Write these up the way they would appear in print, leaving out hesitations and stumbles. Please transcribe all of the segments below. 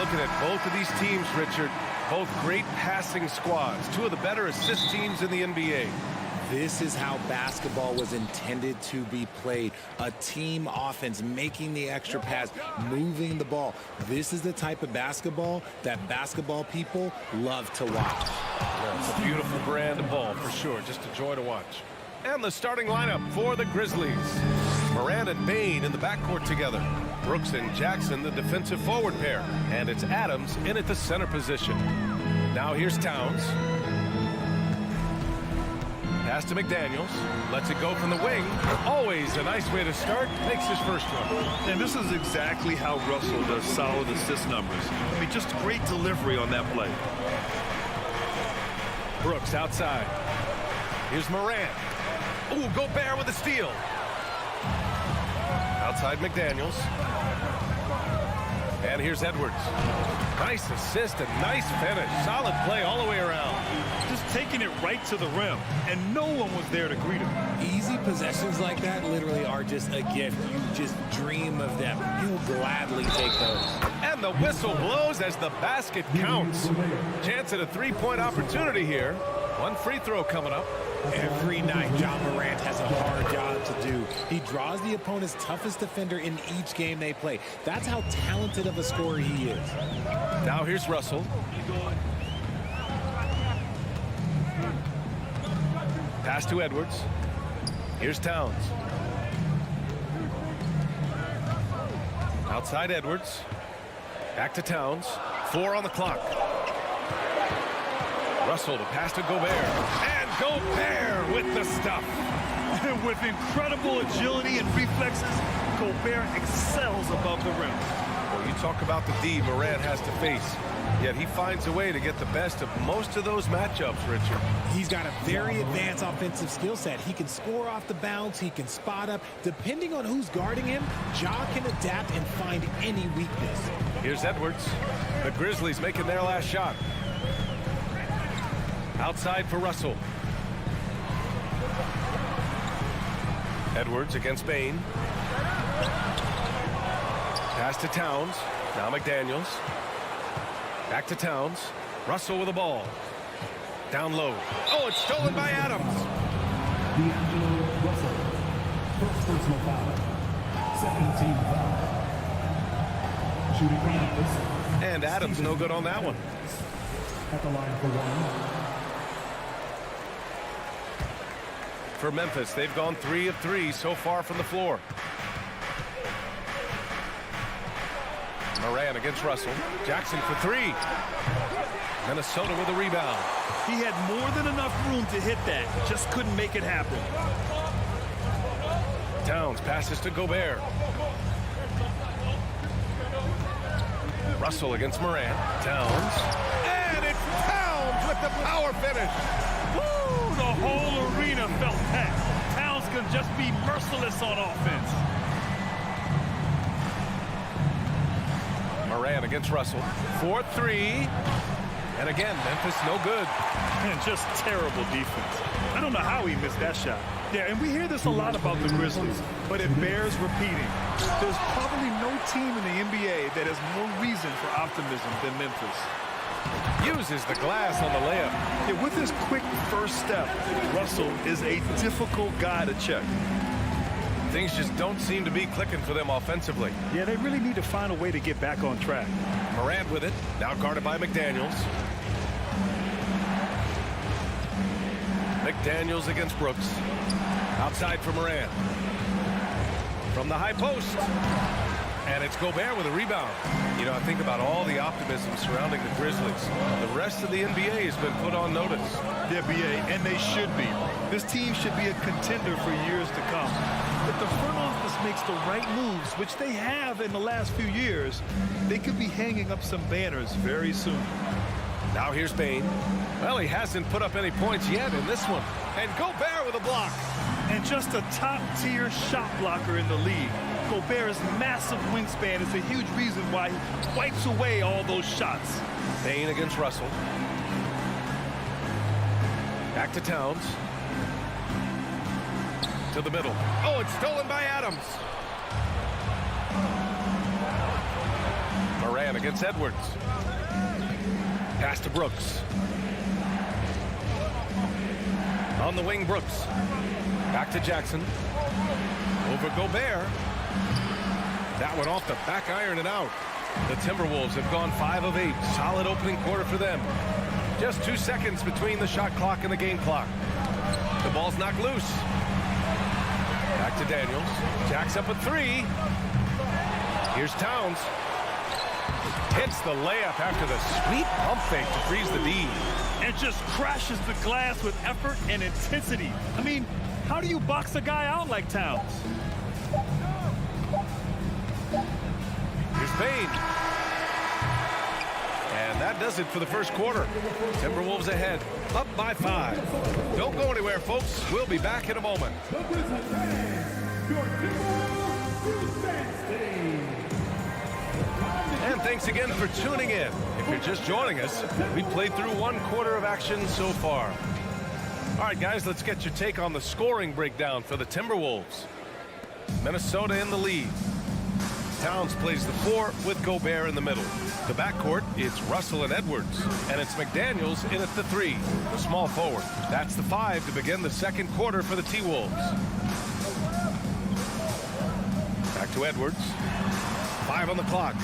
looking at both of these teams, Richard, both great passing squads, two of the better assist teams in the NBA. This is how basketball was intended to be played. A team offense, making the extra pass, moving the ball. This is the type of basketball that basketball people love to watch. Yeah, it's a beautiful brand of ball for sure. Just a joy to watch. And the starting lineup for the Grizzlies. Morant and Bane in the backcourt together. Brooks and Jackson, the defensive forward pair. And it's Adams in at the center position. Now here's Towns. Pass to McDaniels. Lets it go from the wing. Always a nice way to start. Makes his first one. And this is exactly how Russell does solid assist numbers. I mean, just great delivery on that play. Brooks outside. Here's Morant. Ooh, Gobert with a steal. Outside McDaniels. And here's Edwards. Nice assist and nice finish. Solid play all the way around. Just taking it right to the rim, and no one was there to greet him. Easy possessions like that literally are just a gift. You just dream of them. He'll gladly take those. And the whistle blows as the basket counts. Chance at a three-point opportunity here. One free throw coming up. Every night, John Morant has a hard job to do. He draws the opponent's toughest defender in each game they play. That's how talented of a scorer he is. Now here's Russell. Pass to Edwards. Here's Towns. Outside Edwards. Back to Towns. 4 on the clock. Russell to pass to Gobert. And Gobert with the stuff. With incredible agility and reflexes, Gobert excels above the rim. Well, you talk about the D Morant has to face. Yet he finds a way to get the best of most of those matchups, Richard. He's got a very advanced offensive skill set. He can score off the bounce. He can spot up. Depending on who's guarding him, Ja can adapt and find any weakness. Here's Edwards. The Grizzlies making their last shot. Outside for Russell. Edwards against Bane. Pass to Towns. Now McDaniels. Back to Towns. Russell with the ball. Down low. Oh, it's stolen by Adams. Russell. First personal foul. Second team foul. Shooting Memphis. And Adams no good on that one. At the line for one. For Memphis, they've gone 3 of 3 so far from the floor. Morant against Russell. Jackson for 3. Minnesota with a rebound. He had more than enough room to hit that. Just couldn't make it happen. Towns passes to Gobert. Russell against Morant. Towns. And it's Towns with the power finish. Woo! The whole arena felt packed. Towns can just be merciless on offense. Morant against Russell. 4-3. And again, Memphis no good. And just terrible defense. I don't know how he missed that shot. Yeah, and we hear this a lot about the Grizzlies, but it bears repeating. There's probably no team in the NBA that has more reason for optimism than Memphis. Uses the glass on the layup. Yeah, with his quick first step, Russell is a difficult guy to check. Things just don't seem to be clicking for them offensively. Yeah, they really need to find a way to get back on track. Morant with it, now guarded by McDaniels. McDaniels against Brooks. Outside for Morant. From the high post. And it's Gobert with a rebound. You know, I think about all the optimism surrounding the Grizzlies. The rest of the NBA has been put on notice. The NBA, and they should be. This team should be a contender for years to come. If the front office makes the right moves, which they have in the last few years, they could be hanging up some banners very soon. Now here's Bane. Well, he hasn't put up any points yet in this one. And Gobert with a block. And just a top-tier shot blocker in the league. Gobert's massive wingspan is a huge reason why he wipes away all those shots. Bane against Russell. Back to Towns. To the middle. Oh, it's stolen by Adams. Morant against Edwards. Pass to Brooks. On the wing, Brooks. Back to Jackson. Over Gobert. That one off the back iron and out. The Timberwolves have gone 5 of 8. Solid opening quarter for them. Just 2 seconds between the shot clock and the game clock. The ball's knocked loose. Back to Daniels. Jacks up a 3. Here's Towns. Hits the layup after the sweet pump fake to freeze the D. And just crashes the glass with effort and intensity. I mean, how do you box a guy out like Towns? Here's Payne. And that does it for the first quarter. Timberwolves ahead, up by 5. Don't go anywhere, folks. We'll be back in a moment. And thanks again for tuning in. If you're just joining us, we've played through 1 quarter of action so far. All right, guys, let's get your take on the scoring breakdown for the Timberwolves. Minnesota in the lead. Towns plays the 4 with Gobert in the middle. The backcourt, it's Russell and Edwards. And it's McDaniels in at the 3, the small forward. That's the 5 to begin the second quarter for the T-Wolves. Back to Edwards. 5 on the clock.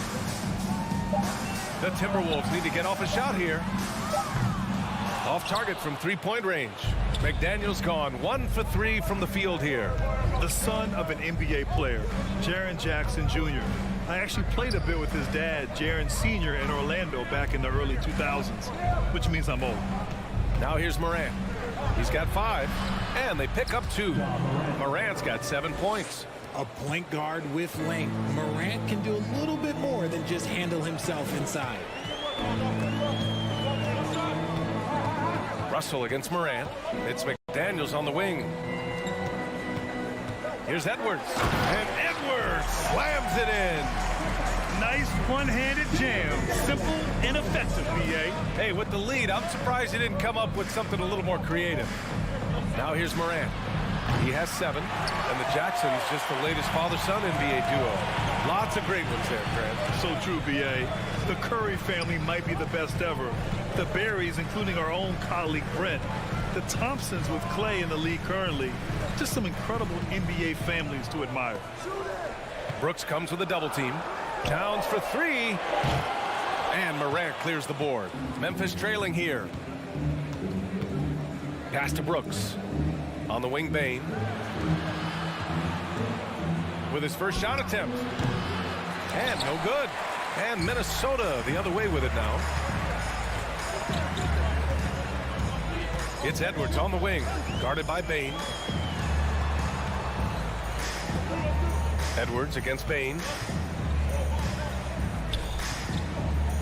The Timberwolves need to get off a shot here. Off target from 3-point range. McDaniels gone 1 for 3 from the field here. The son of an NBA player, Jaren Jackson Jr. I actually played a bit with his dad, Jaren Sr. in Orlando back in the early 2000s, which means I'm old. Now here's Morant. He's got 5, and they pick up 2. Morant's got 7 points. A point guard with length. Morant can do a little bit more than just handle himself inside. Russell against Morant. It's McDaniels on the wing. Here's Edwards. And Edwards slams it in. Nice one-handed jam. Simple and effective, B.A. Hey, with the lead, I'm surprised he didn't come up with something a little more creative. Now here's Morant. He has 7, and the Jacksons just the latest father-son NBA duo. Lots of great ones there, Grant. So true, B.A. The Curry family might be the best ever. The Berries, including our own colleague Brent. The Thompsons with Clay in the league currently. Just some incredible NBA families to admire. Brooks comes with a double team. Towns for 3. And Morant clears the board. Memphis trailing here. Pass to Brooks. On the wing, Bane. With his first shot attempt. And no good. And Minnesota the other way with it now. It's Edwards on the wing. Guarded by Bane. Edwards against Bane.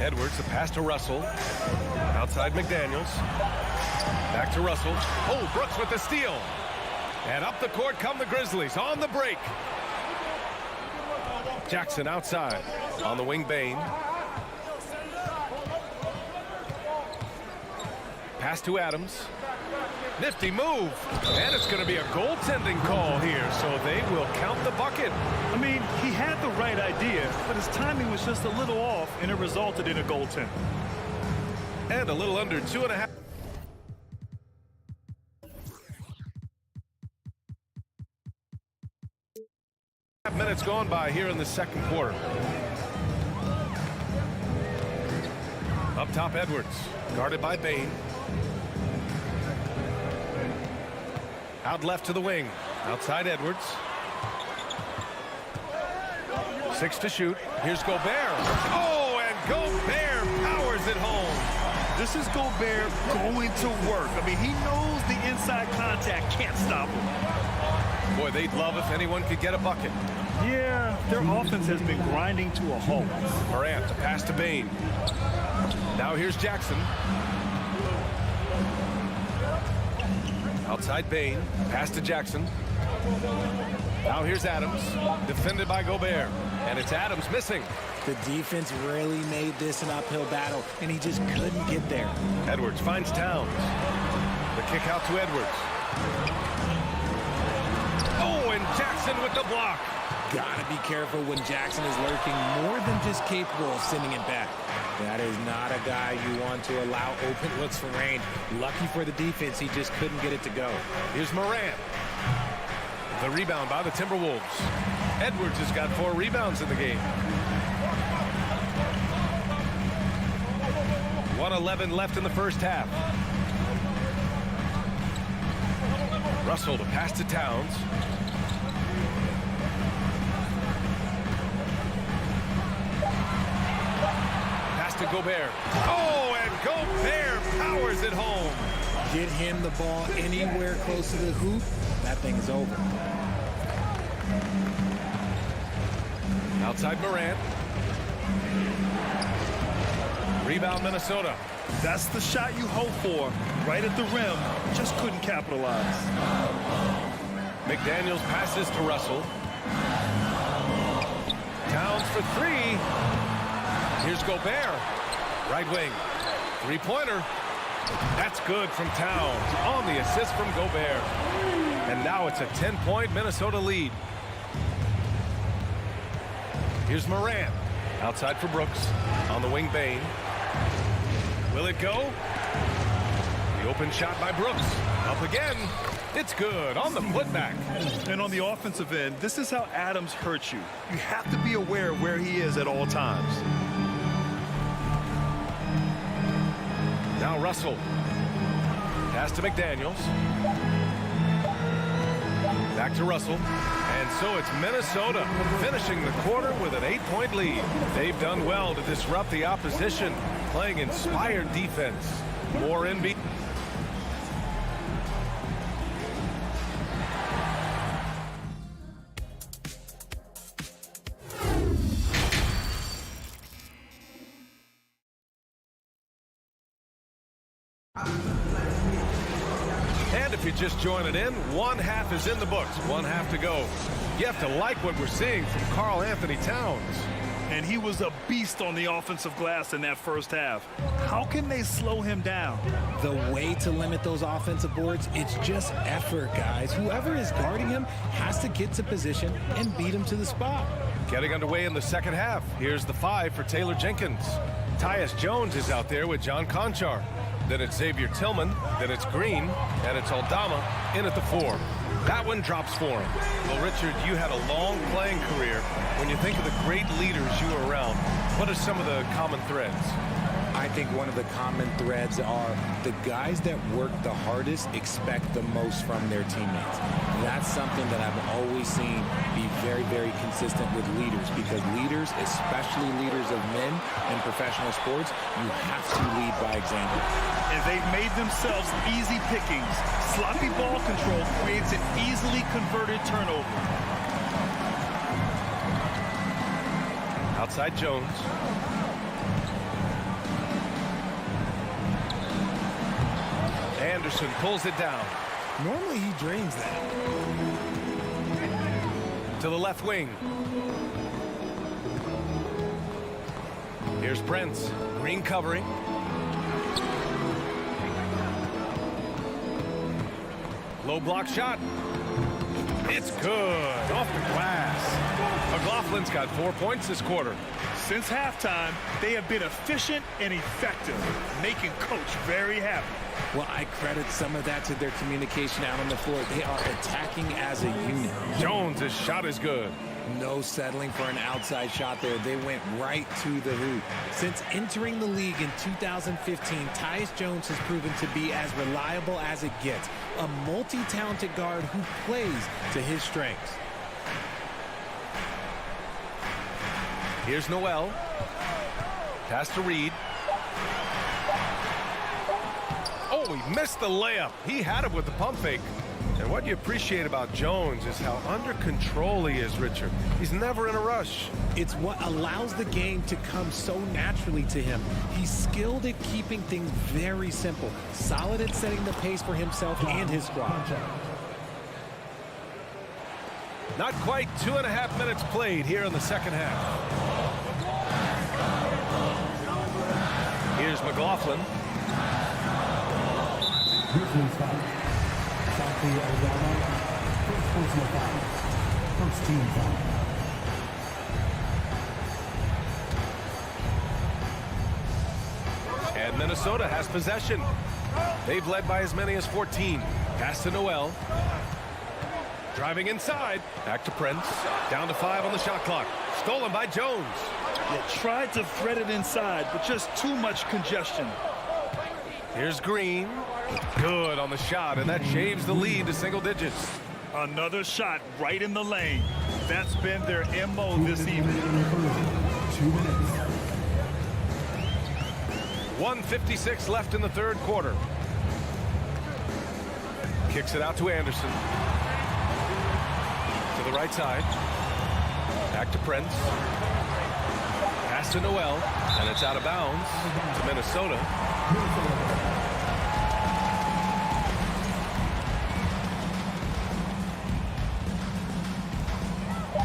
Edwards, the pass to Russell. Outside McDaniels. Back to Russell. Oh, Brooks with the steal. And up the court come the Grizzlies on the break. Jackson outside. On the wing, Bane. Pass to Adams. Nifty move. And it's going to be a goaltending call here, so they will count the bucket. I mean, he had the right idea, but his timing was just a little off, and it resulted in a goaltend. And a little under 2.5. Minutes gone by here in the second quarter. Up top, Edwards. Guarded by Bane. Out left to the wing. Outside Edwards. 6 to shoot. Here's Gobert. Oh, and Gobert powers it home. This is Gobert going to work. I mean, he knows the inside contact can't stop him. Boy, they'd love if anyone could get a bucket. Yeah, their offense has been grinding to a halt. Morant, to pass to Bane. Now here's Jackson. Outside Bane. Pass to Jackson. Now here's Adams. Defended by Gobert. And it's Adams missing. The defense really made this an uphill battle, and he just couldn't get there. Edwards finds Towns. The kick out to Edwards. Oh, and Jackson with the block. Gotta be careful when Jackson is lurking, more than just capable of sending it back. That is not a guy you want to allow open looks for Rain. Lucky for the defense, he just couldn't get it to go. Here's Morant. The rebound by the Timberwolves. Edwards has got 4 rebounds in the game. 1:11 left in the first half. Russell to pass to Towns. Pass to Gobert. Oh, and Gobert powers it home. Get him the ball anywhere close to the hoop, that thing is over. Outside Morant. Rebound Minnesota. That's the shot you hope for. Right at the rim. Just couldn't capitalize. McDaniels passes to Russell. Towns for 3. Here's Gobert. Right wing. 3-pointer. That's good from Towns on the assist from Gobert. And now it's a 10-point Minnesota lead. Here's Morant. Outside for Brooks. On the wing, Bane. Will it go? The open shot by Brooks. Up again. It's good on the putback. And on the offensive end, this is how Adams hurts you. You have to be aware of where he is at all times. Now Russell. Pass to McDaniels. Back to Russell. And so it's Minnesota finishing the quarter with an 8-point lead. They've done well to disrupt the opposition, playing inspired defense. More NBA. And if you're just joining in, one half is in the books. One half to go. You have to like what we're seeing from Karl Anthony Towns. And he was a beast on the offensive glass in that first half. How can they slow him down? The way to limit those offensive boards, it's just effort, guys. Whoever is guarding him has to get to position and beat him to the spot. Getting underway in the second half. Here's the 5 for Taylor Jenkins. Tyus Jones is out there with John Conchar. Then it's Xavier Tillman. Then it's Green. And it's Aldama in at the 4. That one drops for him. Well, Richard, you had a long playing career. When you think of the great leaders you were around, what are some of the common threads? I think one of the common threads are the guys that work the hardest expect the most from their teammates. That's something that I've always seen be very, very consistent with leaders, because leaders, especially leaders of men in professional sports, you have to lead by example. And they've made themselves easy pickings. Sloppy ball control creates an easily converted turnover. Outside Jones. Anderson pulls it down. Normally he drains that. To the left wing. Here's Brents. Green covering. Low block shot. It's good. Off the glass. McLaughlin's got 4 points this quarter. Since halftime, they have been efficient and effective, making Coach very happy. Well, I credit some of that to their communication out on the floor. They are attacking as a unit. Jones' shot is good. No settling for an outside shot there. They went right to the hoop. Since entering the league in 2015, Tyus Jones has proven to be as reliable as it gets. A multi-talented guard who plays to his strengths. Here's Noel. Pass to Reed. Oh, he missed the layup. He had it with the pump fake. And what you appreciate about Jones is how under control he is, Richard. He's never in a rush. It's what allows the game to come so naturally to him. He's skilled at keeping things very simple, solid at setting the pace for himself and his squad. Not quite 2.5 minutes played here in the second half. Here's McLaughlin. Grizzlies foul. Southfield, Alabama. First personal foul. First team foul. Minnesota has possession. They've led by as many as 14. Pass to Noel. Driving inside. Back to Prince. Down to 5 on the shot clock. Stolen by Jones. Yeah, tried to thread it inside, but just too much congestion. Here's Green. Good on the shot, and that shaves the lead to single digits. Another shot right in the lane. That's been their MO this evening. 2 minutes. 1:56 left in the third quarter. Kicks it out to Anderson. To the right side. Back to Prince. Pass to Noel, and it's out of bounds to Minnesota.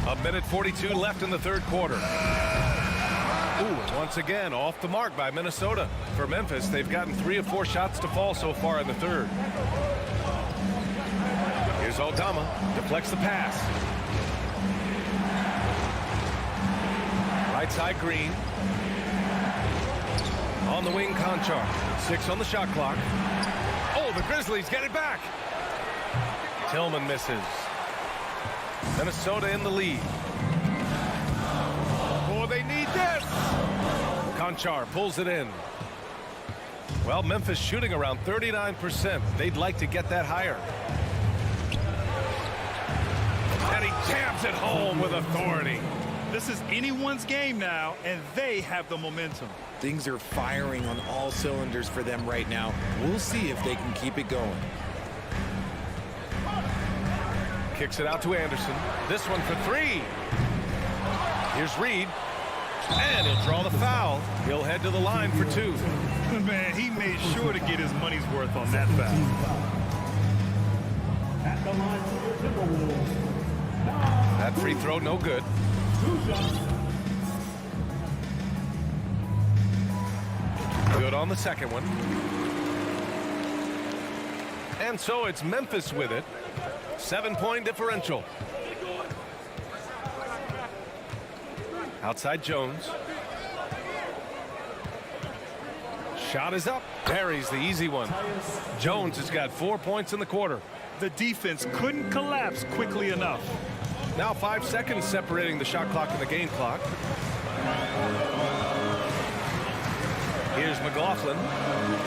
A minute 42 left in the third quarter. Ooh, and once again, off the mark by Minnesota. For Memphis, they've gotten 3 of 4 shots to fall so far in the third. Here's Aldama, deflects the pass. Right side, Green. On the wing, Conchar. 6 on the shot clock. Oh, the Grizzlies get it back. Tillman misses. Minnesota in the lead. Oh, they need this. Conchar pulls it in. Well, Memphis shooting around 39%. They'd like to get that higher. And he jams it home with authority. This is anyone's game now, and they have the momentum. Things are firing on all cylinders for them right now. We'll see if they can keep it going. Kicks it out to Anderson. This one for 3. Here's Reed. And he'll draw the foul. He'll head to the line for 2. Man, he made sure to get his money's worth on that foul. At the line for the Timberwolves. That free throw, no good. 2 shots. Good on the second one. And so it's Memphis with it. 7-point differential. Outside Jones. Shot is up. Parries the easy one. Jones has got 4 points in the quarter. The defense couldn't collapse quickly enough. Now 5 seconds separating the shot clock and the game clock. Here's McLaughlin.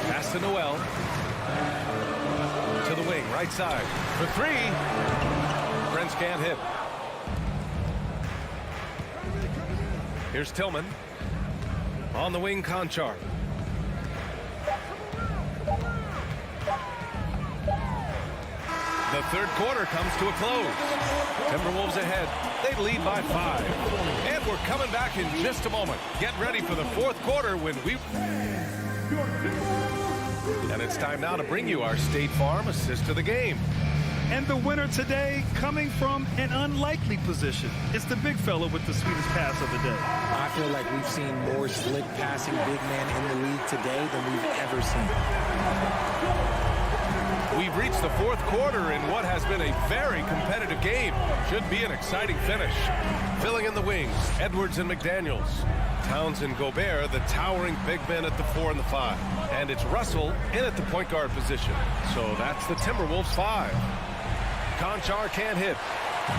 Pass to Noel. To the wing, right side. For 3. Prince can't hit. Here's Tillman. On the wing, Conchar. The third quarter comes to a close. Timberwolves ahead. They lead by 5. And we're coming back in just a moment. Get ready for the fourth quarter when we... And it's time now to bring you our State Farm assist of the game. And the winner today coming from an unlikely position. It's the big fella with the sweetest pass of the day. I feel like we've seen more slick passing big men in the league today than we've ever seen. We've reached the fourth quarter in what has been a very competitive game. Should be an exciting finish. Filling in the wings, Edwards and McDaniels. Towns and Gobert, the towering big men at the 4 and the 5. And it's Russell in at the point guard position. So that's the Timberwolves 5. Conchar can't hit.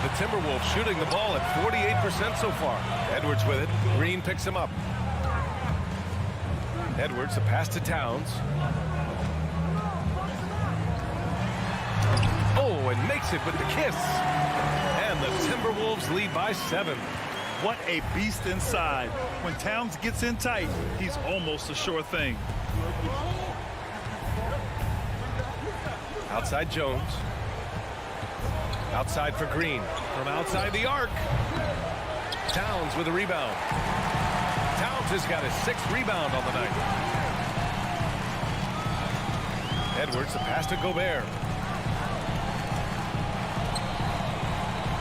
The Timberwolves shooting the ball at 48% so far. Edwards with it. Green picks him up. Edwards, a pass to Towns. Oh, and makes it with the kiss. And the Timberwolves lead by 7. What a beast inside. When Towns gets in tight, he's almost a sure thing. Outside Jones. Outside for Green. From outside the arc. Towns with a rebound. Towns has got his 6th rebound on the night. Edwards, a pass to Gobert.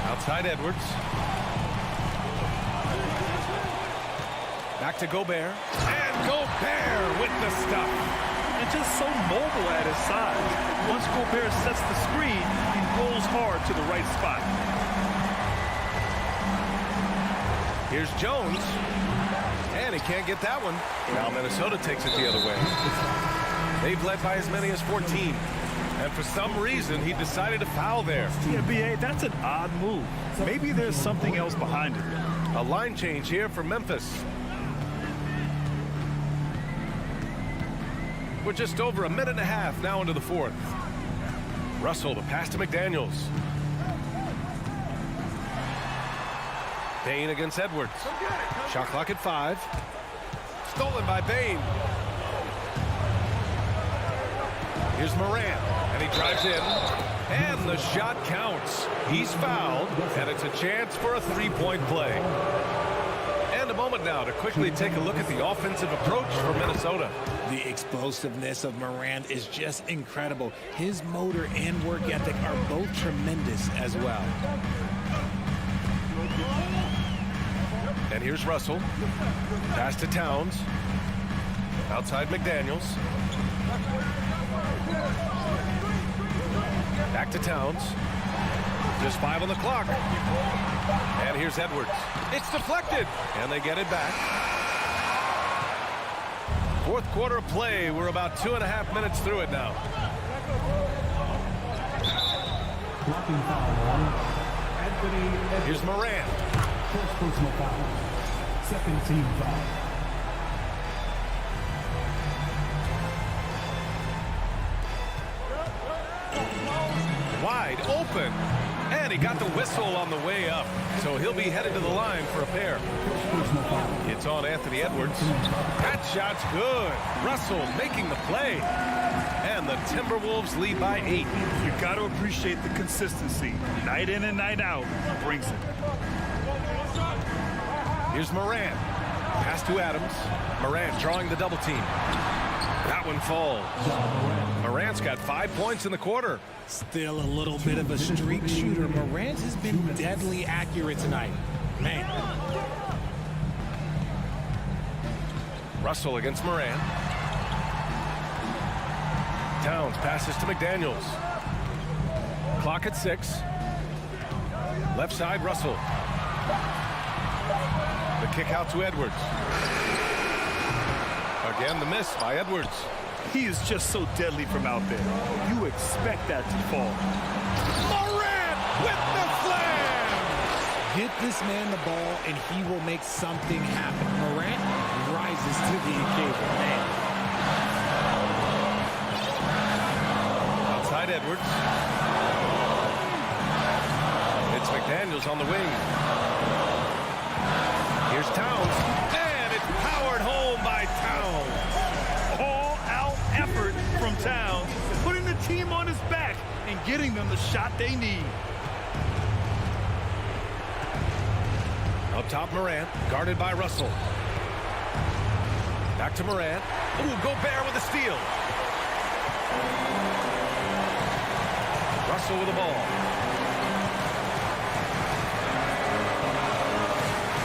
Outside Edwards. Back to Gobert. And Gobert with the stuff. And just so mobile at his size. Once Gobert sets the screen, he rolls hard to the right spot. Here's Jones. And he can't get that one. Now Minnesota takes it the other way. They've led by as many as 14. And for some reason, he decided to foul there. Yeah, B.A., that's an odd move. Maybe there's something else behind it. A line change here for Memphis. We're just over a minute and a half now into the fourth. Russell, the pass to McDaniels. Bain against Edwards. Shot clock at 5. Stolen by Bain. Here's Morant, and he drives in, and the shot counts. He's fouled, and it's a chance for a three-point play. And a moment now to quickly take a look at the offensive approach for Minnesota. The explosiveness of Morant is just incredible. His motor and work ethic are both tremendous as well. And here's Russell. Pass to Towns. Outside McDaniels. Back to Towns. Just 5 on the clock. And here's Edwards. It's deflected. And they get it back. Fourth quarter of play. We're about 2.5 minutes through it now. Blocking foul on Anthony Edwards. Here's Morant. First personal foul. Second team foul. Wide open. And he got the whistle on the way up. So he'll be headed to the line for a pair. Personal foul. It's on Anthony Edwards. That shot's good. Russell making the play. And the Timberwolves lead by 8. You got to appreciate the consistency. Night in and night out brings it. Here's Morant. Pass to Adams. Morant drawing the double team. That one falls. Morant's got 5 points in the quarter. Still a little bit of a streak shooter. Morant has been deadly accurate tonight. Man. Russell against Morant. Towns passes to McDaniels. Clock at 6. Left side, Russell. The kick out to Edwards. Again, the miss by Edwards. He is just so deadly from out there. You expect that to fall. Morant with the slam! Get this man the ball, and he will make something happen. Morant rises to the occasion. Man. Outside Edwards. It's McDaniels on the wing. Here's Towns. And it's powered home by Towns. All-out effort from Towns, putting the team on his back and getting them the shot they need. Up top, Morant, guarded by Russell. Back to Morant. Ooh, Gobert with a steal. Russell with the ball.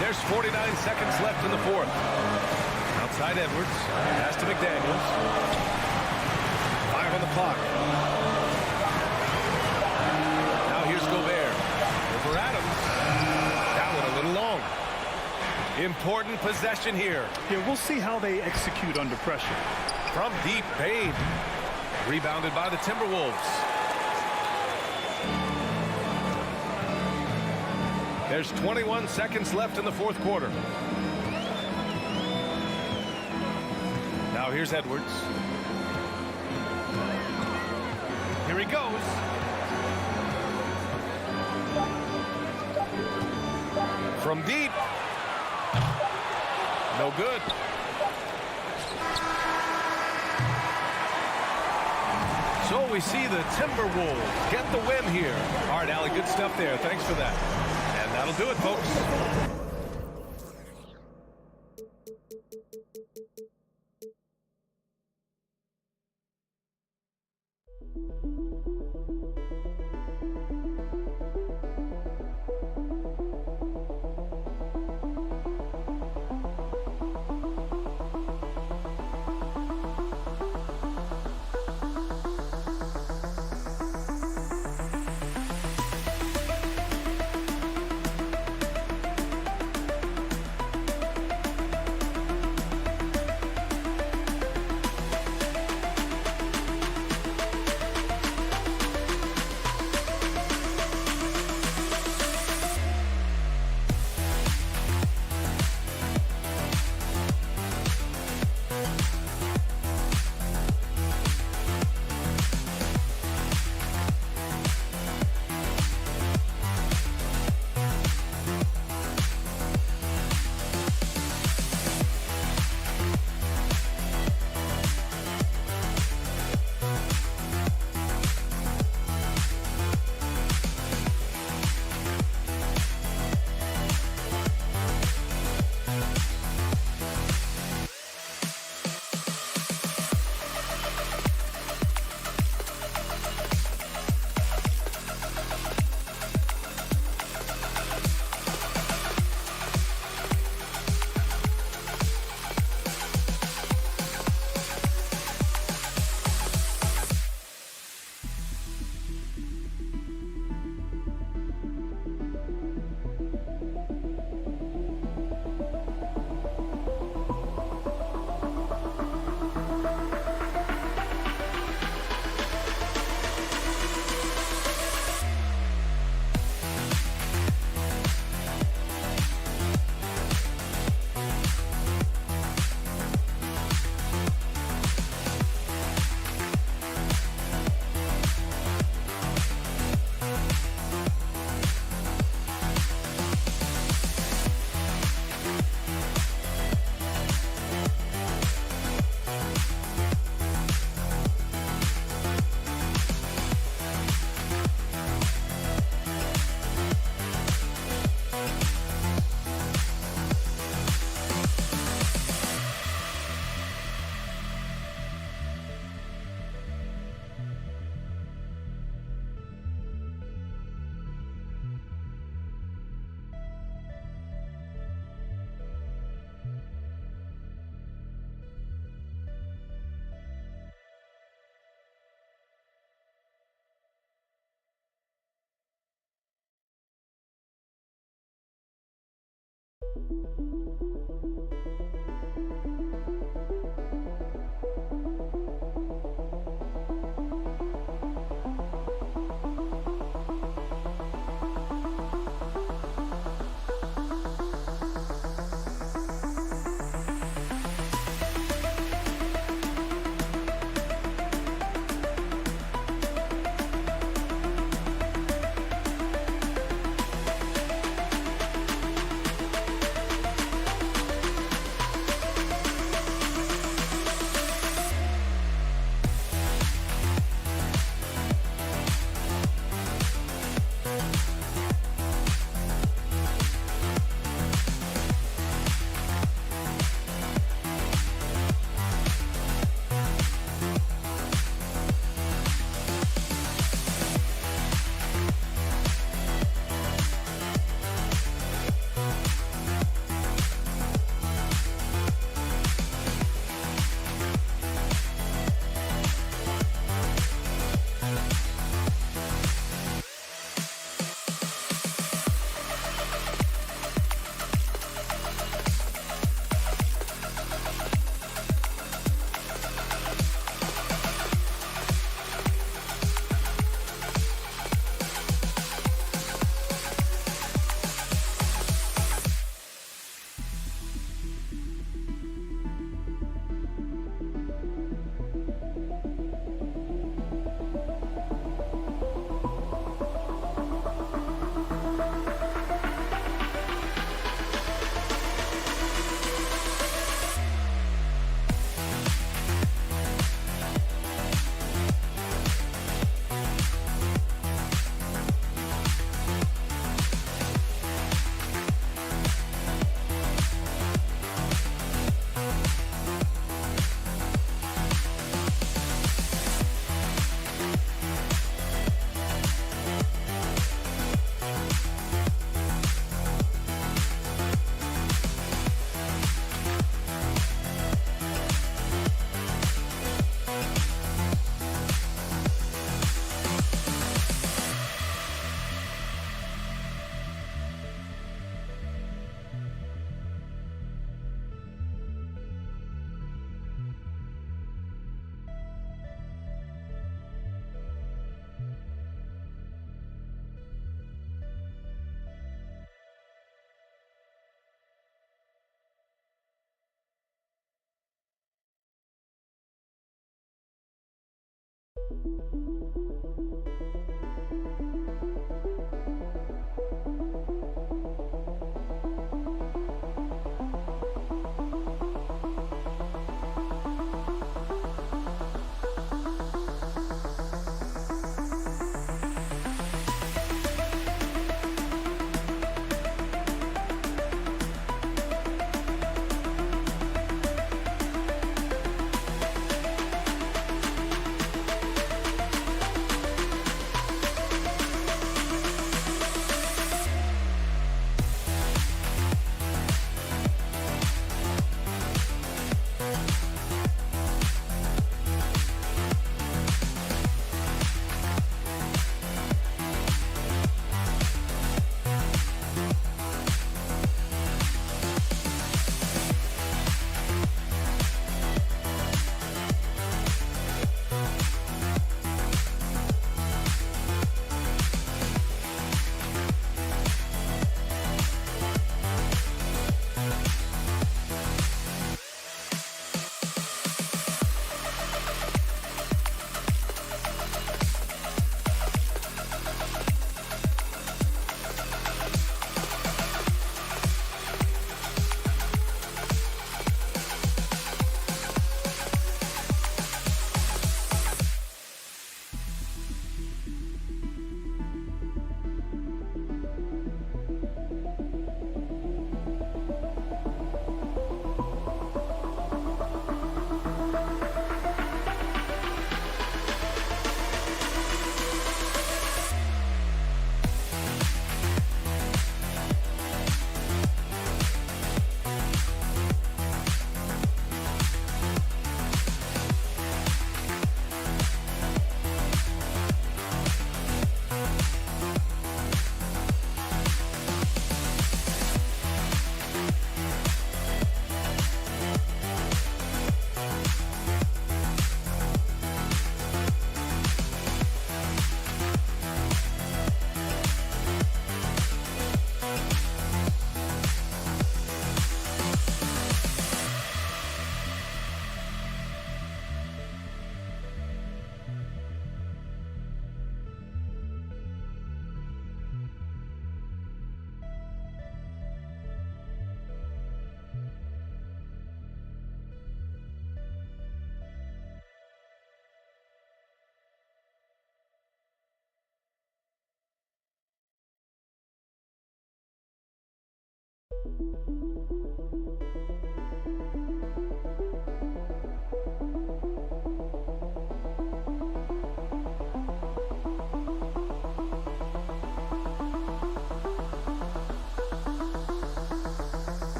There's 49 seconds left in the fourth. Outside Edwards. Pass to McDaniels. 5 on the clock. Now here's Gobert. Over Adams. That one a little long. Important possession here. Yeah, we'll see how they execute under pressure. From deep, Bain. Rebounded by the Timberwolves. There's 21 seconds left in the fourth quarter. Now here's Edwards. Here he goes. From deep. No good. So we see the Timberwolves get the win here. All right, Allie, good stuff there. Thanks for that. And that'll do it, folks.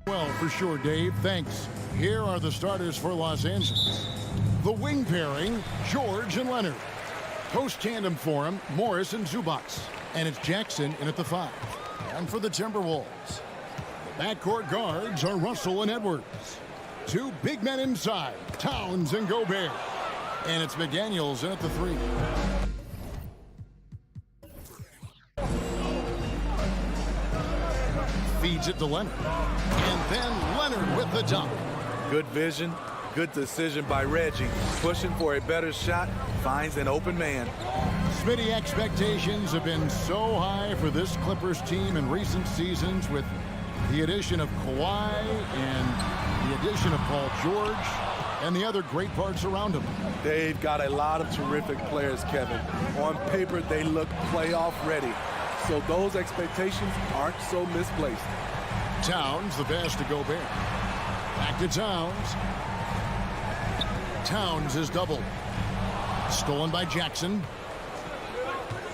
Well, for sure, Dave. Thanks. Here are the starters for Los Angeles. The wing pairing, George and Leonard. Post tandem for him, Morris and Zubats. And it's Jackson in at the 5. And for the Timberwolves, the backcourt guards are Russell and Edwards. 2 big men inside, Towns and Gobert. And it's McDaniels in at the 3. Feeds it to Leonard. And then Leonard with the dunk. Good vision, good decision by Reggie. Pushing for a better shot, finds an open man. Spydi, expectations have been so high for this Clippers team in recent seasons with the addition of Kawhi and the addition of Paul George and the other great parts around him. They've got a lot of terrific players, Kevin. On paper, they look playoff ready. So those expectations aren't so misplaced. Towns, the pass to Gobert. Back to Towns. Towns is doubled. Stolen by Jackson.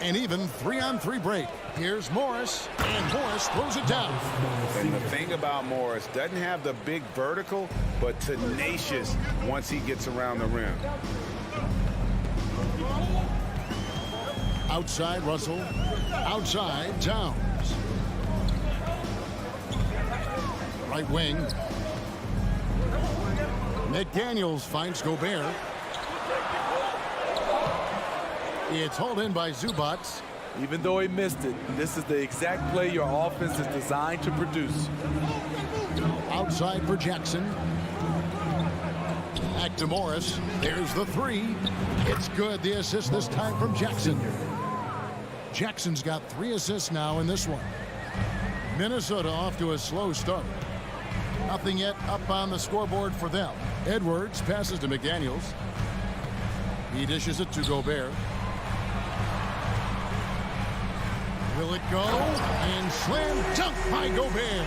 And even 3-on-3 break. Here's Morris, and Morris throws it down. And the thing about Morris, doesn't have the big vertical, but tenacious once he gets around the rim. Outside Russell. Outside Towns. Right wing. McDaniels finds Gobert. It's hauled in by Zubats. Even though he missed it, this is the exact play your offense is designed to produce. Outside for Jackson. Back to Morris. There's the 3. It's good. The assist this time from Jackson. Jackson's got 3 assists now in this one. Minnesota off to a slow start. Nothing yet up on the scoreboard for them. Edwards passes to McDaniels. He dishes it to Gobert. Will it go? And slam dunk by Gobert.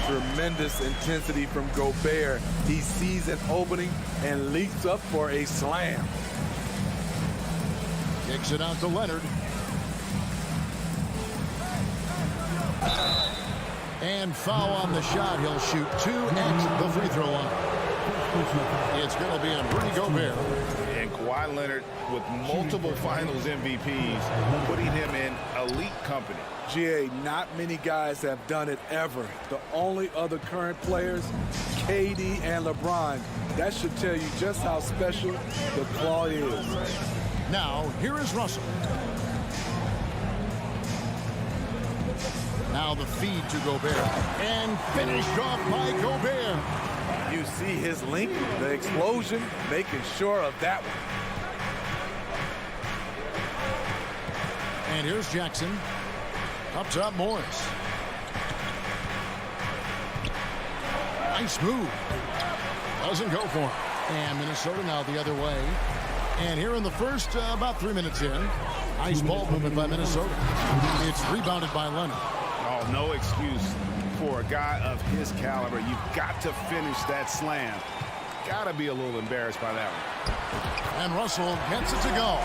Tremendous intensity from Gobert. He sees an opening and leaps up for a slam. Kicks it out to Leonard. And foul on the shot. He'll shoot 2 at the free throw line. It's going to be on Rudy Gobert. And Kawhi Leonard with multiple finals MVPs, putting him in elite company. GA, not many guys have done it ever. The only other current players, KD and LeBron. That should tell you just how special the claw is. Now, here is Russell. Now the feed to Gobert. And finished off by Gobert. You see his link, the explosion, making sure of that one. And here's Jackson. Up top, Morris. Nice move. Doesn't go for him. And Minnesota now the other way. And here in the first, about 3 minutes in, nice ball movement by Minnesota. It's rebounded by Leonard. Oh, no excuse for a guy of his caliber. You've got to finish that slam. Got to be a little embarrassed by that one. And Russell gets it to go.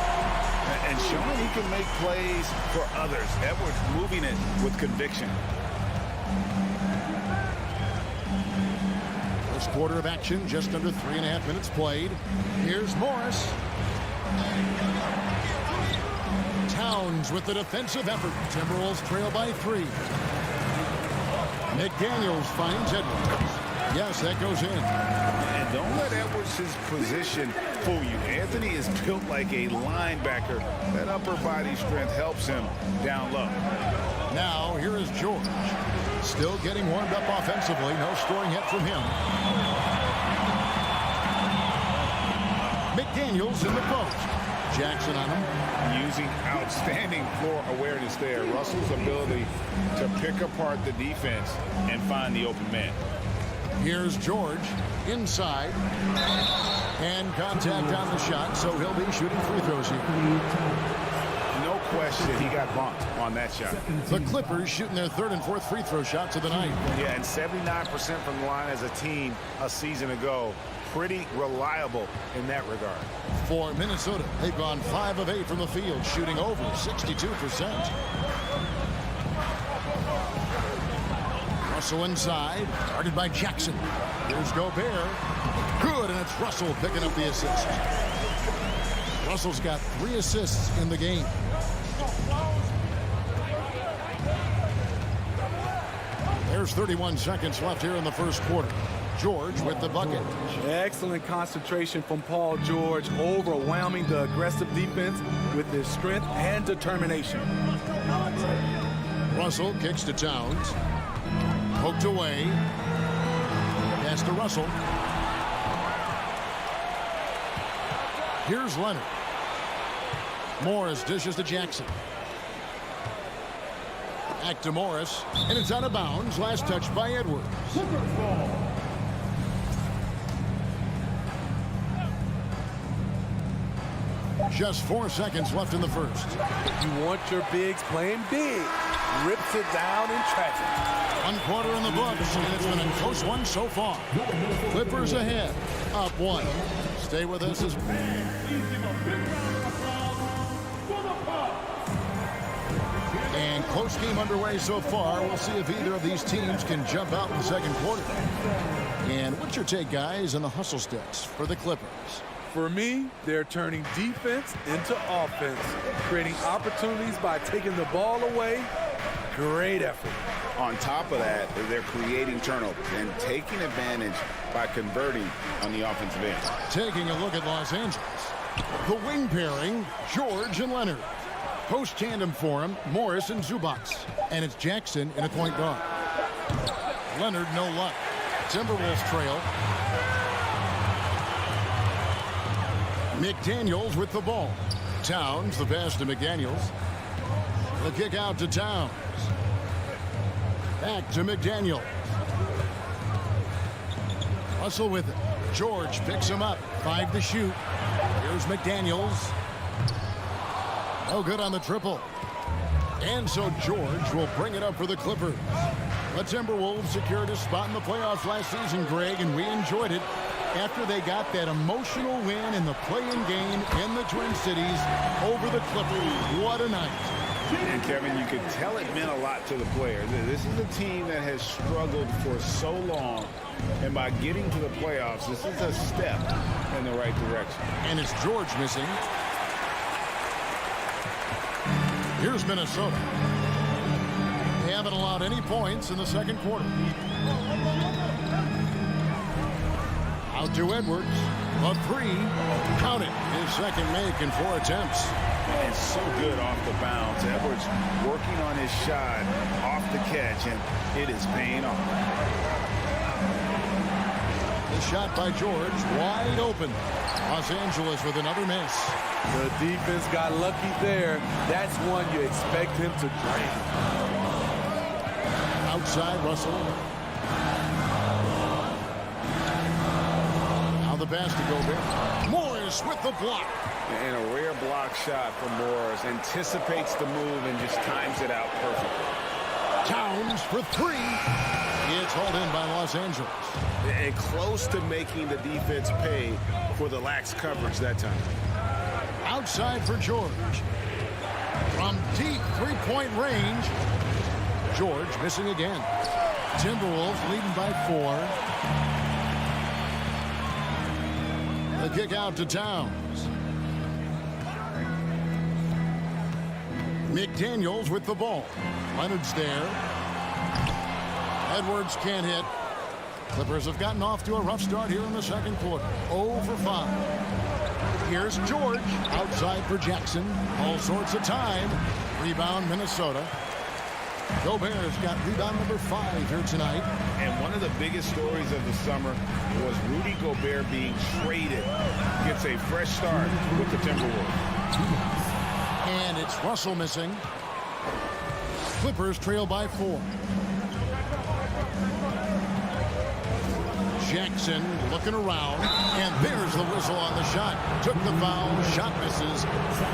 And showing he can make plays for others. Edwards moving it with conviction. First quarter of action, just under 3.5 minutes played. Here's Morris. Towns with the defensive effort. Timberwolves trail by 3. McDaniels finds Edwards. Yes, that goes in. And don't let Edwards' position fool you. Anthony is built like a linebacker. That upper body strength helps him down low. Now, here is George. Still getting warmed up offensively. No scoring yet from him. McDaniels in the post. Jackson on him. Using outstanding floor awareness there. Russell's ability to pick apart the defense and find the open man. Here's George inside. And contact on the shot, so he'll be shooting free throws here. No question he got bumped on that shot. The Clippers shooting their 3rd and 4th free throw shots of the night. Yeah, and 79% from the line as a team a season ago. Pretty reliable in that regard. For Minnesota, they've gone 5 of 8 from the field, shooting over 62%. Russell inside, guarded by Jackson. Here's Gobert. Good, and it's Russell picking up the assist. Russell's got 3 assists in the game. There's 31 seconds left here in the first quarter. George with the bucket. Excellent concentration from Paul George, overwhelming the aggressive defense with his strength and determination. Russell kicks to Towns. Poked away. Pass to Russell. Here's Leonard. Morris dishes to Jackson. Back to Morris. And it's out of bounds. Last touch by Edwards. Just 4 seconds left in the first. You want your bigs playing big. Rips it down in traffic. 1 quarter in the books, and it's been a close one so far. Clippers ahead, up 1. Stay with us as and close game underway so far. We'll see if either of these teams can jump out in the second quarter. And what's your take, guys, on the hustle sticks for the Clippers? For me, they're turning defense into offense, creating opportunities by taking the ball away. Great effort. On top of that, they're creating turnovers and taking advantage by converting on the offensive end. Taking a look at Los Angeles. The wing pairing, George and Leonard. Post tandem for him, Morris and Zubac. And it's Jackson in a point guard. Leonard, no luck. Timberwolves trail. McDaniels with the ball. Towns, the pass to McDaniels. The kick out to Towns. Back to McDaniels. Russell with it. George picks him up. 5 to shoot. Here's McDaniels. No good on the triple. And so George will bring it up for the Clippers. The Timberwolves secured a spot in the playoffs last season, Greg, and we enjoyed it after they got that emotional win in the play-in game in the Twin Cities over the Clippers. What a night. And Kevin, you could tell it meant a lot to the player. This is a team that has struggled for so long, and by getting to the playoffs, this is a step in the right direction. And it's George missing. Here's Minnesota. They haven't allowed any points in the second quarter. Out to Edwards. A three. Count it. His second make in 4 attempts. And so good off the bounce. Edwards working on his shot off the catch, and it is paying off. The shot by George, wide open. Los Angeles with another miss. The defense got lucky there. That's one you expect him to drain. Outside, Russell. Now the pass to Gobert. Morris with the block. And a rare block shot from Morris. Anticipates the move and just times it out perfectly. Towns for three. It's hauled in by Los Angeles. And close to making the defense pay for the lax coverage that time. Outside for George. From deep three-point range. George missing again. Timberwolves leading by 4. The kick out to Towns. McDaniels with the ball. Leonard's there. Edwards can't hit. Clippers have gotten off to a rough start here in the second quarter. 0 for 5. Here's George. Outside for Jackson. All sorts of time. Rebound Minnesota. Gobert's got rebound number 5 here tonight. And one of the biggest stories of the summer was Rudy Gobert being traded. Gets a fresh start with the Timberwolves. And it's Russell missing. Clippers trail by 4. Jackson looking around, and there's the whistle on the shot. Took the foul, shot misses.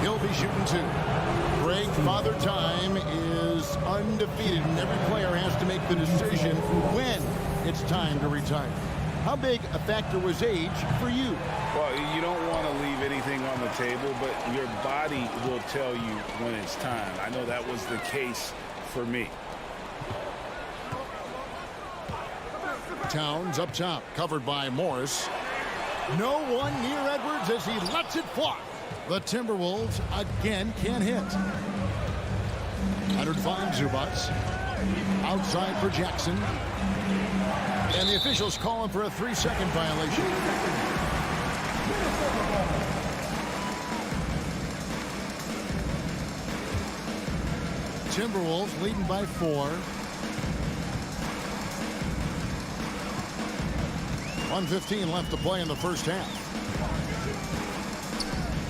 He'll be shooting 2. Greg, Father Time is undefeated, and every player has to make the decision when it's time to retire. How big a factor was age for you? Well, you don't want to leave anything on the table, but your body will tell you when it's time. I know that was the case for me. Towns up top, covered by Morris. No one near Edwards as he lets it fly. The Timberwolves again can't hit. Leonard finds Zubats. Outside for Jackson. And the officials calling for a 3-second violation. Timberwolves leading by 4. 1:15 left to play in the first half.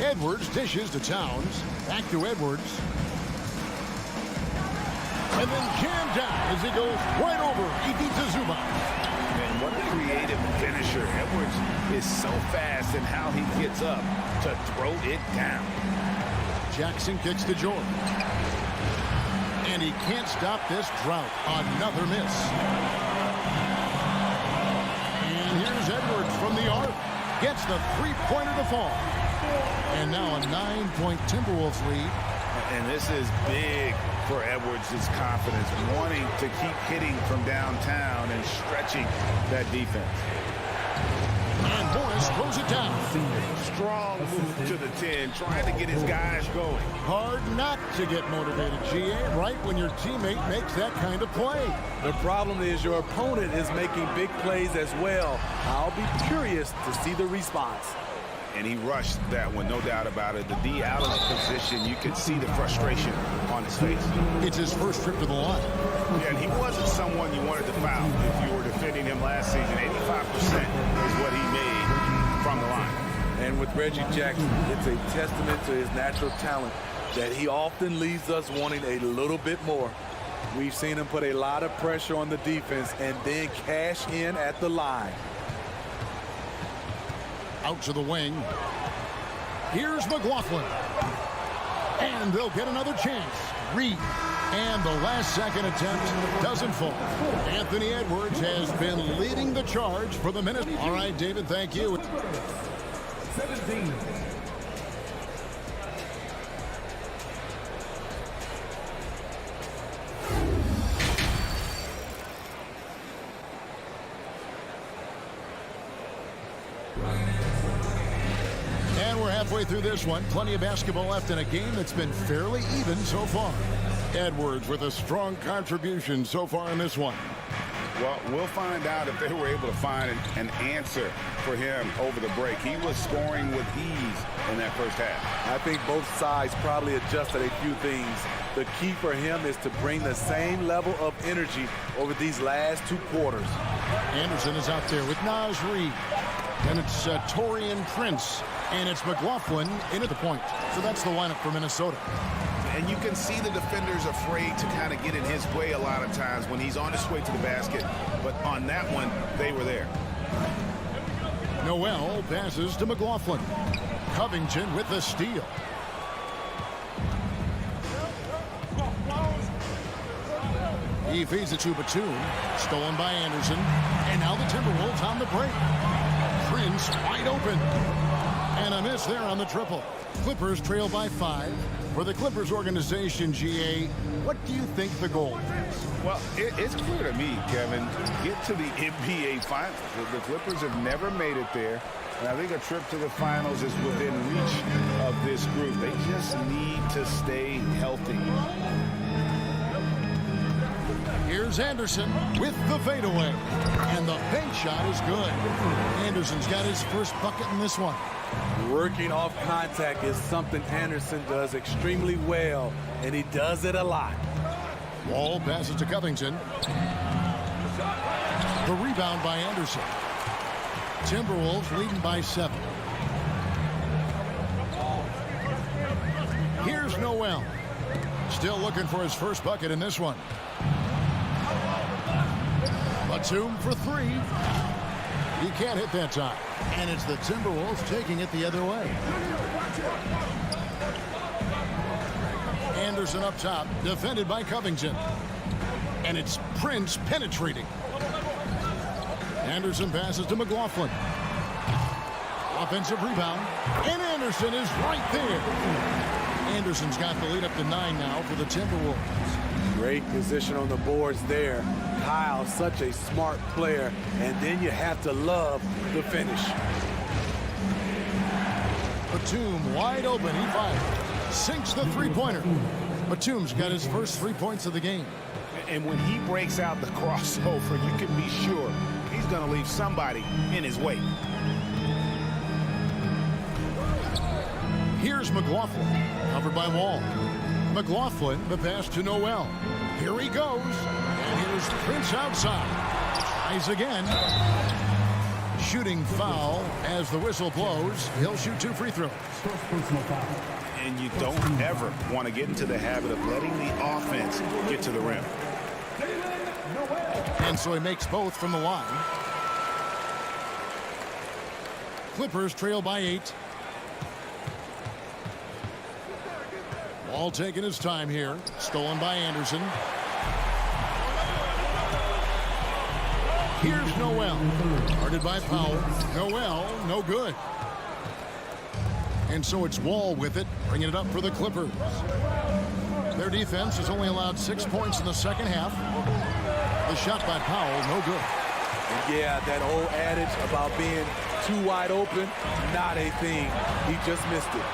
Edwards dishes to Towns. Back to Edwards. And then jammed down as he goes right over Ivica Zubac. And what a creative finisher. Edwards is so fast in how he gets up to throw it down. Jackson kicks to George. And he can't stop this drought. Another miss. And here's Edwards from the arc. Gets the three-pointer to fall. And now a 9-point Timberwolves lead. And this is big for Edwards' confidence, wanting to keep hitting from downtown and stretching that defense. And Morris throws it down. Strong move to the 10, trying to get his guys going. Hard not to get motivated, GA, right when your teammate makes that kind of play. The problem is your opponent is making big plays as well. I'll be curious to see the response. And he rushed that one, no doubt about it. The D out of the position, you could see the frustration on his face. It's his first trip to the line. Yeah, and he wasn't someone you wanted to foul if you were defending him last season. 85% is what he made from the line. And with Reggie Jackson, it's a testament to his natural talent that he often leaves us wanting a little bit more. We've seen him put a lot of pressure on the defense and then cash in at the line. Out to the wing. Here's McLaughlin. And they'll get another chance. Reed. And the last second attempt doesn't fall. Anthony Edwards has been leading the charge for the minute. All right, David, thank you. 17. And we're halfway through this one. Plenty of basketball left in a game that's been fairly even so far. Edwards with a strong contribution so far in this one. Well, we'll find out if they were able to find an answer for him over the break. He was scoring with ease in that first half. I think both sides probably adjusted a few things. The key for him is to bring the same level of energy over these last 2 quarters. Anderson is out there with Naz Reid. Then it's Taurean Prince. And it's McLaughlin in at the point. So that's the lineup for Minnesota. And you can see the defenders afraid to kind of get in his way a lot of times when he's on his way to the basket. But on that one, they were there. Noel passes to McLaughlin. Covington with the steal. He feeds it to Batum. Stolen by Anderson. And now the Timberwolves on the break. Prince wide open. And a miss there on the triple. Clippers trail by 5. For the Clippers organization, GA, what do you think the goal is? Well, it's clear to me, Kevin, get to the NBA Finals. The Clippers have never made it there, and I think a trip to the Finals is within reach of this group. They just need to stay healthy. Here's Anderson with the fadeaway. And the bank shot is good. Anderson's got his first bucket in this one. Working off contact is something Anderson does extremely well, and he does it a lot. Wall passes to Covington. The rebound by Anderson. Timberwolves leading by 7. Here's Noel. Still looking for his first bucket in this one. Batum for 3. He can't hit that time. And it's the Timberwolves taking it the other way. Anderson up top, defended by Covington. And it's Prince penetrating. Anderson passes to McLaughlin. Offensive rebound. And Anderson is right there. Anderson's got the lead up to 9 now for the Timberwolves. Great position on the boards there. Kyle, such a smart player, and then you have to love the finish. Batum wide open, he fires. Sinks the three-pointer. Batum's got his first 3 points of the game. And when he breaks out the crossover, you can be sure he's going to leave somebody in his way. Here's McLaughlin, covered by Wall. McLaughlin, the pass to Noel. Here he goes. And here's Prince outside. Tries again. Shooting foul as the whistle blows. He'll shoot 2 free throws. First personal foul. And you don't ever want to get into the habit of letting the offense get to the rim. And so he makes both from the line. Clippers trail by 8. Ball taking his time here. Stolen by Anderson. Here's Noel. Guarded by Powell. Noel, no good. And so it's Wall with it, bringing it up for the Clippers. Their defense has only allowed 6 points in the second half. The shot by Powell, no good. And yeah, that old adage about being too wide open, not a thing. He just missed it.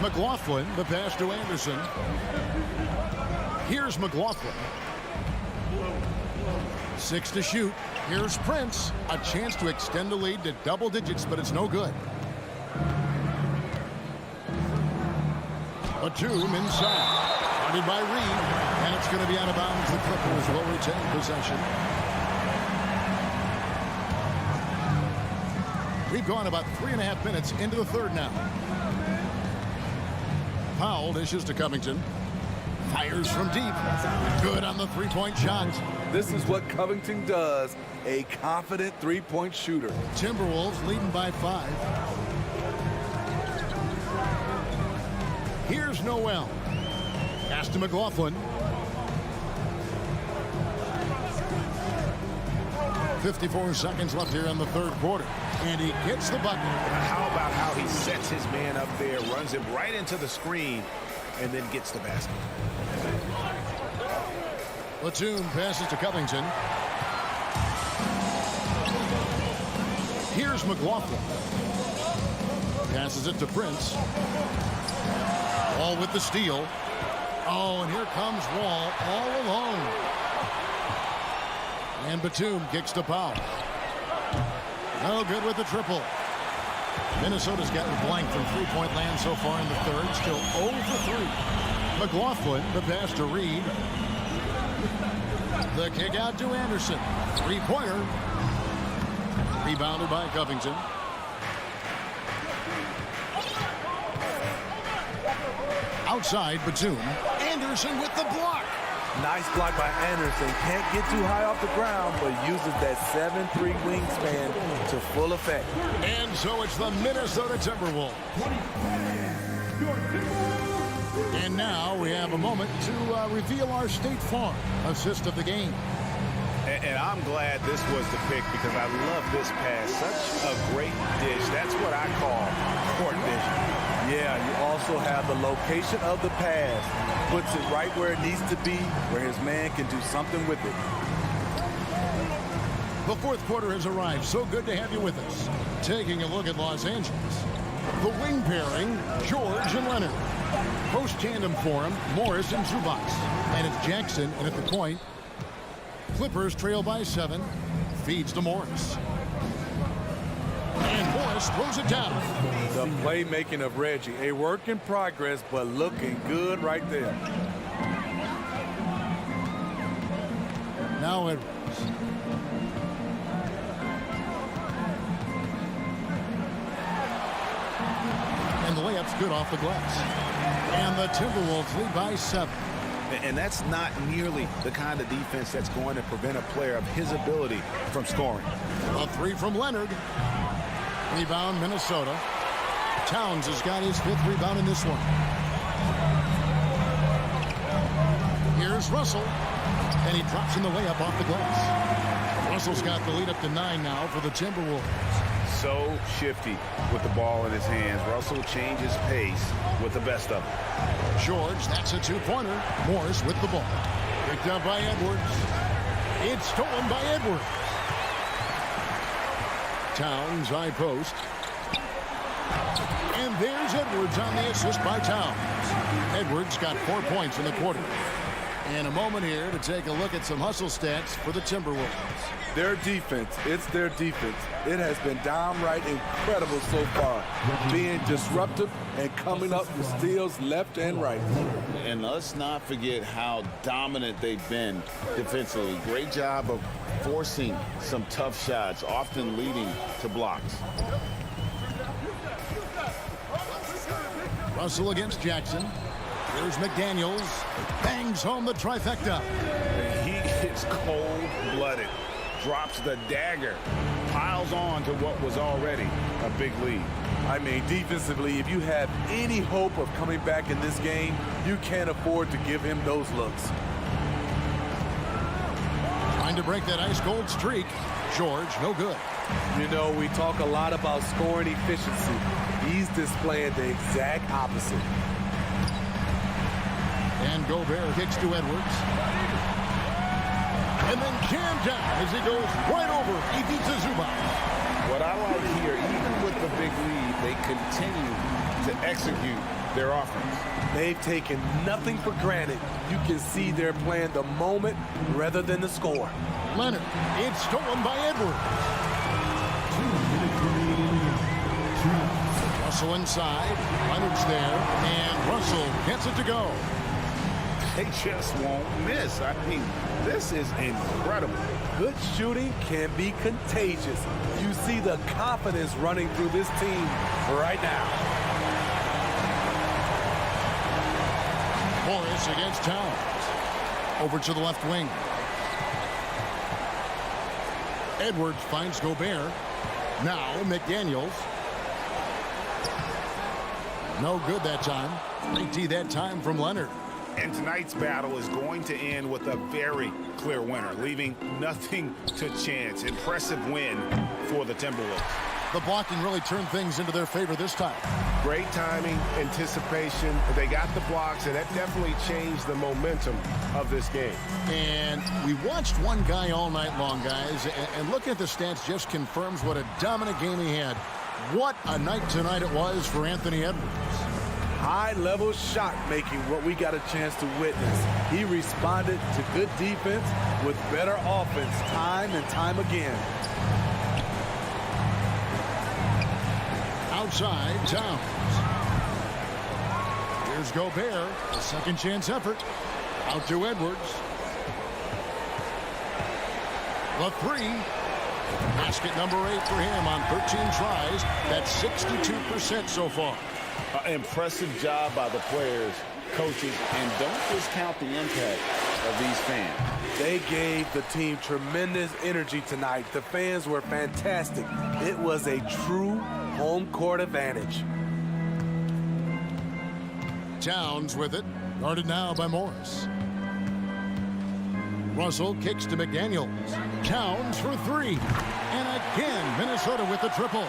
McLaughlin, the pass to Anderson. Here's McLaughlin. 6 to shoot. Here's Prince. A chance to extend the lead to double digits, but it's no good. Batum inside. Guarded by Reed. And it's going to be out of bounds. The Clippers will retain possession. We've gone about 3.5 minutes into the third now. Powell dishes to Covington. Fires from deep. Good on the three-point shot. This is what Covington does. A confident three-point shooter. Timberwolves leading by 5. Here's Noel. Pass to McLaughlin. 54 seconds left here in the third quarter. And he gets the bucket. How about how he sets his man up there, runs him right into the screen, and then gets the basket. Batum passes to Covington. Here's McLaughlin. Passes it to Prince. Wall with the steal. Oh, and here comes Wall all alone. And Batum kicks to Powell. No good with the triple. Minnesota's gotten blank from three-point land so far in the third. Still 0 for 3. McLaughlin, the pass to Reed. The kick out to Anderson. Three-pointer. Rebounded by Covington. Outside, Batum. Anderson with the block. Nice block by Anderson. Can't get too high off the ground, but uses that 7'3" wingspan to full effect. And so it's the Minnesota Timberwolves. And now we have a moment to reveal our State Farm assist of the game. And I'm glad this was the pick because I love this pass. Such a great dish. That's what I call court vision. Yeah, you also have the location of the pass. Puts it right where it needs to be, where his man can do something with it. The fourth quarter has arrived. So good to have you with us. Taking a look at Los Angeles. The wing pairing, George and Leonard. Post tandem for him, Morris and Zubac. And it's Jackson, and at the point, Clippers trail by 7. Feeds to Morris. And Morris throws it down. The playmaking of Reggie. A work in progress, but looking good right there. Now Edwards. And the layup's good off the glass. And the Timberwolves lead by 7. And that's not nearly the kind of defense that's going to prevent a player of his ability from scoring. A 3 from Leonard. Rebound, Minnesota. Towns has got his 5th rebound in this one. Here's Russell. And he drops in the layup off the glass. Russell's got the lead up to 9 now for the Timberwolves. So shifty with the ball in his hands. Russell changes pace with the best of them. George, that's a 2-pointer. Morris with the ball. Picked up by Edwards. It's stolen by Edwards. Towns, high post. And there's Edwards on the assist by Towns. Edwards got 4 points in the quarter. And a moment here to take a look at some hustle stats for the Timberwolves. Their defense, it's their defense. It has been downright incredible so far. Being disruptive and coming up with steals left and right. And let's not forget how dominant they've been defensively. Great job of forcing some tough shots, often leading to blocks. Russell against Jackson. Here's McDaniels. Bangs home the trifecta. He is cold-blooded. Drops the dagger. Piles on to what was already a big lead. I mean, defensively, if you have any hope of coming back in this game, you can't afford to give him those looks. Trying to break that ice-cold streak. George, no good. You know, we talk a lot about scoring efficiency. He's displaying the exact opposite. And Gobert kicks to Edwards. And then jammed down as he goes right over. He beats Zubac. What I like here, even with the big lead, they continue to execute their offense. They've taken nothing for granted. You can see they're playing the moment rather than the score. Leonard, it's stolen by Edwards. Russell inside. Leonard's there. And Russell gets it to go. They just won't miss. I mean, this is incredible. Good shooting can be contagious. You see the confidence running through this team right now. Morris against Towns. Over to the left wing. Edwards finds Gobert. Now McDaniels. No good that time. 3T that time from Leonard. And tonight's battle is going to end with a very clear winner, leaving nothing to chance. Impressive win for the Timberwolves. The blocking really turned things into their favor this time. Great timing, anticipation. They got the blocks, and that definitely changed the momentum of this game. And we watched one guy all night long, guys, and looking at the stats just confirms what a dominant game he had. What a night tonight it was for Anthony Edwards. High-level shot making, what we got a chance to witness. He responded to good defense with better offense time and time again. Outside, Towns. Here's Gobert, a second chance effort. Out to Edwards. The three. Basket number 8 for him on 13 tries. That's 62% so far. Impressive job by the players, coaches, and don't discount the impact of these fans. They gave the team tremendous energy tonight. The fans were fantastic. It was a true home court advantage. Towns with it, guarded now by Morris. Russell kicks to McDaniels. Towns for 3. And again, Minnesota with the triple.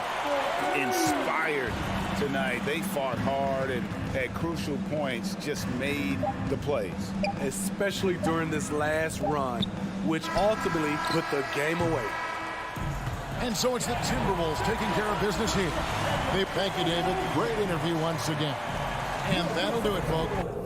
Inspired tonight. They fought hard and at crucial points just made the plays. Especially during this last run, which ultimately put the game away. And so it's the Timberwolves taking care of business here. Thank you, David. Great interview once again. And that'll do it, folks.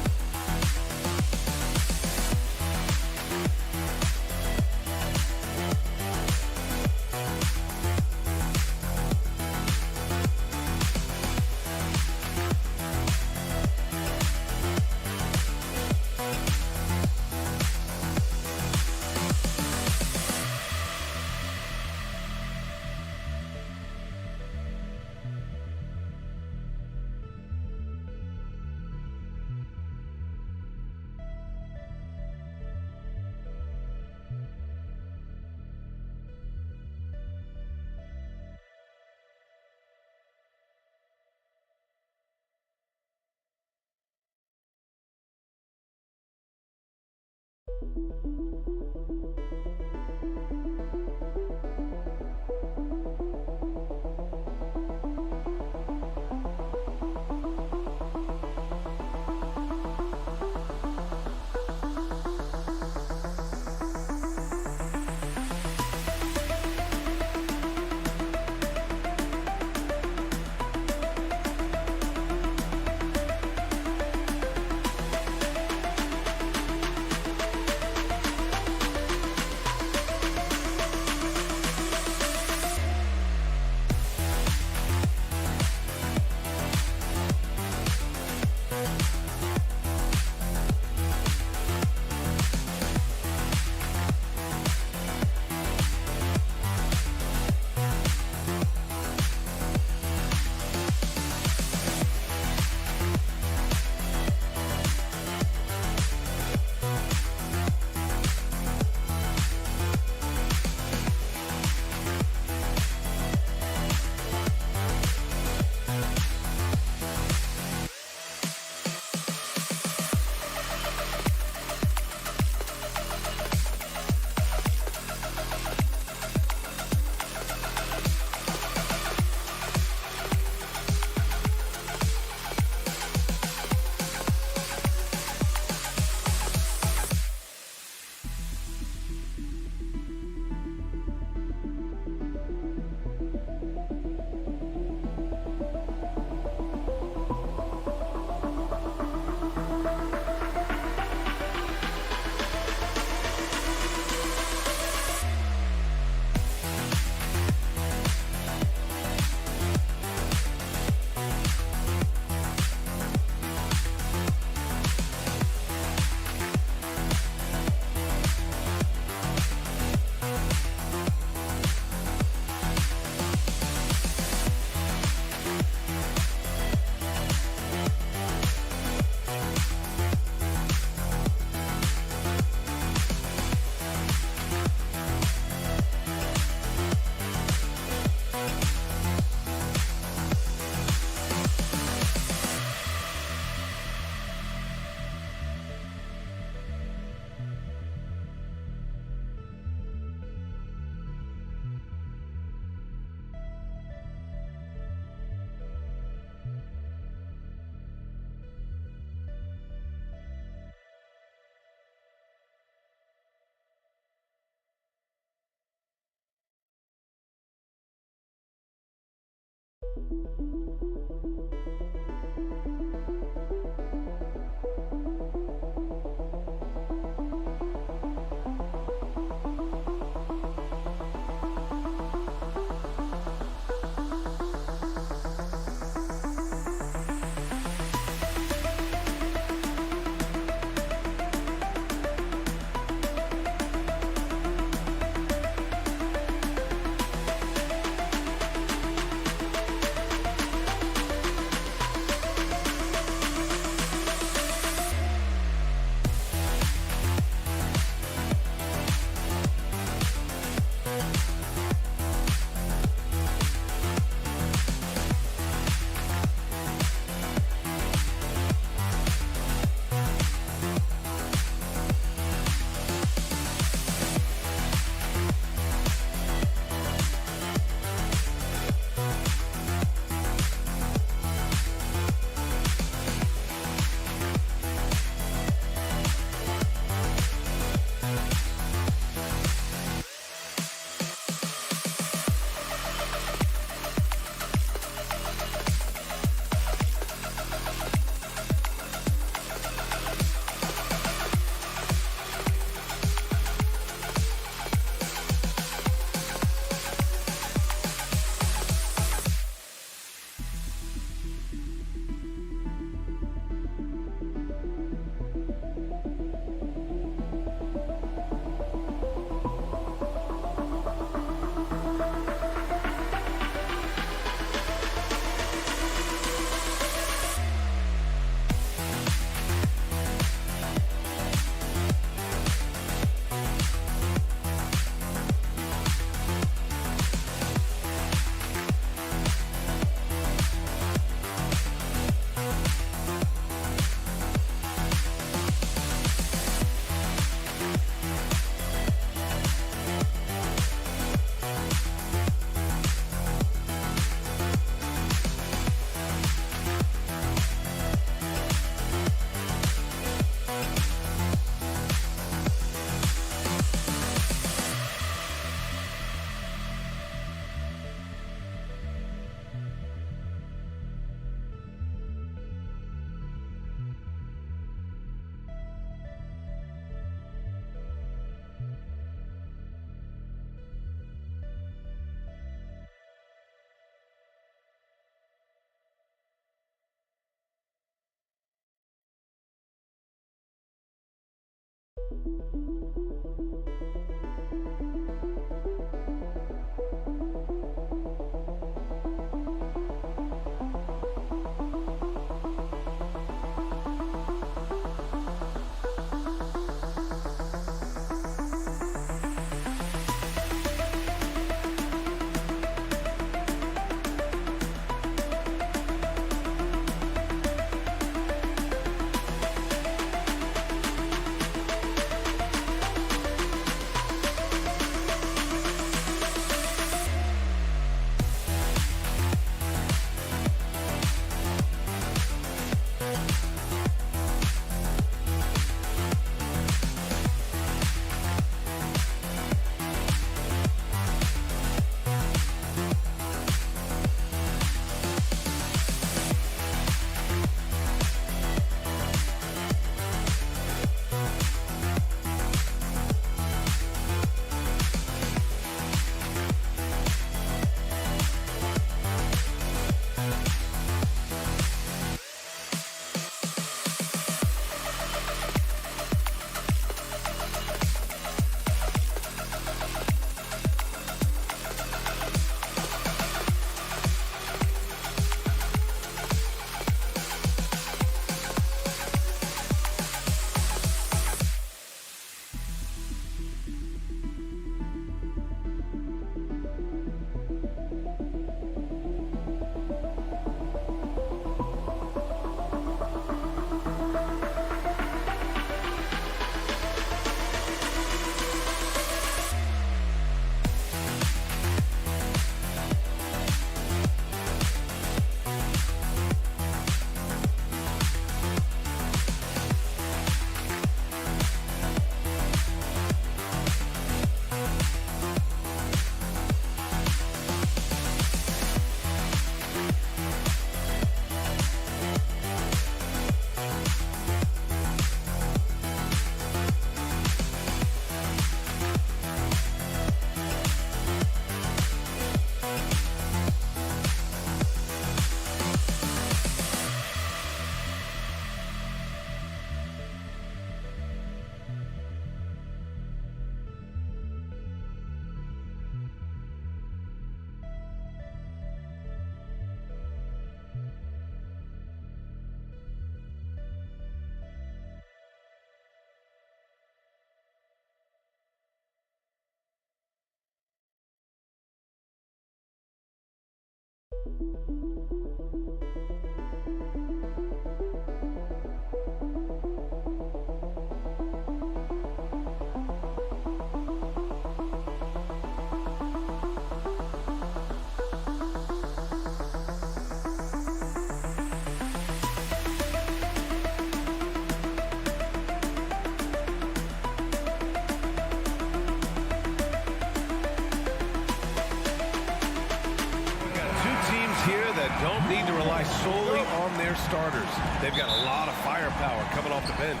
Don't need to rely solely on their starters. They've got a lot of firepower coming off the bench.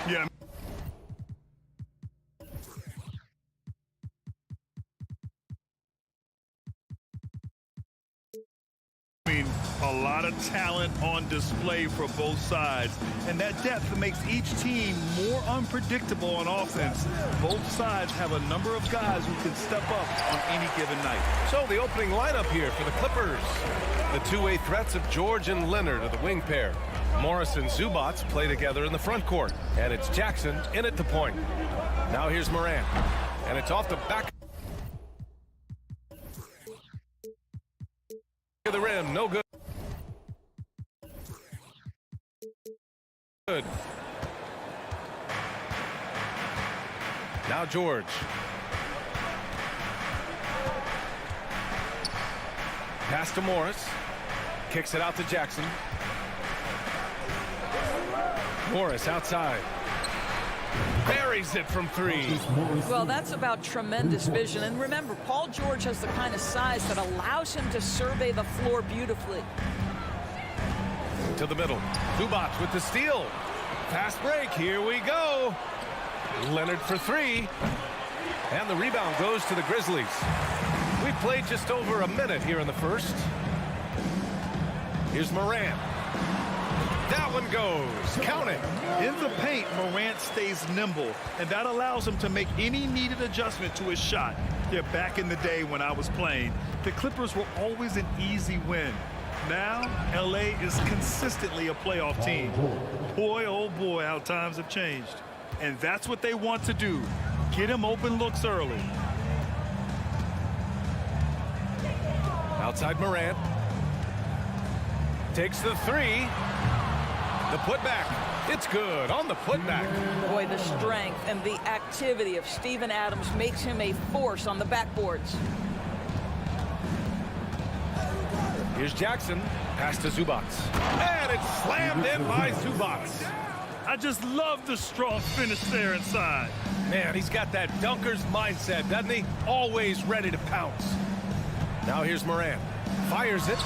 Yeah. A lot of talent on display for both sides, and that depth makes each team more unpredictable on offense. Both sides have a number of guys who can step up on any given night. So the opening lineup here for the Clippers. The two-way threats of George and Leonard are the wing pair. Morris and Zubac play together in the front court, and it's Jackson in at the point. Now here's Morant, and it's off the back of the rim. No good. Good. Now George. Pass to Morris. Kicks it out to Jackson. Morris outside. Buries it from three. Well, that's about tremendous vision. And remember, Paul George has the kind of size that allows him to survey the floor beautifully. To the middle. Zubac with the steal. Fast break. Here we go. Leonard for three. And the rebound goes to the Grizzlies. We played just over a minute here in the first. Here's Morant. That one goes. Count it. In the paint, Morant stays nimble, and that allows him to make any needed adjustment to his shot. Yeah, back in the day when I was playing, the Clippers were always an easy win. Now, LA is consistently a playoff team. Boy, oh boy, how times have changed. And that's what they want to do. Get him open looks early. Outside Morant. Takes the three. The putback. It's good on the putback. Boy, the strength and the activity of Steven Adams makes him a force on the backboards. Here's Jackson. Pass to Zubac. And it's slammed in by Zubac. I just love the strong finish there inside. Man, he's got that dunker's mindset, doesn't he? Always ready to pounce. Now here's Morant. Fires it.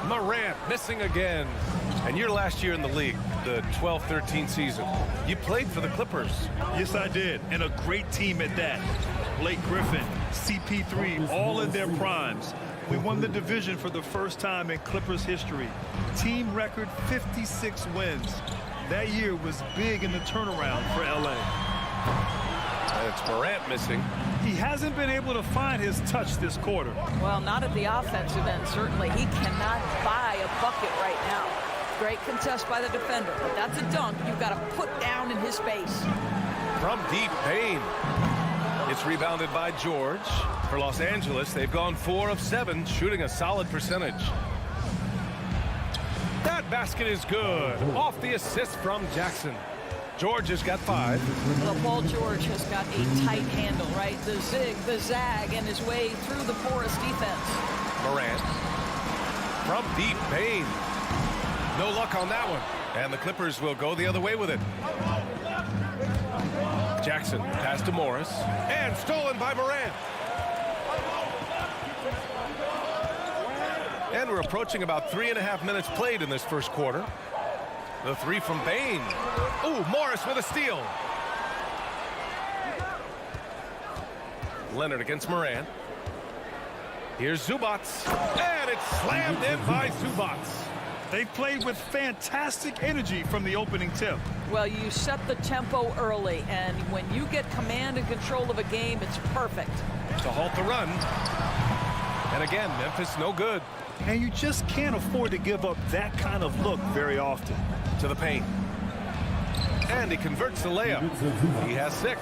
Morant missing again. And your last year in the league, the 12-13 season, you played for the Clippers. Yes, I did. And a great team at that. Blake Griffin, CP3, all in their primes. We won the division for the first time in Clippers history. Team record 56 wins. That year was big in the turnaround for LA. And it's Morant missing. He hasn't been able to find his touch this quarter. Well, not at the offensive end, certainly. He cannot buy a bucket right now. Great contest by the defender, but that's a dunk you've got to put down in his face. From deep, Payne. It's rebounded by George. For Los Angeles, they've gone 4 of 7, shooting a solid percentage. That basket is good. Off the assist from Jackson. George has got 5. Well, Paul George has got a tight handle, right? The zig, the zag, and his way through the porous defense. Morant. From deep, Payne. No luck on that one. And the Clippers will go the other way with it. Jackson pass to Morris. And stolen by Morant. And we're approaching about 3.5 minutes played in this first quarter. The three from Payne. Ooh, Morris with a steal. Leonard against Morant. Here's Zubac. And it's slammed in by Zubac. They played with fantastic energy from the opening tip. Well, you set the tempo early, and when you get command and control of a game, it's perfect. To halt the run. And again, Memphis no good. And you just can't afford to give up that kind of look very often. To the paint. And he converts the layup. He has 6.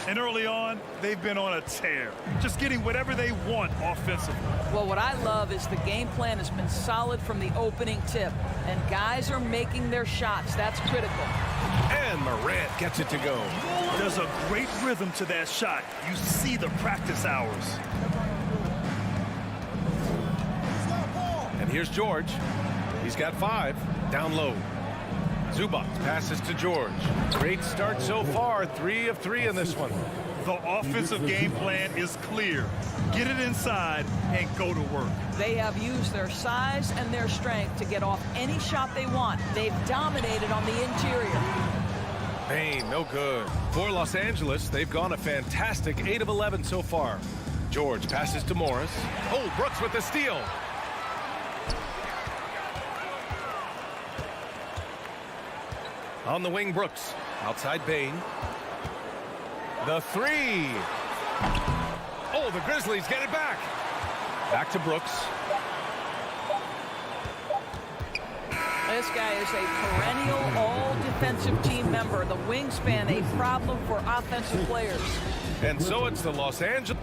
And early on, they've been on a tear, just getting whatever they want offensively. Well, what I love is the game plan has been solid from the opening tip, and guys are making their shots. That's critical. And Morant gets it to go. There's a great rhythm to that shot. You see the practice hours. And here's George. He's got 5. Down low. Zubac passes to George. Great start so far. 3 of 3 in this one. The offensive game plan is clear. Get it inside and go to work. They have used their size and their strength to get off any shot they want. They've dominated on the interior. Bane, no good. For Los Angeles, they've gone a fantastic 8 of 11 so far. George passes to Morris. Oh, Brooks with the steal. On the wing, Brooks. Outside Bane. The 3. Oh, the Grizzlies get it back. Back to Brooks. This guy is a perennial all-defensive team member. The wingspan, a problem for offensive players. And so it's the Los Angeles.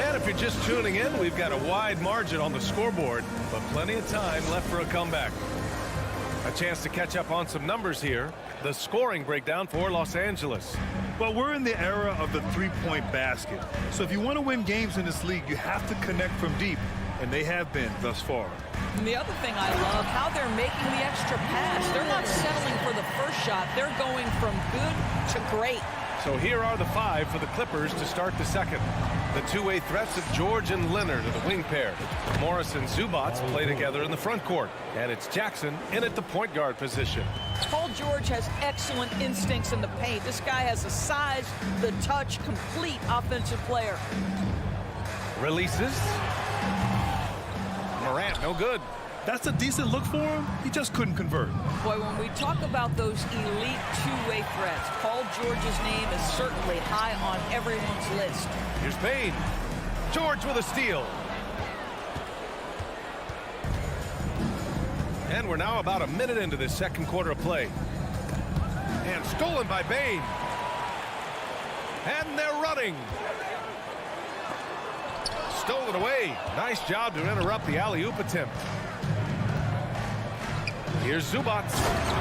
And if you're just tuning in, we've got a wide margin on the scoreboard, but plenty of time left for a comeback. A chance to catch up on some numbers here. The scoring breakdown for Los Angeles. Well, we're in the era of the three-point basket. So if you want to win games in this league, you have to connect from deep, and they have been thus far. And the other thing I love, how they're making the extra pass. They're not settling for the first shot. They're going from good to great. So here are the 5 for the Clippers to start the second. The two-way threats of George and Leonard are the wing pair. Morris and Zubac play together in the front court. And it's Jackson in at the point guard position. Paul George has excellent instincts in the paint. This guy has the size, the touch, complete offensive player. Releases. Morant, no good. That's a decent look for him. He just couldn't convert. Boy, when we talk about those elite two-way threats, Paul George's name is certainly high on everyone's list. Here's Bane. George with a steal. And we're now about a minute into this second quarter of play. And stolen by Bane. And they're running. Stolen away. Nice job to interrupt the alley-oop attempt. Here's Zubac,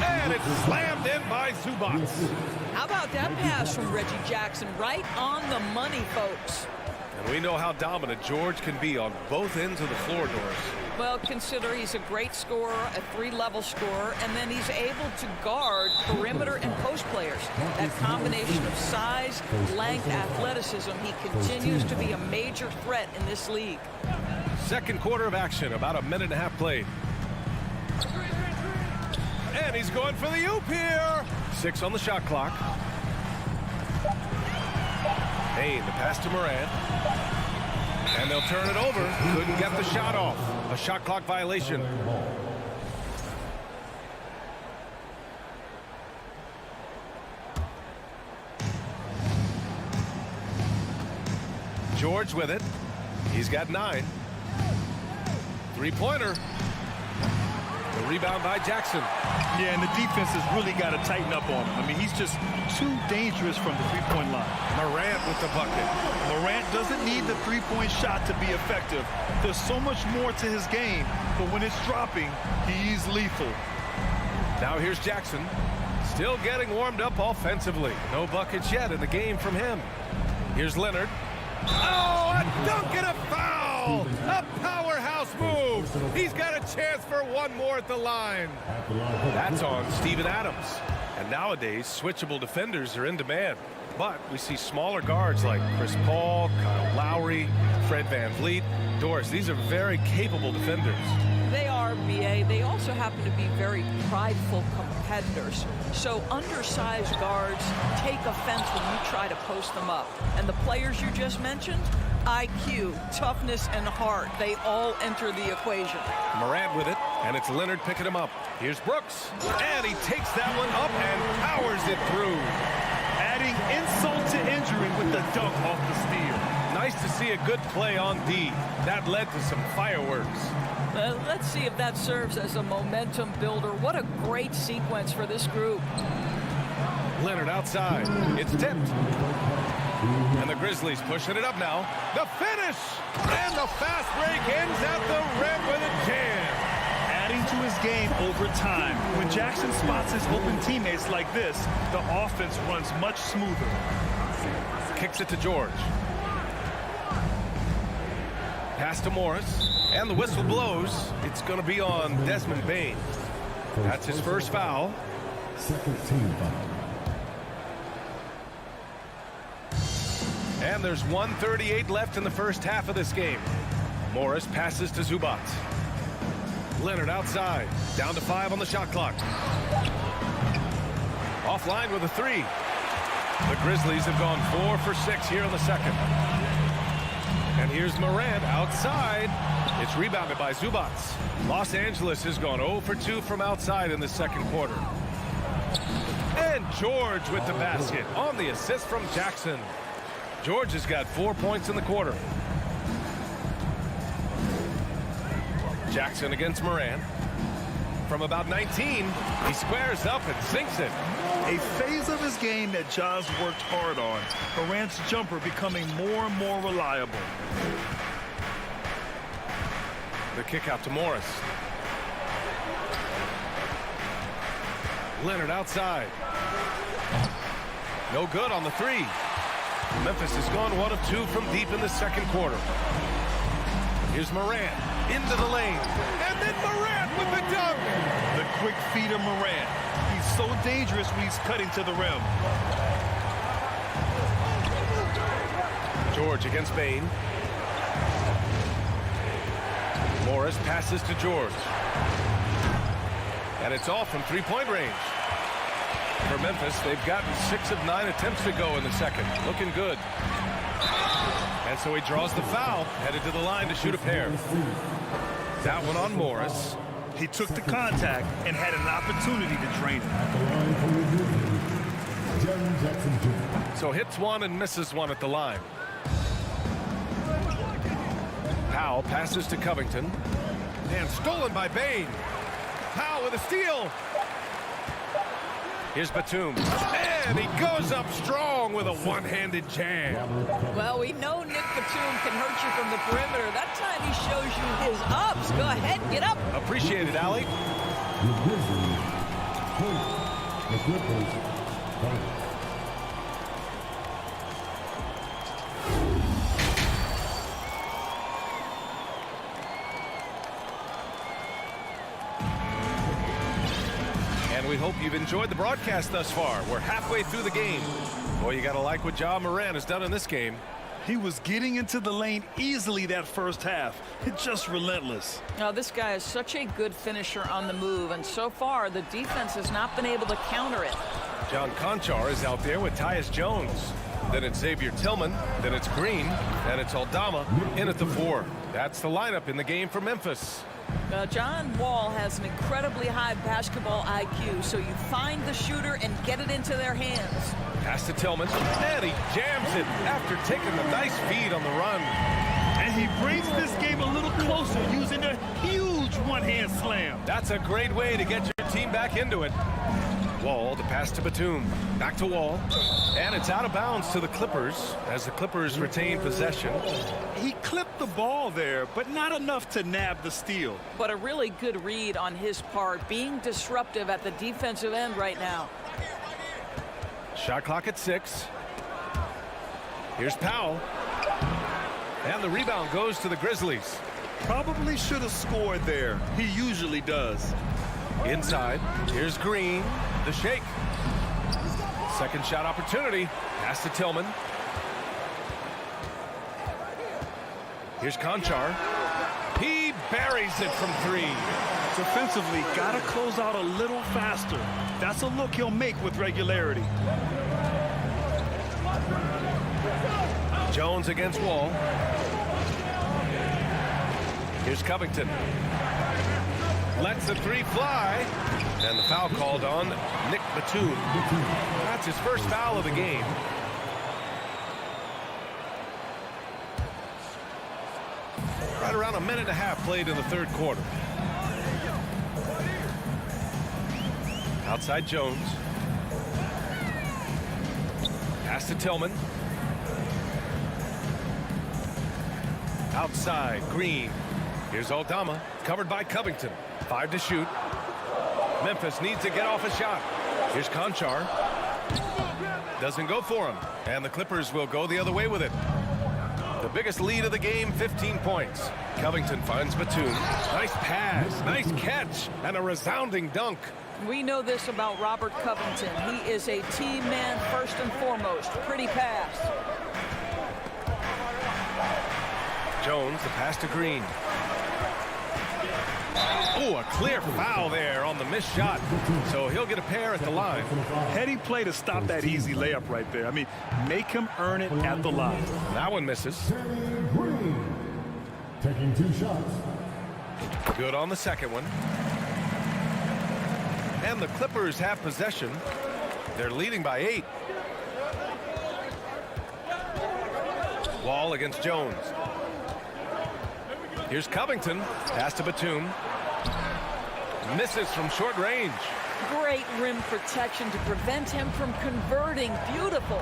and it's slammed in by Zubac. How about that pass from Reggie Jackson? Right on the money, folks. And we know how dominant George can be on both ends of the floor, Doris. Well, consider he's a great scorer, a three-level scorer, and then he's able to guard perimeter and post players. That combination of size, length, athleticism, he continues to be a major threat in this league. Second quarter of action, about a minute and a half played. And he's going for the oop here. 6 on the shot clock. Bane, the pass to Morant. And they'll turn it over. Couldn't get the shot off. A shot clock violation. George with it. He's got 9. Three-pointer. The rebound by Jackson. Yeah, and the defense has really got to tighten up on him. I mean, he's just too dangerous from the three-point line. Morant with the bucket. Morant doesn't need the three-point shot to be effective. There's so much more to his game, but when it's dropping, he's lethal. Now here's Jackson. Still getting warmed up offensively. No buckets yet in the game from him. Here's Leonard. Oh, a dunk and a foul! A powerhouse move! He's got a chance for one more at the line. That's on Steven Adams. And nowadays, switchable defenders are in demand. But we see smaller guards like Chris Paul, Kyle Lowry, Fred VanVleet. Doris, these are very capable defenders. They are, BA. They also happen to be very prideful competitors. So undersized guards take offense when you try to post them up. And the players you just mentioned, IQ, toughness, and heart, they all enter the equation. Morant with it, and it's Leonard picking him up. Here's Brooks, and he takes that one up and powers it through. Adding insult to injury with the dunk off the steal. Nice to see a good play on D. That led to some fireworks. Let's see if that serves as a momentum builder. What a great sequence for this group. Leonard outside. It's tipped. And the Grizzlies pushing it up now. The finish! And the fast break ends at the rim with a jam. Adding to his game over time. When Jackson spots his open teammates like this, the offense runs much smoother. Kicks it to George. Pass to Morris. And the whistle blows. It's going to be on Desmond Bane. That's his first foul. Second team foul. And there's 1:38 left in the first half of this game. Morris passes to Zubac. Leonard outside. Down to 5 on the shot clock. Offline with a 3. The Grizzlies have gone 4 for 6 here in the second. And here's Morant outside. It's rebounded by Zubac. Los Angeles has gone 0 for 2 from outside in the second quarter. And George with the basket on the assist from Jackson. George has got 4 points in the quarter. Jackson against Morant. From about 19, he squares up and sinks it. A phase of his game that Ja's worked hard on. Morant's jumper becoming more and more reliable. The kick out to Morris. Leonard outside. No good on the 3. Memphis has gone 1 of 2 from deep in the second quarter. Here's Morant into the lane. And then Morant with the dunk. The quick feet of Morant. He's so dangerous when he's cutting to the rim. George against Bane. Morris passes to George. And it's off from three-point range. For Memphis, they've gotten 6 of 9 attempts to go in the second. Looking good. And so he draws the foul, headed to the line to shoot a pair. That one on Morris. He took the contact and had an opportunity to drain it. So hits one and misses one at the line. Powell passes to Covington. And stolen by Bane. Powell with a steal. Here's Batum. And he goes up strong with a one-handed jam. Well, we know Nick Batum can hurt you from the perimeter. That time he shows you his ups. Go ahead, get up. Appreciate it, Allie. And we hope you've enjoyed the broadcast thus far. We're halfway through the game. Boy, you got to like what Ja Morant has done in this game. He was getting into the lane easily that first half. It's just relentless. Now, this guy is such a good finisher on the move, and so far the defense has not been able to counter it. John Conchar is out there with Tyus Jones. Then it's Xavier Tillman. Then it's Green. Then it's Aldama in at the 4. That's the lineup in the game for Memphis. John Wall has an incredibly high basketball IQ, so you find the shooter and get it into their hands. Pass to Tillman, and he jams it after taking the nice feed on the run. And he brings this game a little closer using a huge one-hand slam. That's a great way to get your team back into it. Wall to pass to Batum. Back to Wall. And it's out of bounds to the Clippers as the Clippers retain possession. He clipped the ball there, but not enough to nab the steal. But a really good read on his part, being disruptive at the defensive end right now. Shot clock at 6. Here's Powell. And the rebound goes to the Grizzlies. Probably should have scored there. He usually does. Inside, here's Green, the shake. Second shot opportunity, pass to Tillman. Here's Conchar. He buries it from 3. Defensively, got to close out a little faster. That's a look he'll make with regularity. Jones against Wall. Here's Covington. Lets the 3 fly. And the foul called on Nick Batum. That's his first foul of the game. Right around a minute and a half played in the third quarter. Outside Jones. Pass to Tillman. Outside Green. Here's Aldama, covered by Covington. 5 to shoot. Memphis needs to get off a shot. Here's Conchar. Doesn't go for him. And the Clippers will go the other way with it. The biggest lead of the game, 15 points. Covington finds Batum. Nice pass, nice catch, and a resounding dunk. We know this about Robert Covington. He is a team man first and foremost. Pretty pass. Jones, the pass to Green. Oh, a clear foul there on the missed shot. So he'll get a pair at the line. Heady play to stop that easy layup right there. I mean, make him earn it at the line. That one misses. Green taking 2 shots. Good on the second one. And the Clippers have possession. They're leading by 8. Wall against Jones. Here's Covington. Pass to Batum. Misses from short range. Great rim protection to prevent him from converting. Beautiful.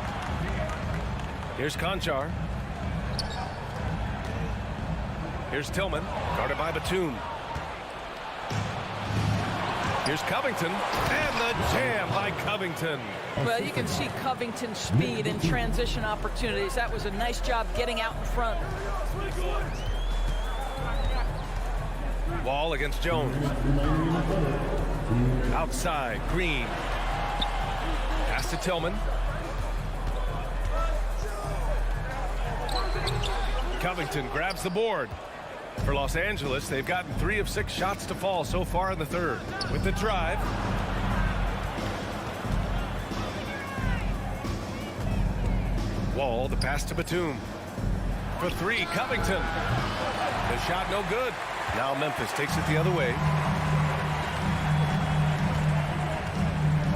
Here's Conchar. Here's Tillman, guarded by Batum. Here's Covington, and the jam by Covington. Well, you can see Covington's speed and transition opportunities. That was a nice job getting out in front. Wall against Jones. Outside, Green. Pass to Tillman. Covington grabs the board. For Los Angeles, they've gotten 3 of 6 shots to fall so far in the third. With the drive. Wall, the pass to Batum. For 3, Covington. The shot no good. Now Memphis takes it the other way.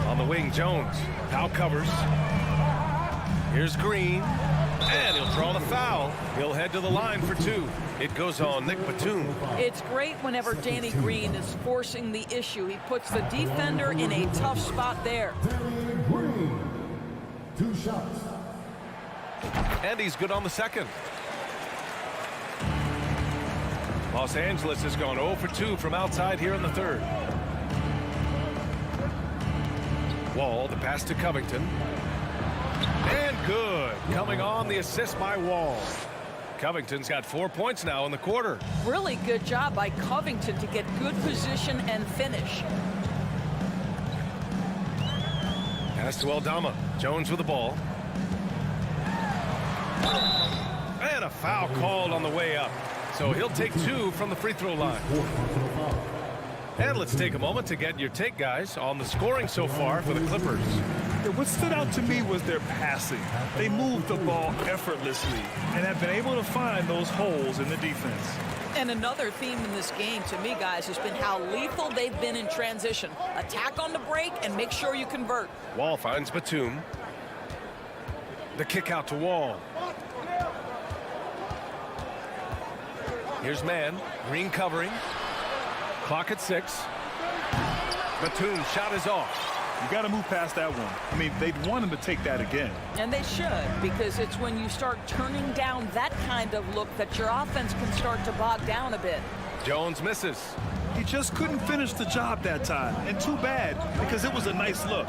On the wing, Jones. Now covers. Here's Green. And he'll draw the foul. He'll head to the line for 2. It goes on Nick Batum. It's great whenever Danny Green is forcing the issue. He puts the defender in a tough spot there. Green 2 shots. And he's good on the second. Los Angeles has gone 0 for 2 from outside here in the third. Wall, the pass to Covington. And good. Coming on the assist by Wall. Covington's got 4 points now in the quarter. Really good job by Covington to get good position and finish. Pass to Aldama. Jones with the ball. And a foul called on the way up. So he'll take 2 from the free throw line. And let's take a moment to get your take, guys, on the scoring so far for the Clippers. What stood out to me was their passing. They moved the ball effortlessly and have been able to find those holes in the defense. And another theme in this game to me, guys, has been how lethal they've been in transition. Attack on the break and make sure you convert. Wall finds Batum. The kick out to Wall. Here's man. Green covering. Clock at 6. Batum's shot is off. You got to move past that one. I mean, they'd want him to take that again. And they should, because it's when you start turning down that kind of look that your offense can start to bog down a bit. Jones misses. He just couldn't finish the job that time. And too bad, because it was a nice look.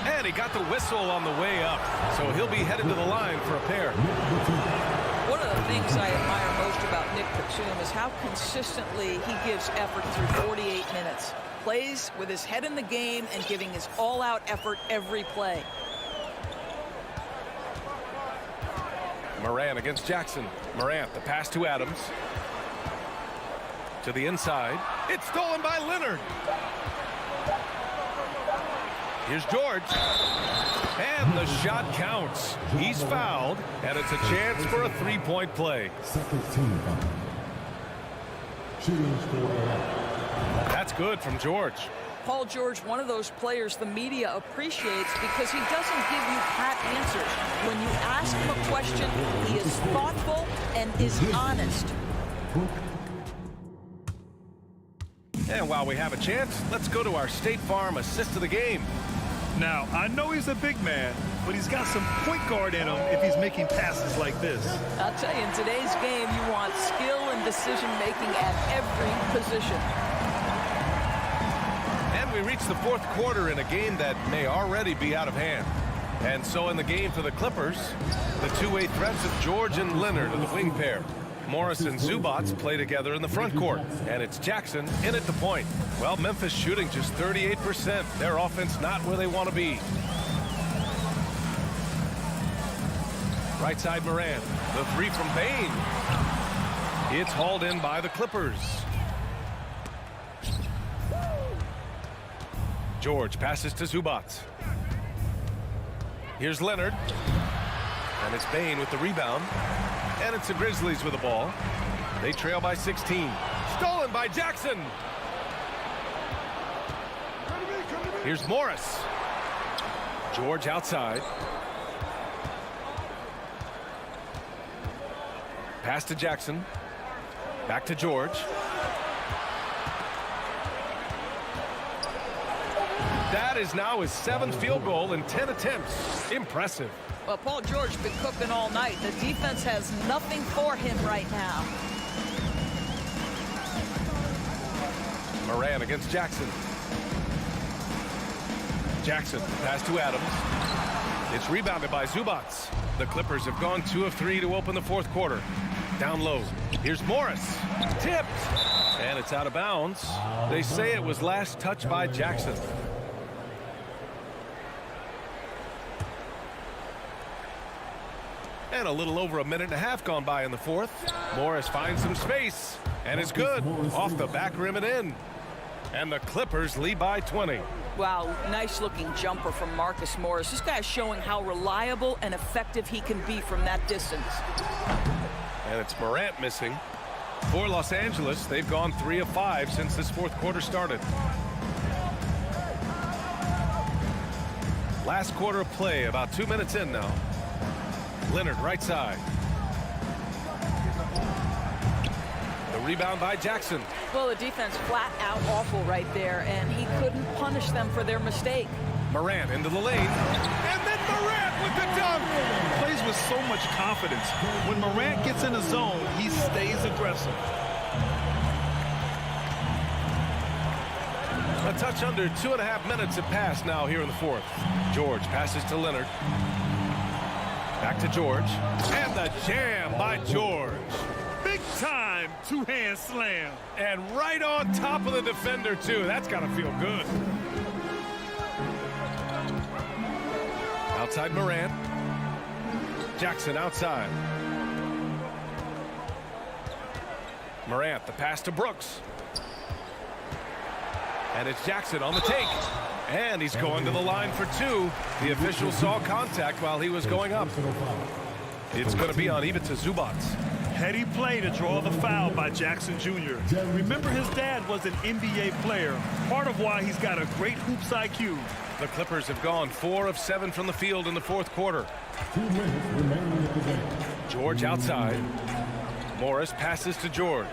And he got the whistle on the way up. So he'll be headed to the line for a pair. One of the things I admire most about Nick Batum is how consistently he gives effort through 48 minutes. Plays with his head in the game and giving his all-out effort every play. Morant against Jackson. Morant, the pass to Adams. To the inside. It's stolen by Leonard. Here's George. And the shot counts. He's fouled, and it's a chance for a 3-point play. Second team foul. Shooting score. That's good from George. Paul George, one of those players the media appreciates because he doesn't give you pat answers. When you ask him a question, he is thoughtful and is honest. And while we have a chance, let's go to our State Farm assist of the game. Now, I know he's a big man, but he's got some point guard in him if he's making passes like this. I'll tell you, in today's game, you want skill and decision-making at every position. And we reach the fourth quarter in a game that may already be out of hand. And so in the game for the Clippers, the two-way threats of George and Leonard are the wing pair. Morris and Zubac play together in the front court, and it's Jackson in at the point. Well, Memphis shooting just 38%. Their offense not where they want to be. Right side Moran. The three from Bane. It's hauled in by the Clippers. George passes to Zubac. Here's Leonard. And it's Bane with the rebound. And it's the Grizzlies with the ball. They trail by 16. Stolen by Jackson. Here's Morris. George outside. Pass to Jackson. Back to George. That is now his 7th field goal in 10 attempts. Impressive. Well, Paul George's been cooking all night. The defense has nothing for him right now. Moran against Jackson. Jackson, pass to Adams. It's rebounded by Zubac. The Clippers have gone 2 of 3 to open the fourth quarter. Down low. Here's Morris. Tipped. And it's out of bounds. They say it was last touched by Jackson. And a little over a minute and a half gone by in the fourth. Morris finds some space. And it's good. Off the back rim and in. And the Clippers lead by 20. Wow, nice-looking jumper from Marcus Morris. This guy's showing how reliable and effective he can be from that distance. And it's Morant missing. For Los Angeles, they've gone 3 of 5 since this fourth quarter started. Last quarter of play, about 2 minutes in now. Leonard, right side. The rebound by Jackson. Well, the defense flat out awful right there, and he couldn't punish them for their mistake. Morant into the lane. And then Morant with the dunk. Plays with so much confidence. When Morant gets in the zone, he stays aggressive. A touch under 2.5 minutes have passed now here in the fourth. George passes to Leonard. Back to George. And the jam by George. Big time two-hand slam. And right on top of the defender, too. That's got to feel good. Outside Morant. Jackson outside. Morant, the pass to Brooks. And it's Jackson on the take. And he's going to the line for 2. The official saw contact while he was going up. It's going to be on even to Zubac. Heady play to draw the foul by Jackson Jr. Remember, his dad was an NBA player, part of why he's got a great hoops IQ. The Clippers have gone 4 of 7 from the field in the fourth quarter. 2 minutes remaining in the game. George outside. Morris passes to George.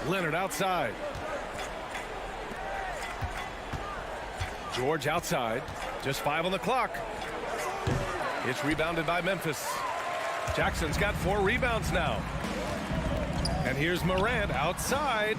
Leonard outside. George outside. Just 5 on the clock. It's rebounded by Memphis. Jackson's got 4 rebounds now. And here's Morant outside.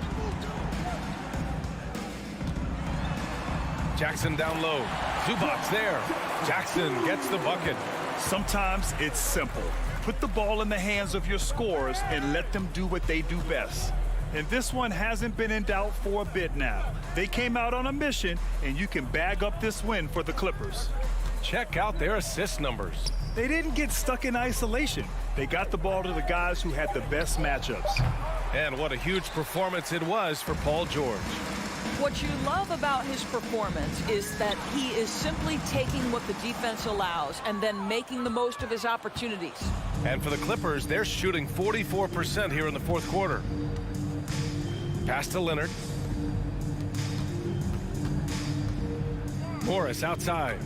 Jackson down low. Zubac there. Jackson gets the bucket. Sometimes it's simple. Put the ball in the hands of your scorers and let them do what they do best. And this one hasn't been in doubt for a bit now. They came out on a mission, and you can bag up this win for the Clippers. Check out their assist numbers. They didn't get stuck in isolation. They got the ball to the guys who had the best matchups. And what a huge performance it was for Paul George. What you love about his performance is that he is simply taking what the defense allows and then making the most of his opportunities. And for the Clippers, they're shooting 44% here in the fourth quarter. Pass to Leonard. Morris outside.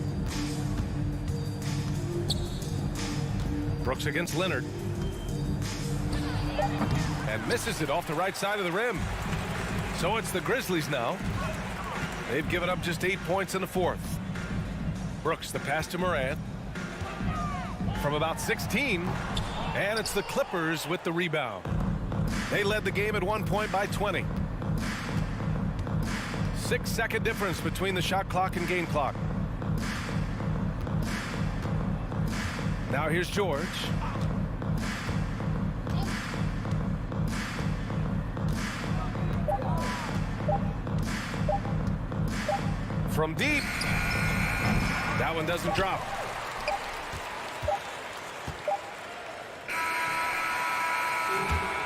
Brooks against Leonard. and misses it off the right side of the rim. So it's the Grizzlies now. They've given up just 8 points in the fourth. Brooks, the pass to Morant. From about 16, and it's the Clippers with the rebound. They led the game at 1 point by 20. 6-second difference between the shot clock and game clock. Now here's George. From deep. That one doesn't drop.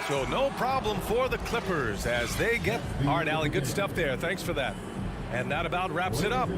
So no problem for the Clippers as they get... All right, Allen, good stuff there. Thanks for that. And that about wraps it up.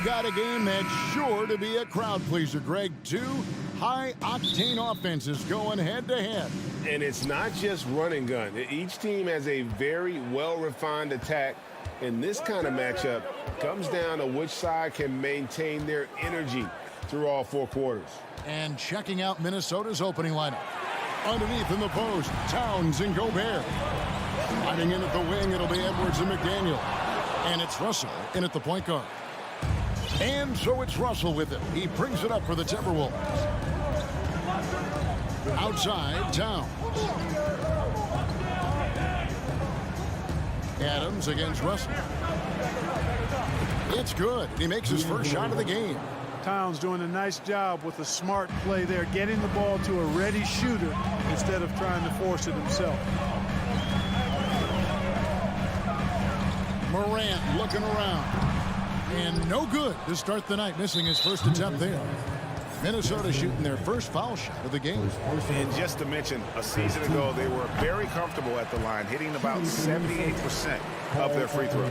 got a game that's sure to be a crowd pleaser, Greg. Two high-octane offenses going head-to-head. And it's not just run and gun. Each team has a very well-refined attack. And this kind of matchup comes down to which side can maintain their energy through all 4 quarters. And checking out Minnesota's opening lineup. Underneath in the post, Towns and Gobert. Sliding in at the wing, it'll be Edwards and McDaniel. And it's Russell in at the point guard. And so it's Russell with it. He brings it up for the Timberwolves. Outside, Towns. Adams against Russell. It's good. He makes his first shot of the game. Towns doing a nice job with a smart play there, getting the ball to a ready shooter instead of trying to force it himself. Morant looking around. And no good to start the night, missing his first attempt there. Minnesota shooting their first foul shot of the game. And just to mention, a season ago, they were very comfortable at the line, hitting about 78% of their free throws.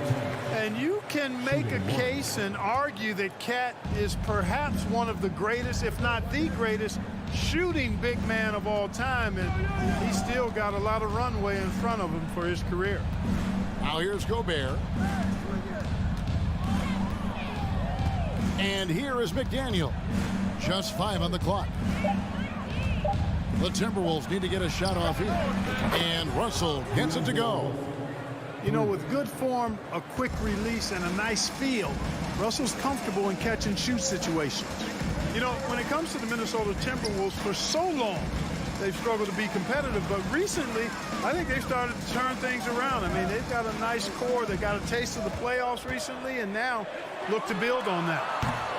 And you can make a case and argue that Cat is perhaps one of the greatest, if not the greatest, shooting big man of all time. And he's still got a lot of runway in front of him for his career. Now here's Gobert. And here is McDaniel. Just 5 on the clock. The Timberwolves need to get a shot off here. And Russell gets it to go. You know, with good form, a quick release, and a nice feel, Russell's comfortable in catch-and-shoot situations. You know, when it comes to the Minnesota Timberwolves, for so long, they've struggled to be competitive. But recently, I think they've started to turn things around. I mean, they've got a nice core. They got a taste of the playoffs recently, and now look to build on that.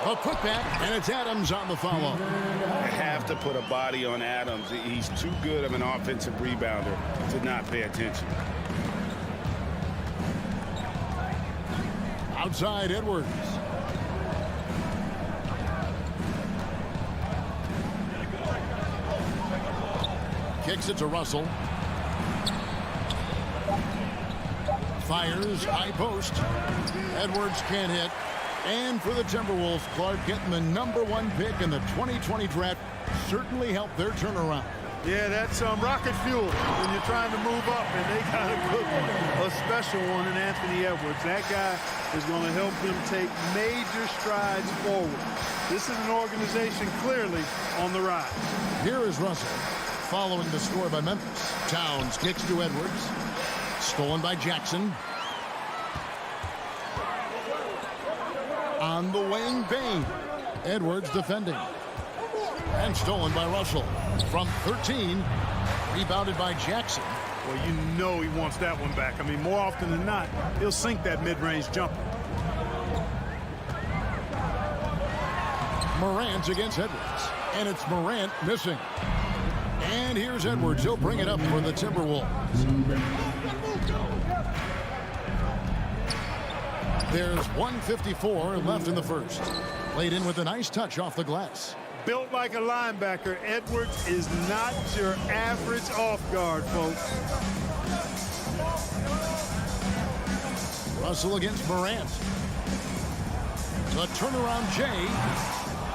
A putback, and it's Adams on the follow. I have to put a body on Adams. He's too good of an offensive rebounder to not pay attention. Outside, Edwards. Kicks it to Russell. Fires, high post. Edwards can't hit. And for the Timberwolves, Clark getting the #1 pick in the 2020 draft certainly helped their turnaround. Yeah, that's rocket fuel when you're trying to move up, and they got a good one, a special one in Anthony Edwards. That guy is going to help them take major strides forward. This is an organization clearly on the rise. Here is Russell following the score by Memphis. Towns kicks to Edwards. Stolen by Jackson. On the wing, Bain. Edwards defending. And stolen by Russell. From 13, rebounded by Jackson. Well, you know he wants that one back. I mean, more often than not, he'll sink that mid-range jumper. Morant against Edwards. And it's Morant missing. And here's Edwards. He'll bring it up for the Timberwolves. There's 1:54 left in the first. Played in with a nice touch off the glass. Built like a linebacker, Edwards is not your average off guard, folks. Russell against Morant. The turnaround Jay.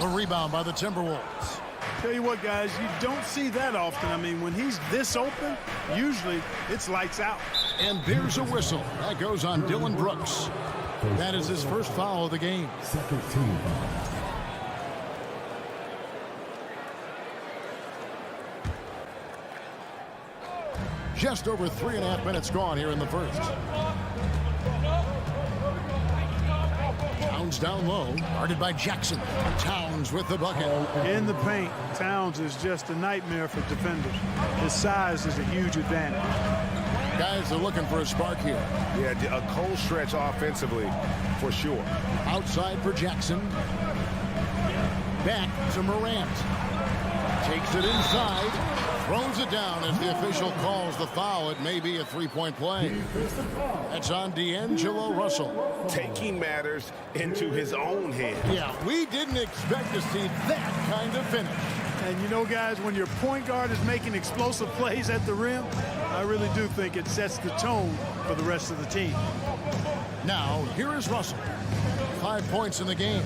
The rebound by the Timberwolves. Tell you what, guys, you don't see that often. I mean, when he's this open, usually it's lights out. And there's a whistle. That goes on Dylan Brooks. That is his first foul of the game. Second team. Just over 3.5 minutes gone here in the first. Towns down low, guarded by Jackson. Towns with the bucket. In the paint, Towns is just a nightmare for defenders. His size is a huge advantage. Guys are looking for a spark here. Yeah, a cold stretch offensively, for sure. Outside for Jackson. Back to Morant. Takes it inside. Throws it down as the official calls the foul. It may be a three-point play. That's on D'Angelo Russell. Taking matters into his own hands. Yeah, we didn't expect to see that kind of finish. And you know, guys, when your point guard is making explosive plays at the rim, I really do think it sets the tone for the rest of the team. Now, here is Russell. 5 points in the game.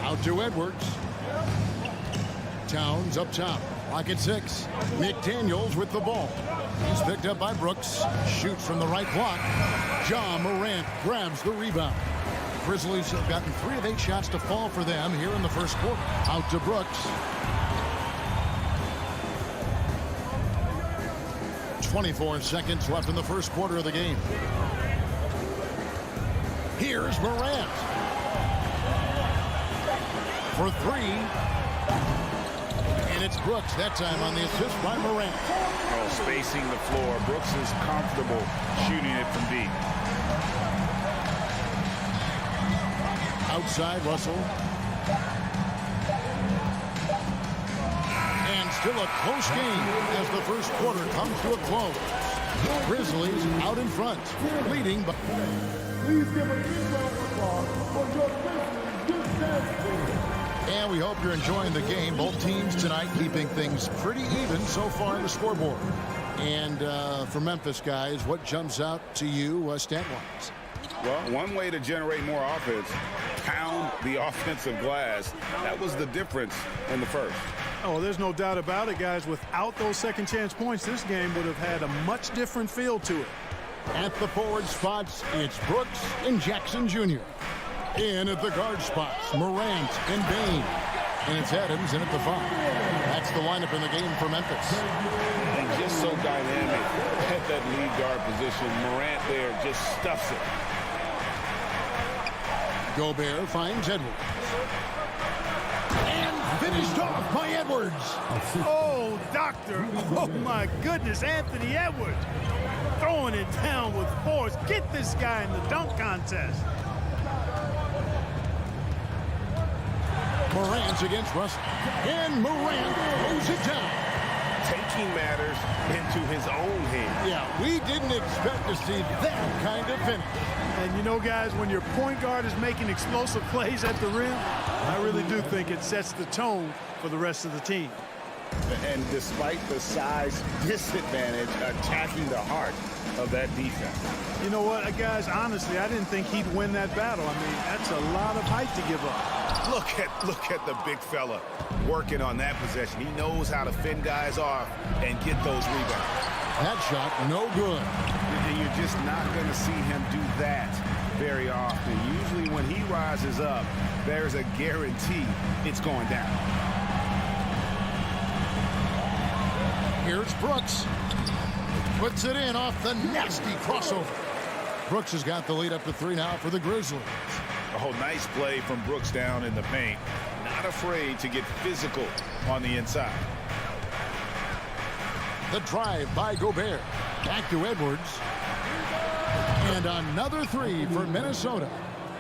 Out to Edwards. Towns up top. Pocket 6. McDaniels with the ball. He's picked up by Brooks. Shoots from the right block. John Morant grabs the rebound. Grizzlies have gotten 3 of 8 shots to fall for them here in the first quarter. Out to Brooks. 24 seconds left in the first quarter of the game. Here's Morant. For 3. And it's Brooks that time on the assist by Morant. Oh, spacing the floor. Brooks is comfortable shooting it from deep. Outside, Russell. And still a close game as the first quarter comes to a close. Grizzlies out in front, leading by... Please give a big round of applause for your Grizzlies. And we hope you're enjoying the game. Both teams tonight keeping things pretty even so far in the scoreboard. And for Memphis, guys, what jumps out to you stat-wise? Well, one way to generate more offense, pound the offensive glass. That was the difference in the first. Oh, there's no doubt about it, guys. Without those second chance points, this game would have had a much different feel to it. At the forward spots, it's Brooks and Jackson Jr. In at the guard spots, Morant and Bain. And it's Adams in at the 5. That's the lineup in the game for Memphis. And just so dynamic at that lead guard position. Morant there just stuffs it. Gobert finds Edwards. And finished off by Edwards. Oh, doctor. Oh, my goodness, Anthony Edwards. Throwing it down with force. Get this guy in the dunk contest. Morant's against Russell. And Morant throws it down. Taking matters into his own hands. Yeah, we didn't expect to see that kind of finish. And you know, guys, when your point guard is making explosive plays at the rim, I really do think it sets the tone for the rest of the team. And despite the size disadvantage, attacking the heart of that defense. You know what, guys, honestly, I didn't think he'd win that battle. I mean, that's a lot of height to give up. Look at the big fella working on that possession. He knows how to fend guys off and get those rebounds. That shot, no good. And you're just not going to see him do that very often. Usually when he rises up, there's a guarantee it's going down. Here's Brooks. Puts it in off the nasty crossover. Brooks has got the lead up to 3 now for the Grizzlies. Oh, nice play from Brooks down in the paint. Not afraid to get physical on the inside. The drive by Gobert. Back to Edwards. And another 3 for Minnesota.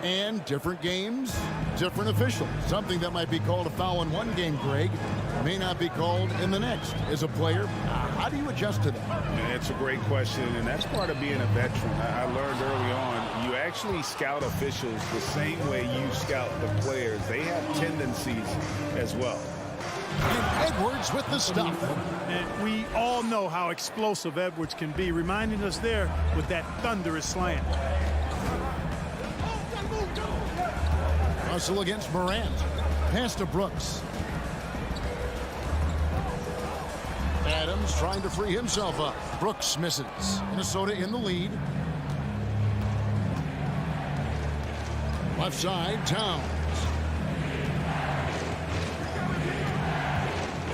And different games, different officials. Something that might be called a foul in one game, Greg, may not be called in the next. As a player, how do you adjust to that? It's a great question, and that's part of being a veteran. I learned early on, you actually scout officials the same way you scout the players. They have tendencies as well. And Edwards with the stop. And we all know how explosive Edwards can be, reminding us there with that thunderous slam. Russell against Morant. Pass to Brooks. Adams trying to free himself up. Brooks misses. Minnesota in the lead. Left side, Towns.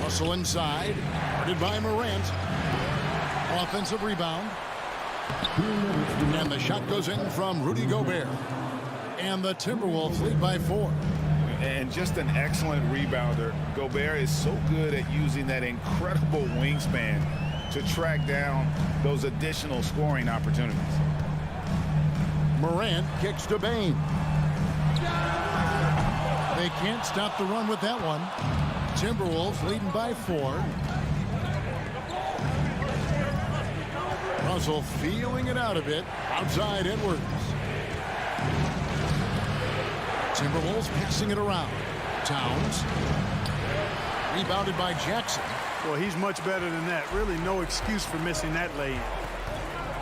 Russell inside. Guarded by Morant. Offensive rebound. And the shot goes in from Rudy Gobert. And the Timberwolves lead by 4. And just an excellent rebounder. Gobert is so good at using that incredible wingspan to track down those additional scoring opportunities. Morant kicks to Bain. They can't stop the run with that one. Timberwolves leading by 4. Russell feeling it out a bit. Outside Edwards. Timberwolves passing it around. Towns. Rebounded by Jackson. Well, he's much better than that. Really no excuse for missing that lay-in.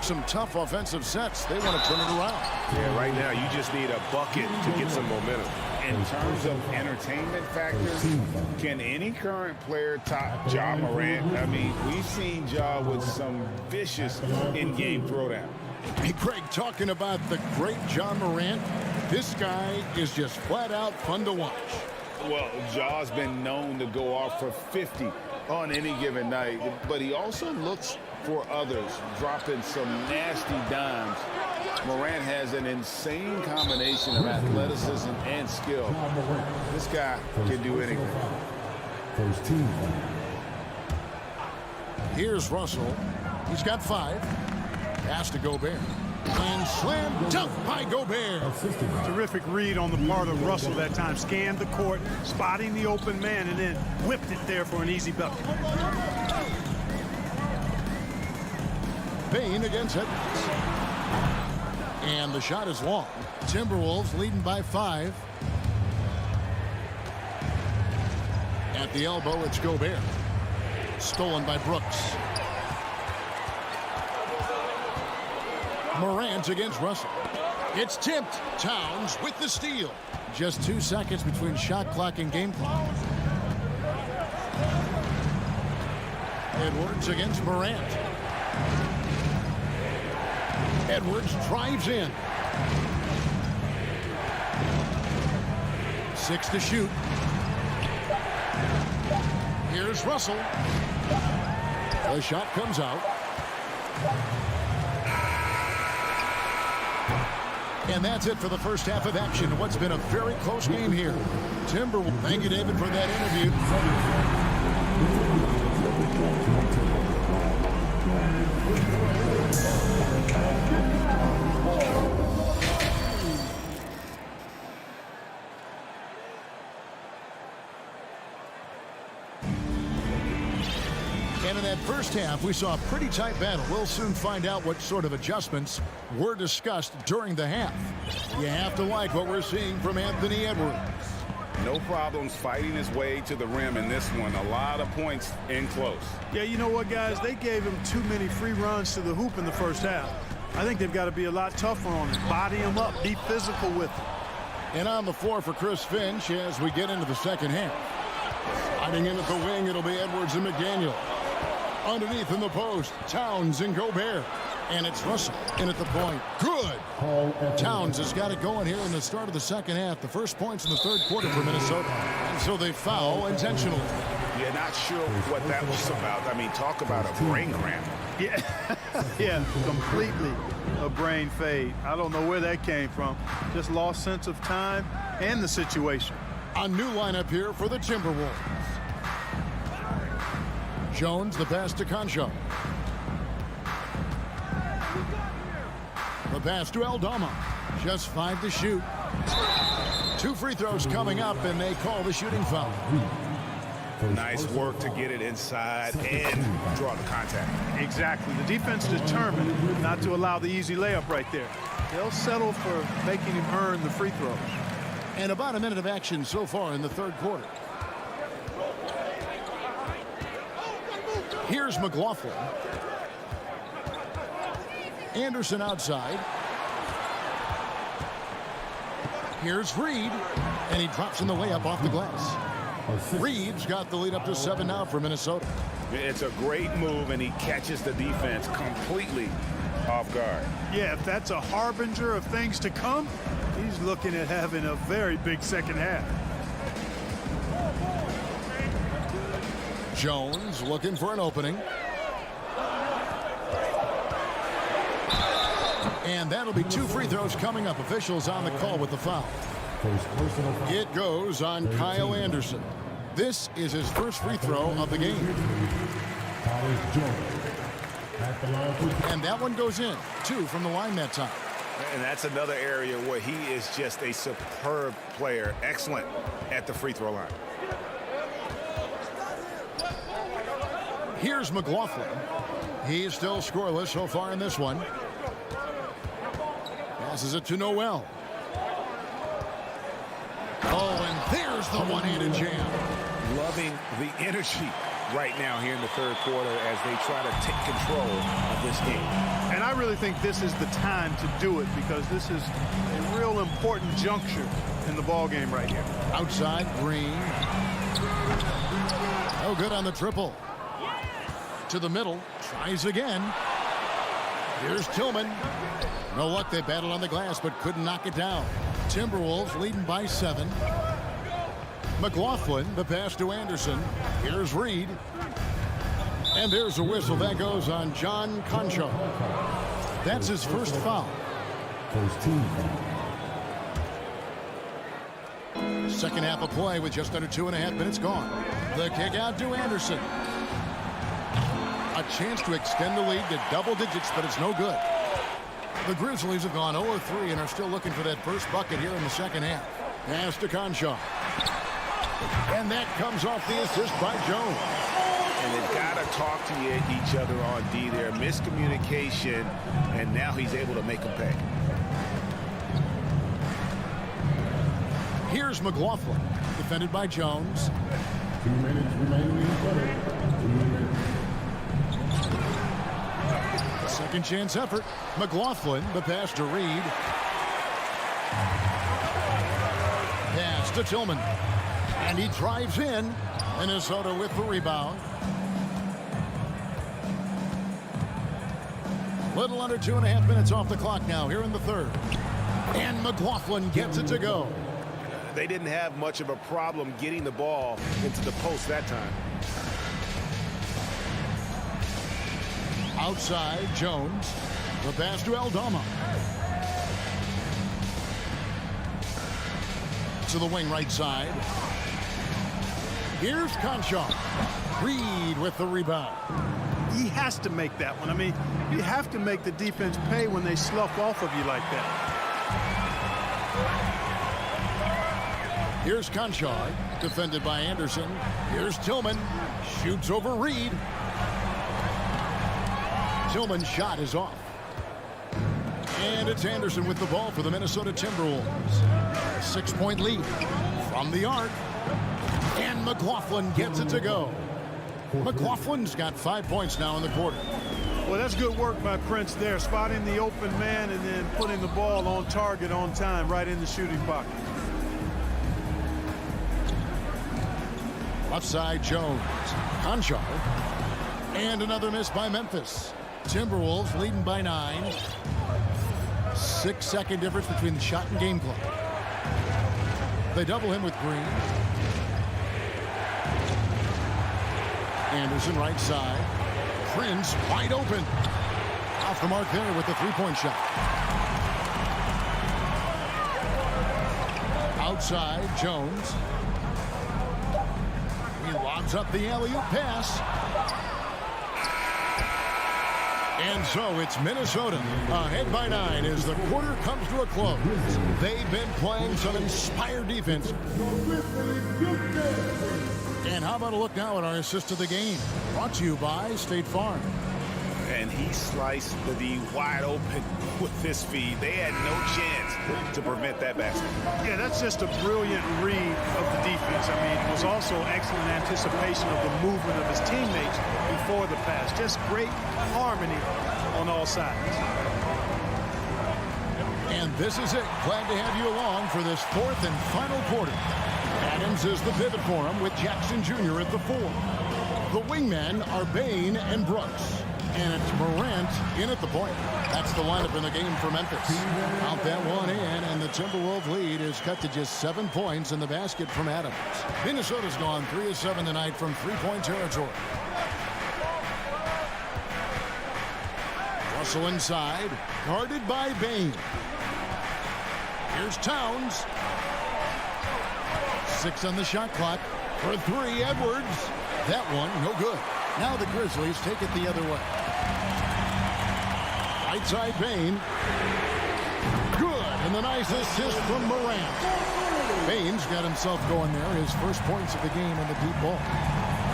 some tough offensive sets. They want to turn it around. Yeah, right now you just need a bucket to get some momentum. In terms of entertainment factors, can any current player top Ja Morant? I mean, we've seen Ja with some vicious in-game throwdown. Hey, Greg, talking about the great Ja Morant, this guy is just flat out fun to watch. Well, Ja's been known to go off for 50 on any given night, but he also looks for others, dropping some nasty dimes. Morant has an insane combination of athleticism and skill. This guy can do anything. First team. Here's Russell. He's got 5. Pass to Gobert. And slam dunk by Gobert. Terrific read on the part of Russell that time. Scanned the court, spotting the open man, and then whipped it there for an easy bucket. Payne against Edwards. And the shot is long. Timberwolves leading by 5. At the elbow, it's Gobert. Stolen by Brooks. Morant against Russell. It's tipped. Towns with the steal. Just 2 seconds between shot clock and game clock. Edwards against Morant. Edwards drives in. 6 to shoot. Here's Russell. The shot comes out. And that's it for the first half of action. What's been a very close game here. Timberwolves. Thank you, David, for that interview. And in that first half, we saw a pretty tight battle. We'll soon find out what sort of adjustments were discussed during the half. You have to like what we're seeing from Anthony Edwards. No problems fighting his way to the rim in this one. A lot of points in close. Yeah, you know what, guys? They gave him too many free runs to the hoop in the first half. I think they've got to be a lot tougher on him. Body him up. Be physical with him. And on the floor for Chris Finch as we get into the second half. Sliding in at the wing, it'll be Edwards and McDaniel. Underneath in the post, Towns and Gobert. And it's Russell in at the point. Good. Towns has got it going here in the start of the second half. The first points in the third quarter for Minnesota. And so they foul intentionally. You're not sure what that was about. I mean, talk about a brain cramp. Yeah, yeah, completely a brain fade. I don't know where that came from. Just lost sense of time and the situation. A new lineup here for the Timberwolves. Jones, the pass to Concho. The pass to Aldama. Just 5 to shoot. 2 free throws coming up, and they call the shooting foul. Nice work to get it inside and draw the contact. Exactly. The defense determined not to allow the easy layup right there. They'll settle for making him earn the free throws. And about a minute of action so far in the third quarter. Here's McLaughlin. Anderson outside. Here's Reed, and he drops in the layup off the glass. Reed's got the lead up to 7 now for Minnesota. It's a great move, and he catches the defense completely off guard. Yeah, if that's a harbinger of things to come, he's looking at having a very big second half. Jones looking for an opening. And that'll be 2 free throws coming up. Officials on the call with the foul. It goes on Kyle Anderson. This is his first free throw of the game. And that one goes in. 2 from the line that time. And that's another area where he is just a superb player. Excellent at the free throw line. Here's McLaughlin. He's still scoreless so far in this one. Passes it to Noel. Oh, and there's the one-handed jam. Loving the energy right now here in the third quarter as they try to take control of this game. And I really think this is the time to do it because this is a real important juncture in the ball game right here. Outside, Green. No good on the triple. To the middle, tries again. Here's Tillman. No luck, they battled on the glass but couldn't knock it down. Timberwolves leading by 7. McLaughlin, the pass to Anderson. Here's Reed. And there's a whistle. That goes on John Concho. That's his first foul. First team. Second half of play with just under 2.5 minutes gone. The kick out to Anderson. A chance to extend the lead to double digits, but it's no good. The Grizzlies have gone 0-3 and are still looking for that first bucket here in the second half. Pass to Concho. And that comes off the assist by Jones. And they've got to talk to each other on D there. Miscommunication, and now he's able to make them pay. Here's McLaughlin, defended by Jones. 2 minutes remaining in the quarter. 2 minutes. Second chance effort. McLaughlin, the pass to Reed. Pass to Tillman. And he drives in. Minnesota with the rebound. Little under 2.5 minutes off the clock now here in the third. And McLaughlin gets it to go. They didn't have much of a problem getting the ball into the post that time. Outside, Jones. The pass to Aldama. To the wing right side. Here's Concho. Reed with the rebound. He has to make that one. I mean, you have to make the defense pay when they slough off of you like that. Here's Concho, defended by Anderson. Here's Tillman. Shoots over Reed. Tillman's shot is off. And it's Anderson with the ball for the Minnesota Timberwolves. A 6-point lead from the arc. And McLaughlin gets it to go. McLaughlin's got 5 points now in the quarter. Well, that's good work by Prince there, spotting the open man and then putting the ball on target on time right in the shooting pocket. Left side, Jones. Concho. And another miss by Memphis. Timberwolves leading by 9. 6-second difference between the shot and game clock. They double him with Green. Anderson right side. Prince wide open. Off the mark there with the three-point shot. Outside, Jones. He lobs up the alley-oop pass. And so it's Minnesota ahead by 9 as the quarter comes to a close. They've been playing some inspired defense. And how about a look now at our assist of the game? Brought to you by State Farm. And he sliced the wide open with this feed. They had no chance to prevent that basket. Yeah, that's just a brilliant read of the defense. I mean, it was also excellent anticipation of the movement of his teammates before the pass. Just great harmony on all sides. And this is it. Glad to have you along for this fourth and final quarter. Adams is the pivot for him with Jackson Jr. at the 4. The wingmen are Bain and Brooks. And it's Morant in at the point. That's the lineup in the game for Memphis. Count that one in, and the Timberwolves lead is cut to just 7 points in the basket from Adams. Minnesota's gone 3 of 7 tonight from three-point territory. Russell inside, guarded by Bain. Here's Towns. 6 on the shot clock. For 3, Edwards. That one, no good. Now the Grizzlies take it the other way. Right side, Bain. Good, and the nice assist from Morant. Bain's got himself going there. His first points of the game in the deep ball.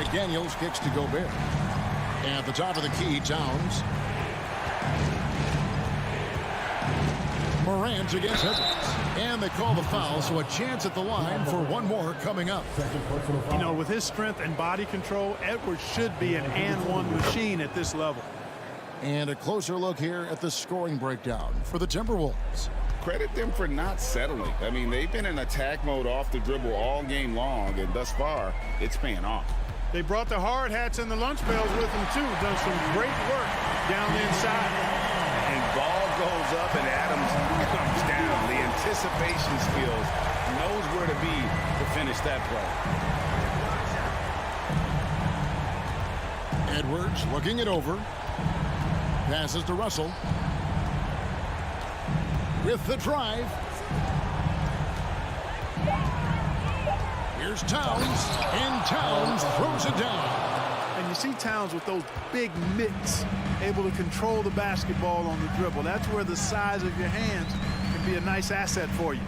McDaniels kicks to Gobert. And at the top of the key, Towns. Morant against Edwards. And they call the foul, so a chance at the line for one more coming up. You know, with his strength and body control, Edwards should be an and-one machine at this level. And a closer look here at the scoring breakdown for the Timberwolves. Credit them for not settling. I mean, they've been in attack mode off the dribble all game long, and thus far, it's paying off. They brought the hard hats and the lunch bells with them, too. Done some great work down inside. And ball goes up, and Adams comes down. The anticipation skills, knows where to be to finish that play. Edwards looking it over. Passes to Russell. With the drive. Here's Towns, and Towns throws it down. And you see Towns with those big mitts, able to control the basketball on the dribble. That's where the size of your hands can be a nice asset for you.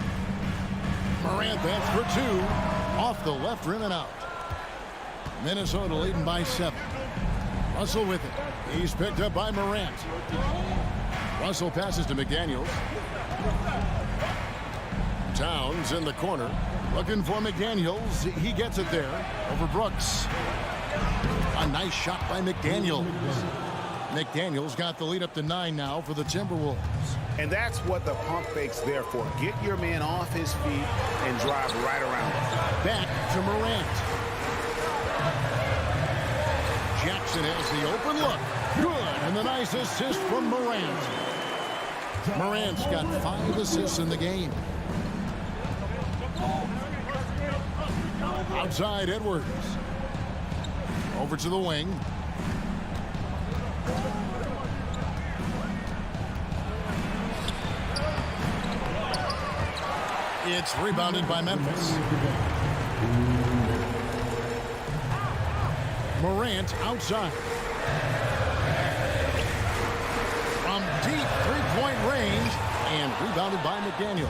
Morant, that's for two. Off the left rim and out. Minnesota leading by 7. Russell with it. He's picked up by Morant. Russell passes to McDaniels. Towns in the corner. Looking for McDaniels. He gets it there over Brooks. A nice shot by McDaniels. McDaniels got the lead up to 9 now for the Timberwolves. And that's what the pump fake's there for. Get your man off his feet and drive right around him. Back to Morant. Jackson has the open look. Good. And the nice assist from Morant. Morant's got 5 assists in the game. Outside Edwards. Over to the wing. It's rebounded by Memphis. Morant outside. From deep three-point range and rebounded by McDaniels.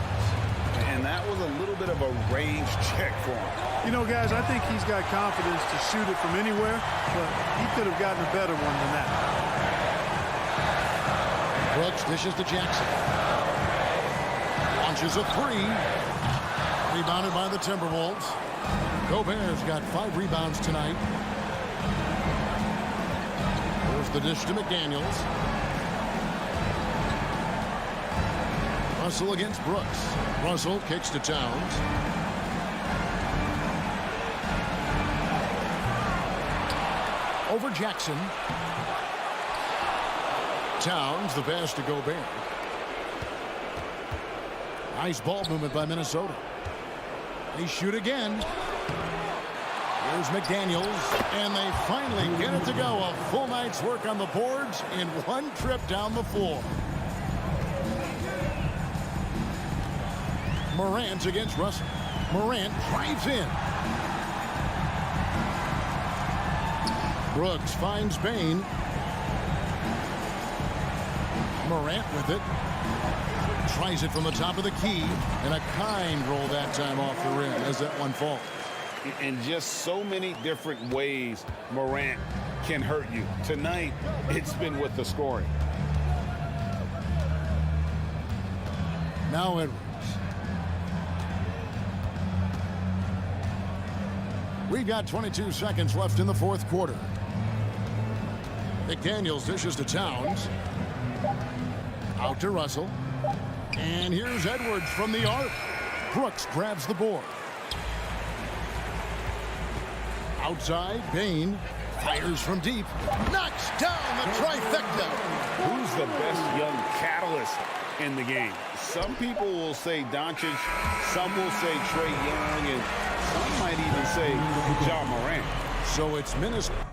And that was a little bit of a range check for him. You know, guys, I think he's got confidence to shoot it from anywhere, but he could have gotten a better one than that. Brooks dishes to Jackson. Launches a 3. Rebounded by the Timberwolves. Gobert's got 5 rebounds tonight. There's the dish to McDaniels. Russell against Brooks. Russell kicks to Towns. Over Jackson. Towns, the pass to Gobert. Nice ball movement by Minnesota. They shoot again. Here's McDaniels, and they finally get it to go. A full night's work on the boards in one trip down the floor. Morant against Russell. Morant drives in. Brooks finds Bain. Morant with it. Tries it from the top of the key. And a kind roll that time off the rim as that one falls. In just so many different ways, Morant can hurt you. Tonight, it's been with the scoring. Now Edwards. We've got 22 seconds left in the fourth quarter. McDaniels dishes to Towns. Out to Russell. And here's Edwards from the arc. Brooks grabs the board. Outside, Bain fires from deep. Knocks down the trifecta. Who's the best young catalyst in the game? Some people will say Doncic, some will say Trae Young, and some might even say Ja Morant. So it's Minnesota.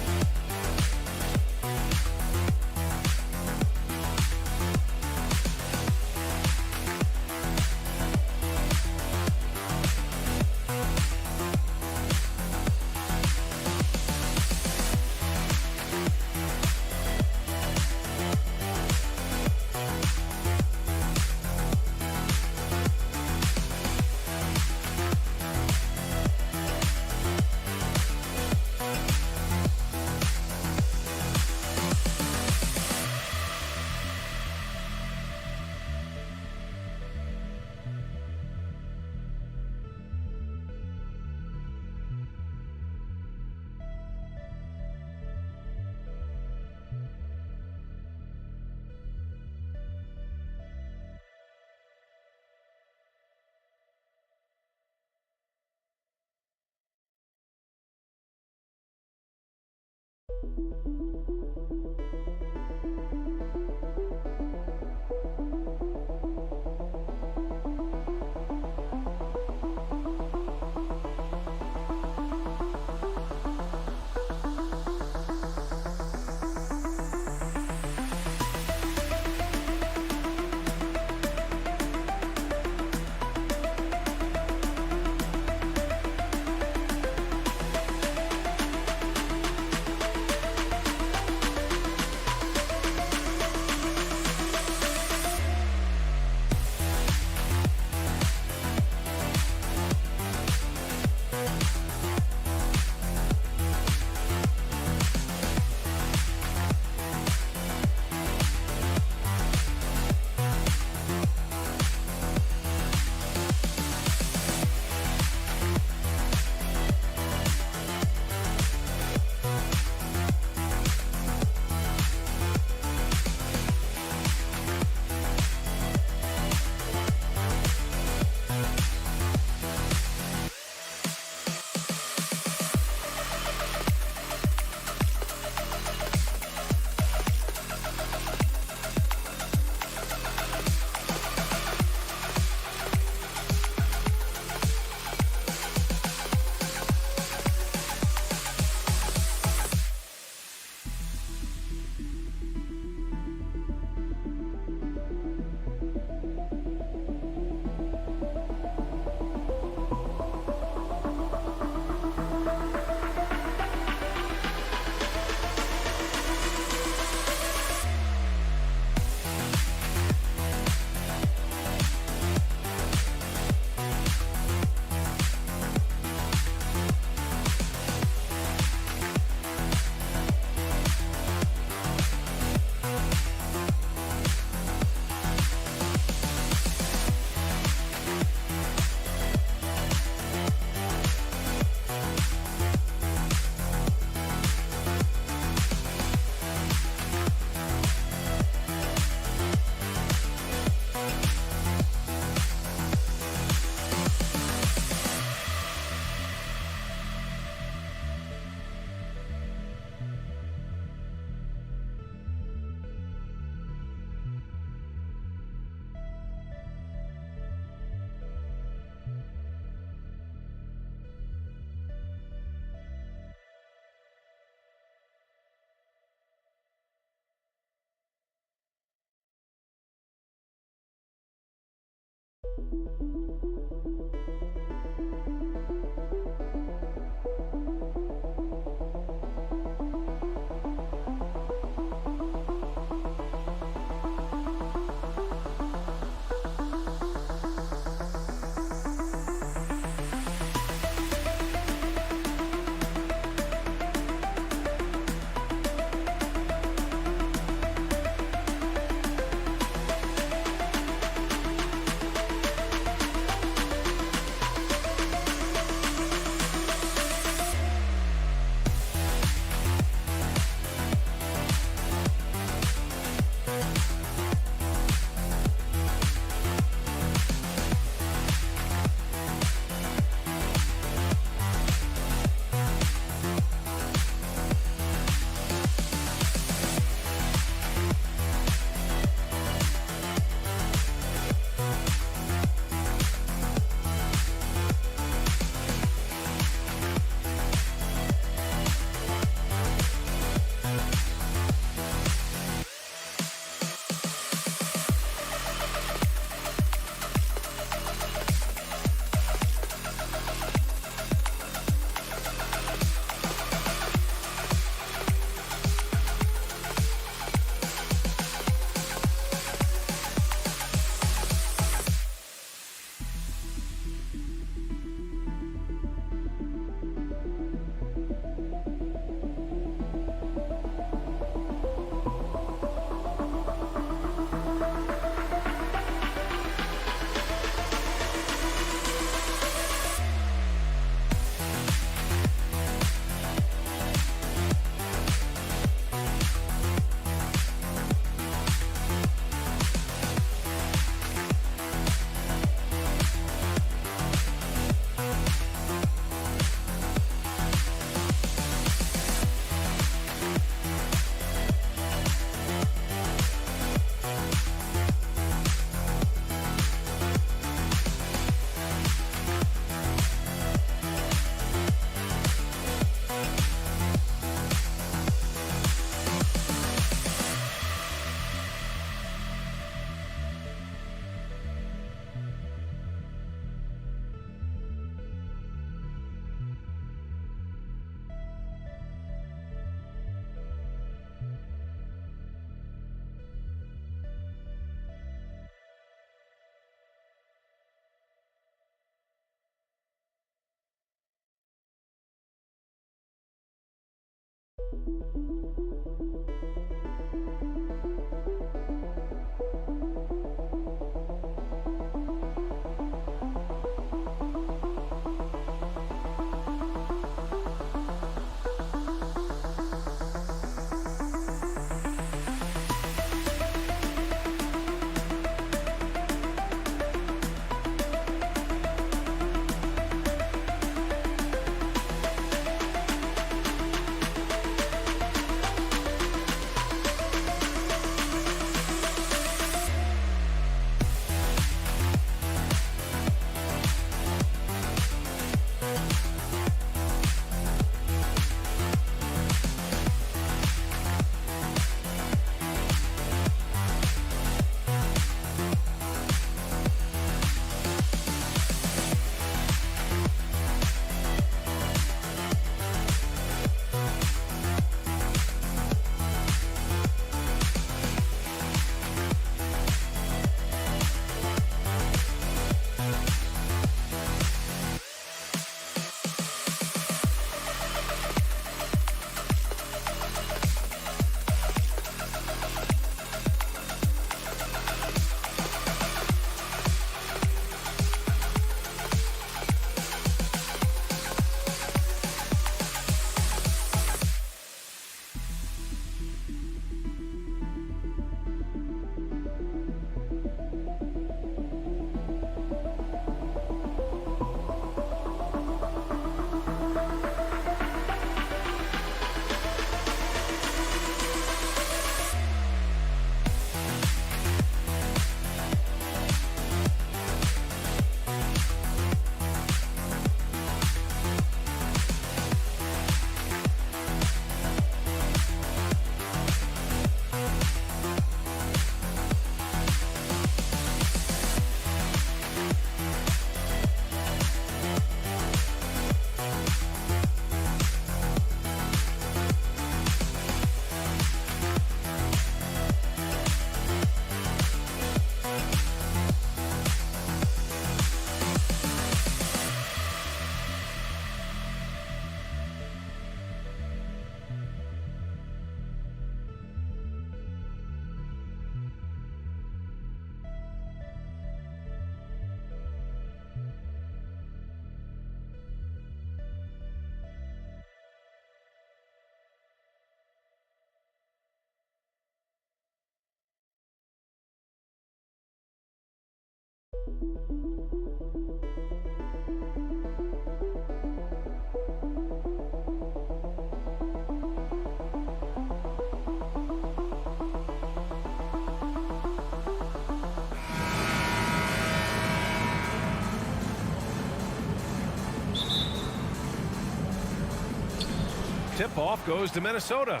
Tip-off goes to Minnesota.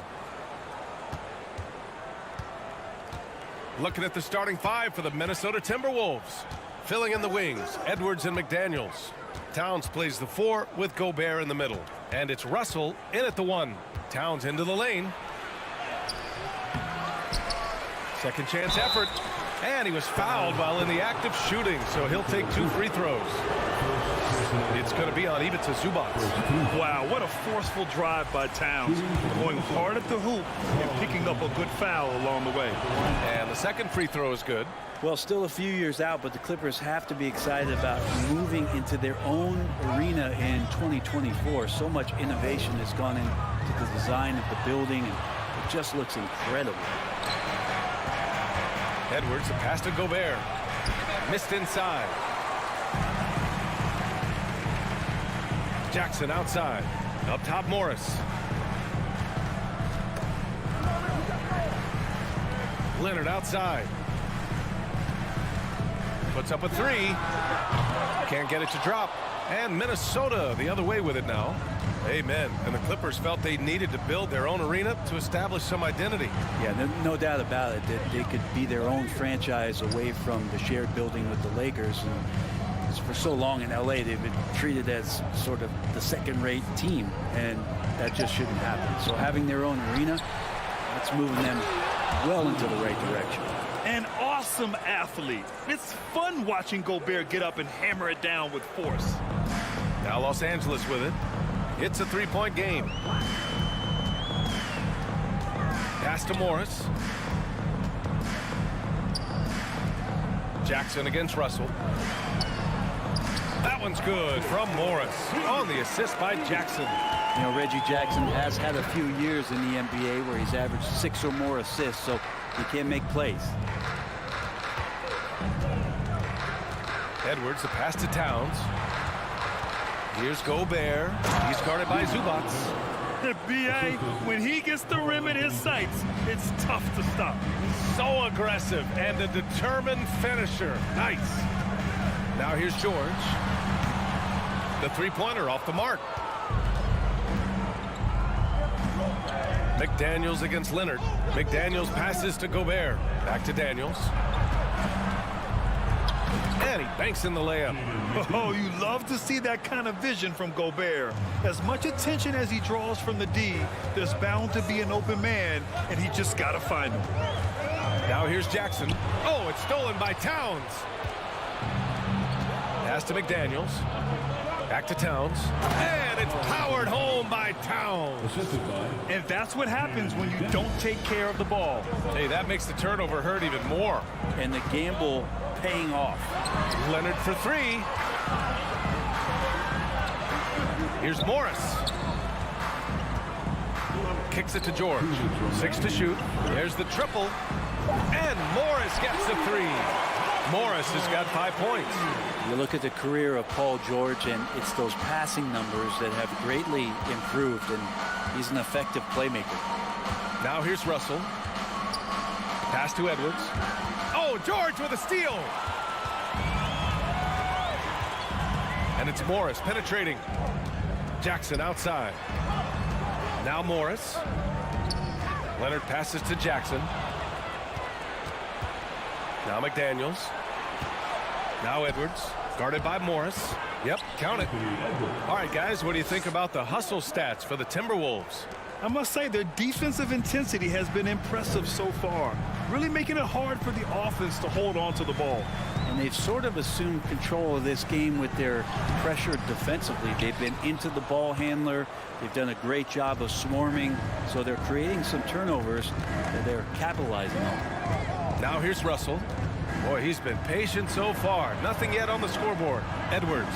Looking at the starting five for the Minnesota Timberwolves. Filling in the wings, Edwards and McDaniels. Towns plays the 4 with Gobert in the middle. And it's Russell in at the 1. Towns into the lane. Second chance effort. And he was fouled while in the act of shooting, so he'll take 2 free throws. It's going to be on Ivica Zubac. Wow, what a forceful drive by Towns. Going hard at the hoop and picking up a good foul along the way. And the second free throw is good. Well, still a few years out, but the Clippers have to be excited about moving into their own arena in 2024. So much innovation has gone into the design of the building, and it just looks incredible. Edwards, the pass to Gobert. Missed inside. Jackson outside. Up top, Morris. Leonard outside. Puts up a 3. Can't get it to drop. And Minnesota the other way with it now. Amen. And the Clippers felt they needed to build their own arena to establish some identity. Yeah, no doubt about it that they could be their own franchise away from the shared building with the Lakers. And for so long in LA, they've been treated as sort of the second-rate team, and that just shouldn't happen. So having their own arena, that's moving them well into the right direction. An awesome athlete. It's fun watching Gobert get up and hammer it down with force. Now Los Angeles with it. It's a 3-point game. Pass to Morris. Jackson against Russell. That one's good from Morris on the assist by Jackson. You know, Reggie Jackson has had a few years in the NBA where he's averaged 6 or more assists, so he can make plays. Edwards, the pass to Towns. Here's Gobert. He's guarded by Zubac. B.A., when he gets the rim in his sights, it's tough to stop. So aggressive and a determined finisher. Nice. Now here's George. The three-pointer off the mark. McDaniels against Leonard. McDaniels passes to Gobert. Back to Daniels. And he banks in the layup. Oh, you love to see that kind of vision from Gobert. As much attention as he draws from the D, there's bound to be an open man, and he just got to find him. Now here's Jackson. Oh, it's stolen by Towns. Pass to McDaniels. Back to Towns. And it's powered home by Towns. And that's what happens when you don't take care of the ball. Hey, that makes the turnover hurt even more. And the gamble paying off. Leonard for three. Here's Morris. Kicks it to George. 6 to shoot. There's the triple. And Morris gets the three. Morris has got 5 points. You look at the career of Paul George, and it's those passing numbers that have greatly improved, and he's an effective playmaker. Now here's Russell. Pass to Edwards. Oh, George with a steal. And it's Morris penetrating. Jackson outside. Now Morris. Leonard passes to Jackson. Now McDaniels. Now Edwards, guarded by Morris. Yep, count it. All right, guys, what do you think about the hustle stats for the Timberwolves? I must say their defensive intensity has been impressive so far, really making it hard for the offense to hold on to the ball. And they've sort of assumed control of this game with their pressure defensively. They've been into the ball handler. They've done a great job of swarming, so they're creating some turnovers that they're capitalizing on. Now here's Russell. Boy, he's been patient so far. Nothing yet on the scoreboard. Edwards.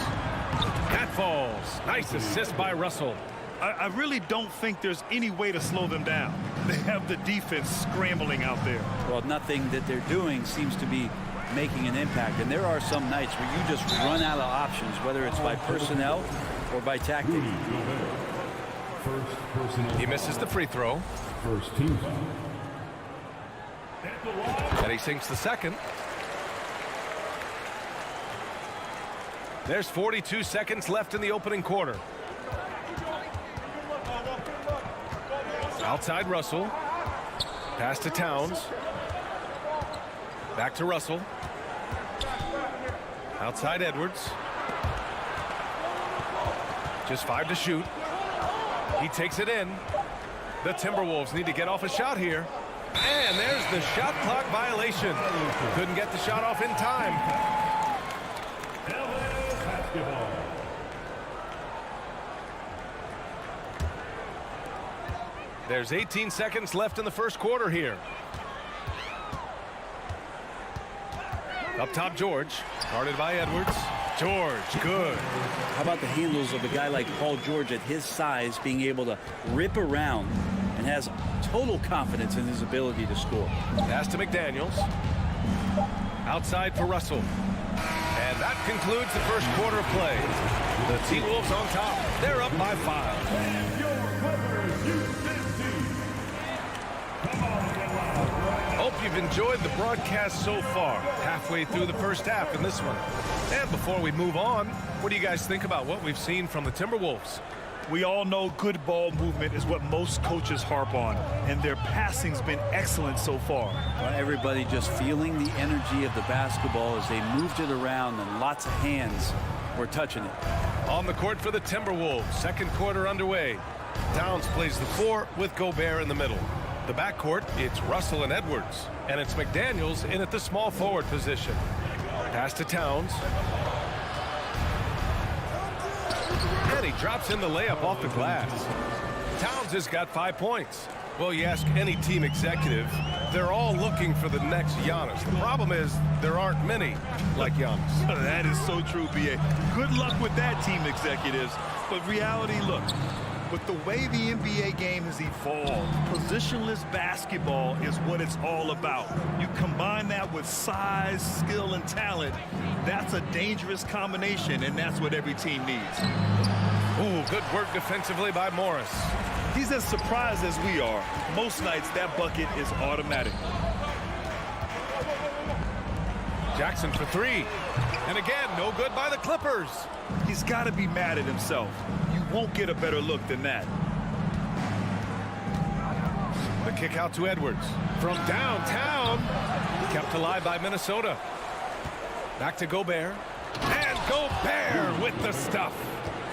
That falls. Nice assist by Russell. I really don't think there's any way to slow them down. They have the defense scrambling out there. Well, nothing that they're doing seems to be making an impact. And there are some nights where you just run out of options, whether it's by personnel or by tactic. He misses the free throw. First team. And he sinks the second. There's 42 seconds left in the opening quarter. Outside Russell. Pass to Towns. Back to Russell. Outside Edwards. Just 5 to shoot. He takes it in. The Timberwolves need to get off a shot here. And there's the shot clock violation. Couldn't get the shot off in time. There's 18 seconds left in the first quarter here. Up top, George. Guarded by Edwards. George, good. How about the handles of a guy like Paul George at his size being able to rip around and has total confidence in his ability to score. Pass to McDaniels. Outside for Russell. And that concludes the first quarter of play. The T-Wolves on top. They're up by 5. Hope you've enjoyed the broadcast so far. Halfway through the first half in this one. And before we move on, what do you guys think about what we've seen from the Timberwolves? We all know good ball movement is what most coaches harp on, and their passing's been excellent so far. Everybody just feeling the energy of the basketball as they moved it around, and lots of hands were touching it. On the court for the Timberwolves, second quarter underway. Towns plays the 4 with Gobert in the middle. The backcourt, it's Russell and Edwards, and it's McDaniels in at the small forward position. Pass to Towns. And he drops in the layup off the glass. Towns has got 5 points. Well, you ask any team executive, they're all looking for the next Giannis. The problem is there aren't many like Giannis. That is so true, B.A. Good luck with that, team executives. But reality, look, with the way the NBA game has evolved, positionless basketball is what it's all about. You combine that with size, skill, and talent, that's a dangerous combination, and that's what every team needs. Ooh, good work defensively by Morris. He's as surprised as we are. Most nights, that bucket is automatic. Jackson for three. And again, no good by the Clippers. He's got to be mad at himself. You won't get a better look than that. The kick out to Edwards. From downtown. Kept alive by Minnesota. Back to Gobert. And Gobert with the stuff.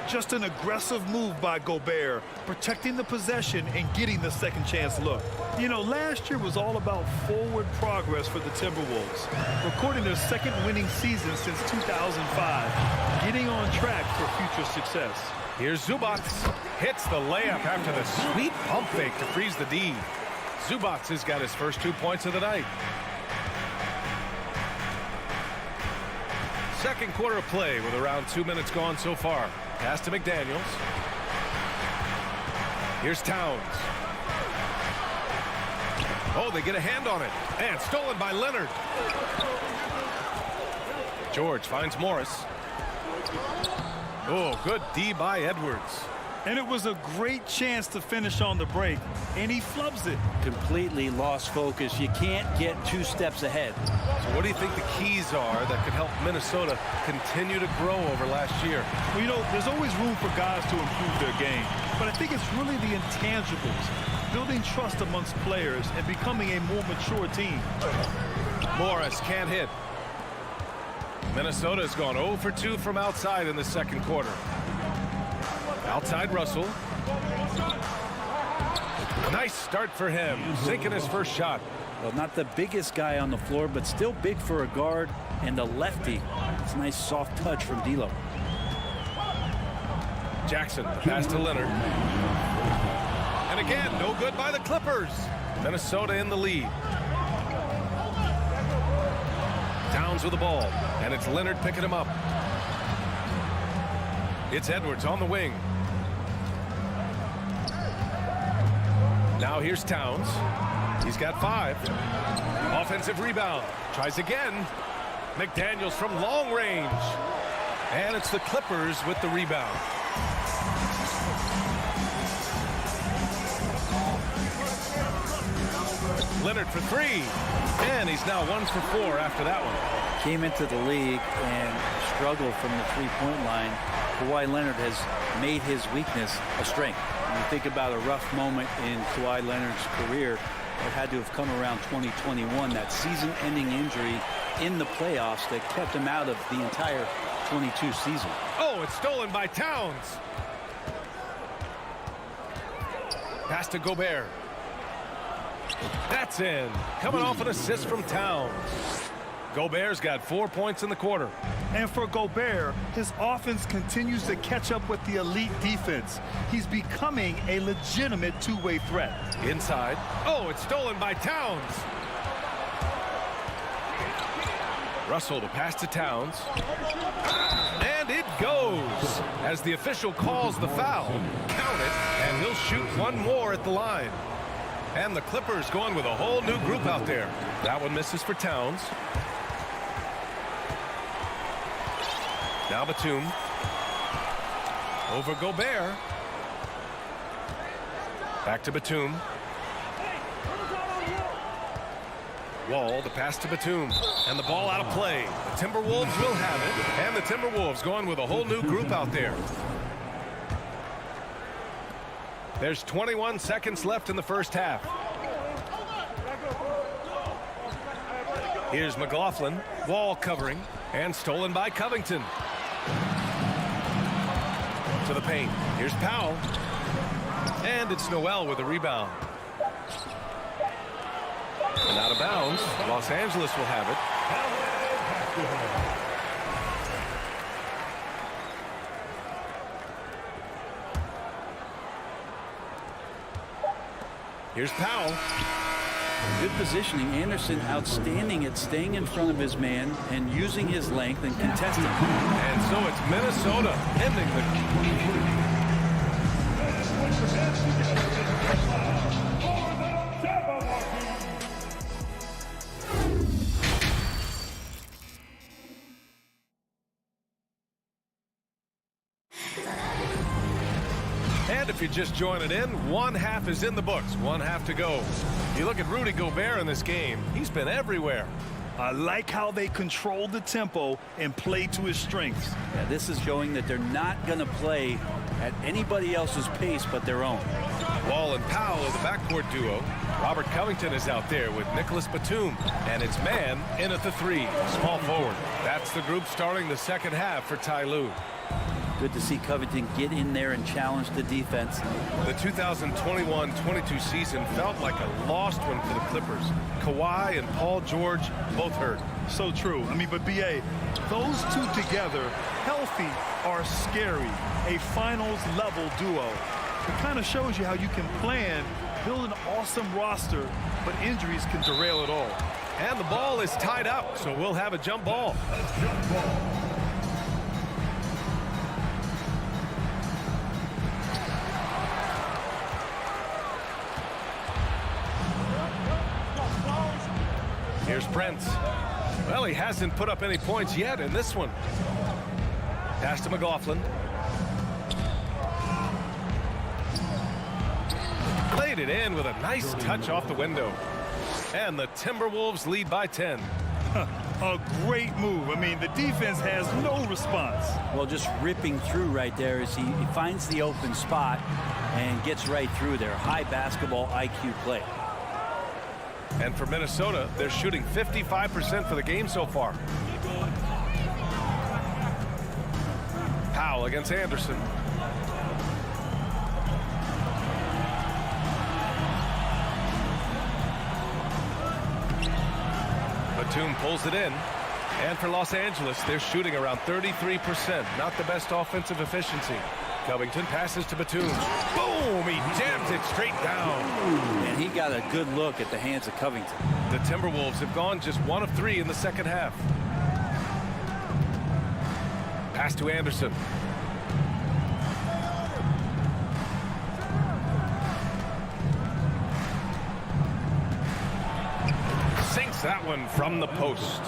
Just an aggressive move by Gobert, protecting the possession and getting the second chance look. You know, last year was all about forward progress for the Timberwolves, recording their second winning season since 2005, getting on track for future success. Here's Zubac. Hits the layup after the sweet pump fake to freeze the D. Zubac has got his first 2 points of the night. Second quarter of play with around 2 minutes gone so far. Pass to McDaniels. Here's Towns. Oh, they get a hand on it. And stolen by Leonard. George finds Morris. Oh, good D by Edwards. And it was a great chance to finish on the break, and he flubs it. Completely lost focus. You can't get 2 steps ahead. So what do you think the keys are that could help Minnesota continue to grow over last year? Well, you know, there's always room for guys to improve their game, but I think it's really the intangibles, building trust amongst players and becoming a more mature team. Morris can't hit. Minnesota's gone 0 for 2 from outside in the second quarter. Outside Russell. Nice start for him, sinking his first shot. Well, not the biggest guy on the floor, but still big for a guard and a lefty. It's a nice soft touch from D'Lo. Jackson, the pass to Leonard. And again, no good by the Clippers. Minnesota in the lead. Towns with the ball, and it's Leonard picking him up. It's Edwards on the wing. Now here's Towns. He's got 5. Offensive rebound. Tries again. McDaniels from long range. And it's the Clippers with the rebound. Leonard for 3. And he's now 1 for 4 after that one. Came into the league and struggled from the three-point line. Kawhi Leonard has made his weakness a strength. When you think about a rough moment in Kawhi Leonard's career, it had to have come around 2021, that season-ending injury in the playoffs that kept him out of the entire 22 season. Oh, it's stolen by Towns. Pass to Gobert. That's in. Coming off an assist from Towns. Gobert's got 4 points in the quarter. And for Gobert, his offense continues to catch up with the elite defense. He's becoming a legitimate two-way threat. Inside. Oh, it's stolen by Towns. Russell to pass to Towns. And it goes. As the official calls the foul, count it, and he'll shoot one more at the line. And the Clippers going with a whole new group out there. That one misses for Towns. Now Batum. Over Gobert. Back to Batum. Wall, the pass to Batum. And the ball out of play. The Timberwolves will have it. And the Timberwolves going with a whole new group out there. There's 21 seconds left in the first half. Here's McLaughlin. Wall covering. And stolen by Covington. To the paint. Here's Powell. And it's Noel with a rebound. And out of bounds. Los Angeles will have it. Here's Powell. Good positioning. Anderson outstanding at staying in front of his man and using his length and contesting. And so it's Minnesota ending the... And if you're just joining in, one half is in the books, one half to go. You look at Rudy Gobert in this game, he's been everywhere. I like how they control the tempo and play to his strengths. Yeah, this is showing that they're not going to play at anybody else's pace but their own. Wall and Powell are the backcourt duo. Robert Covington is out there with Nicholas Batum, and it's man in at the three, small forward. That's the group starting the second half for Ty Lue. Good to see Covington get in there and challenge the defense. The 2021-22 season felt like a lost one for the Clippers. Kawhi and Paul George both hurt. So true. I mean, but B.A., those two together, healthy, are scary. A finals-level duo. It kind of shows you how you can plan, build an awesome roster, but injuries can derail it all. And the ball is tied up, so we'll have a jump ball. Here's Prince. Well, he hasn't put up any points yet in this one. Pass to McLaughlin. Laid it in with a nice touch off the window. And the Timberwolves lead by 10. A great move. I mean, the defense has no response. Well, just ripping through right there as he finds the open spot and gets right through there. High basketball IQ play. And for Minnesota, they're shooting 55% for the game so far. Powell against Anderson. Batum pulls it in. And for Los Angeles, they're shooting around 33%. Not the best offensive efficiency. Covington passes to Batum. Boom! He jams it straight down. And he got a good look at the hands of Covington. The Timberwolves have gone just 1 of 3 in the second half. Pass to Anderson. Sinks that one from the post.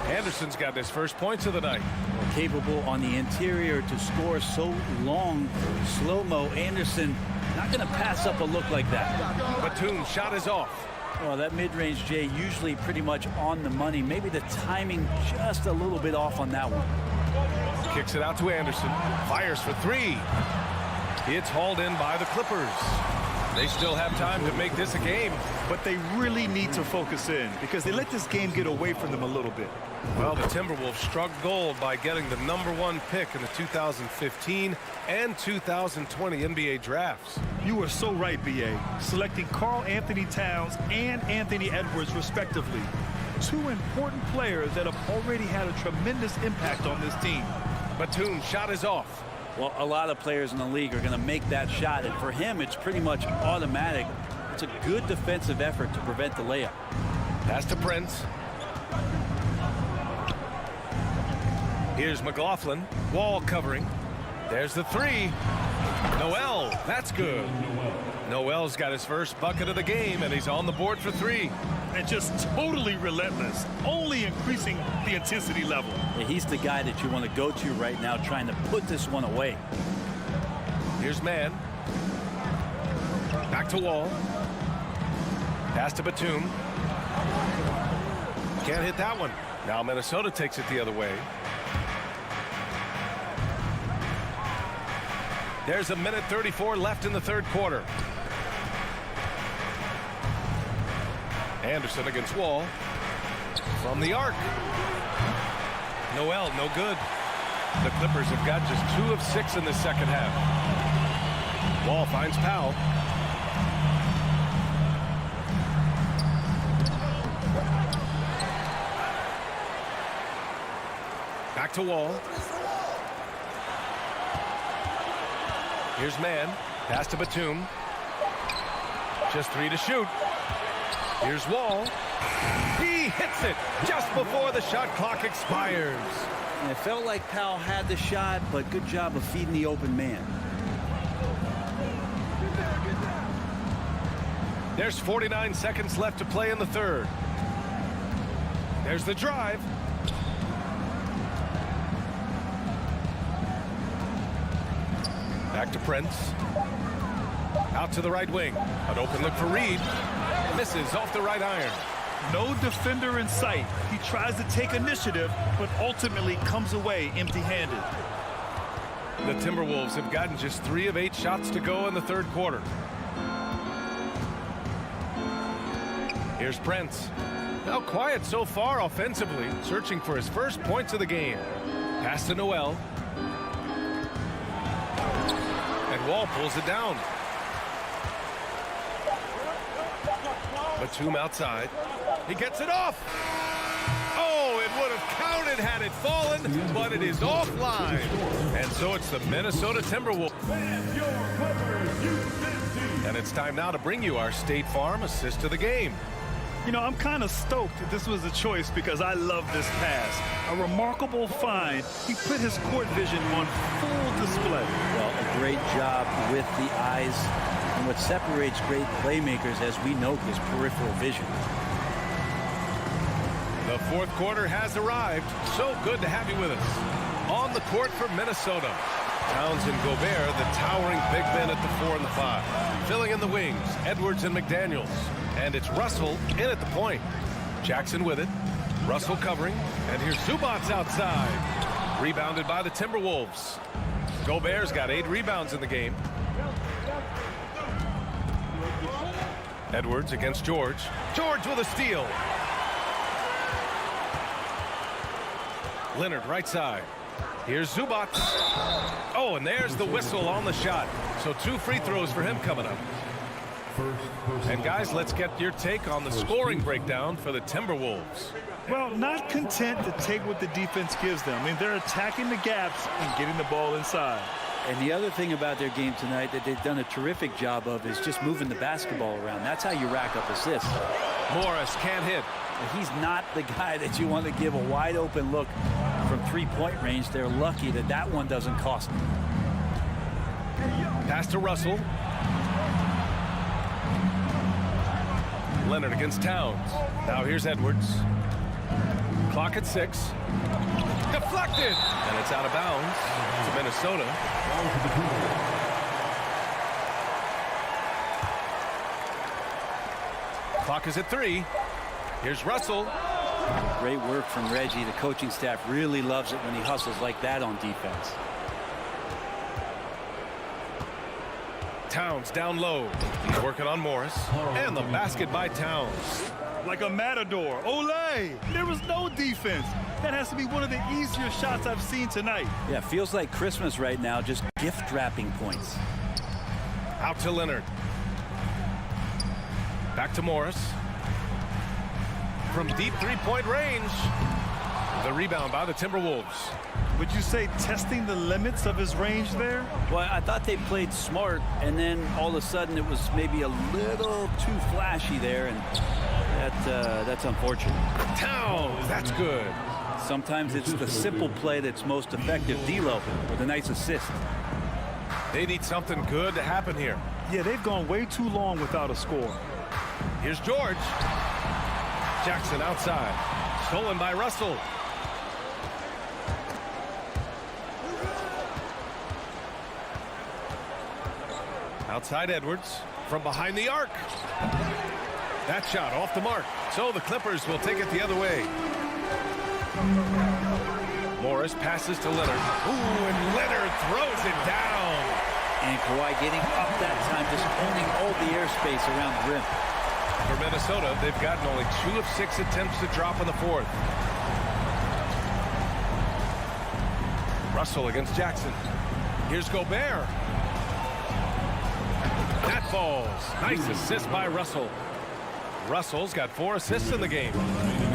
Anderson's got his first points of the night. Capable on the interior to score so long. Slow-mo. Anderson not going to pass up a look like that. Batum's shot is off. Well, that mid-range, Jay, usually pretty much on the money. Maybe the timing just a little bit off on that one. Kicks it out to Anderson. Fires for 3. It's hauled in by the Clippers. They still have time to make this a game. But they really need to focus in because they let this game get away from them a little bit. Well, the Timberwolves struck gold by getting the #1 pick in the 2015 and 2020 NBA drafts. You are so right, B.A. Selecting Karl Anthony Towns and Anthony Edwards, respectively. 2 important players that have already had a tremendous impact on this team. Batum's shot is off. Well, a lot of players in the league are going to make that shot, and for him, it's pretty much automatic. It's a good defensive effort to prevent the layup. Pass to Prince. Here's McLaughlin. Wall covering. There's the 3. Noel. That's good. Noel's got his first bucket of the game, and he's on the board for 3. And just totally relentless, only increasing the intensity level. Yeah, he's the guy that you want to go to right now, trying to put this one away. Here's man. Back to Wall. Pass to Batum. Can't hit that one. Now Minnesota takes it the other way. There's a minute 34 left in the third quarter. Anderson against Wall. From the arc. Noel, no good. The Clippers have got just 2 of 6 in the second half. Wall finds Powell. Back to Wall. Here's man. Pass to Batum. Just 3 to shoot. Here's Wall. He hits it just before the shot clock expires. And it felt like Powell had the shot, but good job of feeding the open man. There's 49 seconds left to play in the third. There's the drive. Back to Prince. Out to the right wing. An open look for Reed. Misses off the right iron. No defender in sight. He tries to take initiative, but ultimately comes away empty-handed. The Timberwolves have gotten just 3 of 8 shots to go in the third quarter. Here's Prince. Now quiet so far offensively, searching for his first points of the game. Pass to Noel. And Wall pulls it down. Batum outside. He gets it off. Oh, it would have counted had it fallen, but it is offline. And so it's the Minnesota Timberwolves. And it's time now to bring you our State Farm assist of the game. You know, I'm kind of stoked that this was a choice because I love this pass. A remarkable find. He put his court vision on full display. Well, a great job with the eyes. And what separates great playmakers, as we note, is peripheral vision. The fourth quarter has arrived. So good to have you with us. On the court for Minnesota. Towns and Gobert, the towering big men at the 4 and the 5. Filling in the wings, Edwards and McDaniels. And it's Russell in at the point. Jackson with it. Russell covering. And here's Zubac outside. Rebounded by the Timberwolves. Gobert's got 8 rebounds in the game. Edwards against George. George with a steal. Leonard right side. Here's Zubac. Oh, and there's the whistle on the shot. So 2 free throws for him coming up. And guys, let's get your take on the scoring breakdown for the Timberwolves. Well, not content to take what the defense gives them. I mean, they're attacking the gaps and getting the ball inside. And the other thing about their game tonight that they've done a terrific job of is just moving the basketball around. That's how you rack up assists. Morris can't hit. He's not the guy that you want to give a wide open look from 3-point range. They're lucky that that one doesn't cost them. Pass to Russell. Leonard against Towns. Now here's Edwards. Clock at 6. Deflected. And it's out of bounds to Minnesota. Clock is at 3. Here's Russell. Great work from Reggie. The coaching staff really loves it when he hustles like that on defense. Towns down low. He's working on Morris. And the basket by Towns. Like a matador. Olé! There was no defense. That has to be one of the easier shots I've seen tonight. Yeah, feels like Christmas right now, just gift wrapping points. Out to Leonard. Back to Morris. From deep 3-point range. The rebound by the Timberwolves. Would you say testing the limits of his range there? Well, I thought they played smart, and then all of a sudden it was maybe a little too flashy there, and that's unfortunate. Towns, that's good. Sometimes it's the simple play that's most effective. D'Lo with a nice assist. They need something good to happen here. Yeah, they've gone way too long without a score. Here's George. Jackson outside. Stolen by Russell. Outside Edwards. From behind the arc. That shot off the mark. So the Clippers will take it the other way. Morris passes to Leonard. Ooh, and Leonard throws it down. And Kawhi getting up that time, just owning all the airspace around the rim. For Minnesota, they've gotten only 2 of 6 attempts to drop in the fourth. Russell against Jackson. Here's Gobert. That falls. Nice assist by Russell. Russell's got 4 assists in the game.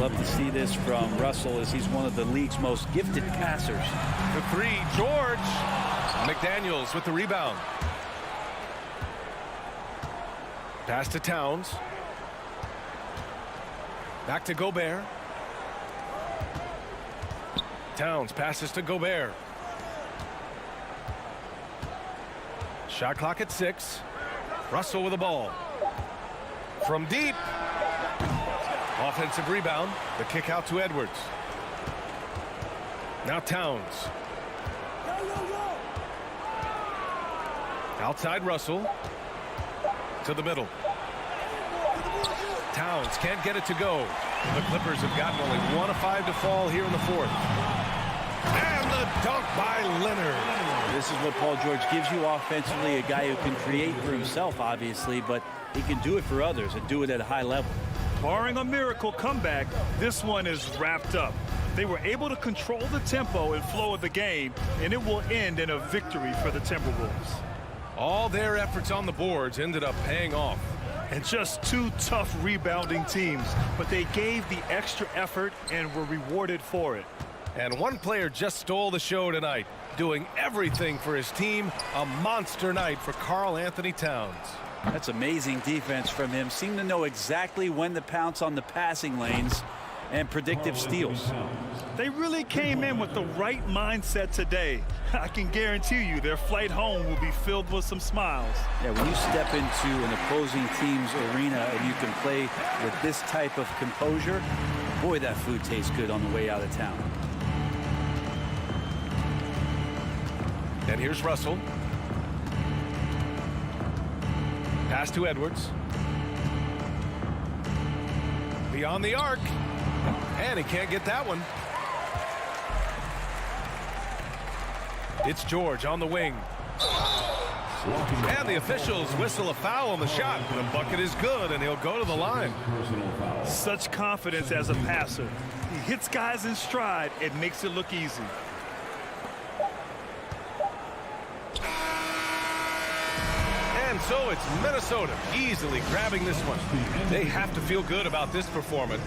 Love to see this from Russell, as he's one of the league's most gifted passers. The 3, George. McDaniels with the rebound. Pass to Towns. Back to Gobert. Towns passes to Gobert. Shot clock at 6. Russell with the ball. From deep. Offensive rebound. The kick out to Edwards. Now Towns. Outside Russell. To the middle. Towns can't get it to go. The Clippers have gotten only 1 of 5 to fall here in the 4th. And the dunk by Leonard. This is what Paul George gives you offensively, a guy who can create for himself, obviously, but he can do it for others and do it at a high level. Barring a miracle comeback, this one is wrapped up. They were able to control the tempo and flow of the game, and it will end in a victory for the Timberwolves. All their efforts on the boards ended up paying off. And just 2 tough rebounding teams, but they gave the extra effort and were rewarded for it. And one player just stole the show tonight, doing everything for his team. A monster night for Karl Anthony Towns. That's amazing defense from him. Seemed to know exactly when to pounce on the passing lanes and predictive steals. They really came in with the right mindset today. I can guarantee you their flight home will be filled with some smiles. Yeah, when you step into an opposing team's arena and you can play with this type of composure, boy, that food tastes good on the way out of town. And here's Russell. Pass to Edwards. Beyond the arc. And he can't get that one. It's George on the wing. And the officials whistle a foul on the shot. The bucket is good, and he'll go to the line. Such confidence as a passer. He hits guys in stride and makes it look easy. And so it's Minnesota easily grabbing this one. They have to feel good about this performance.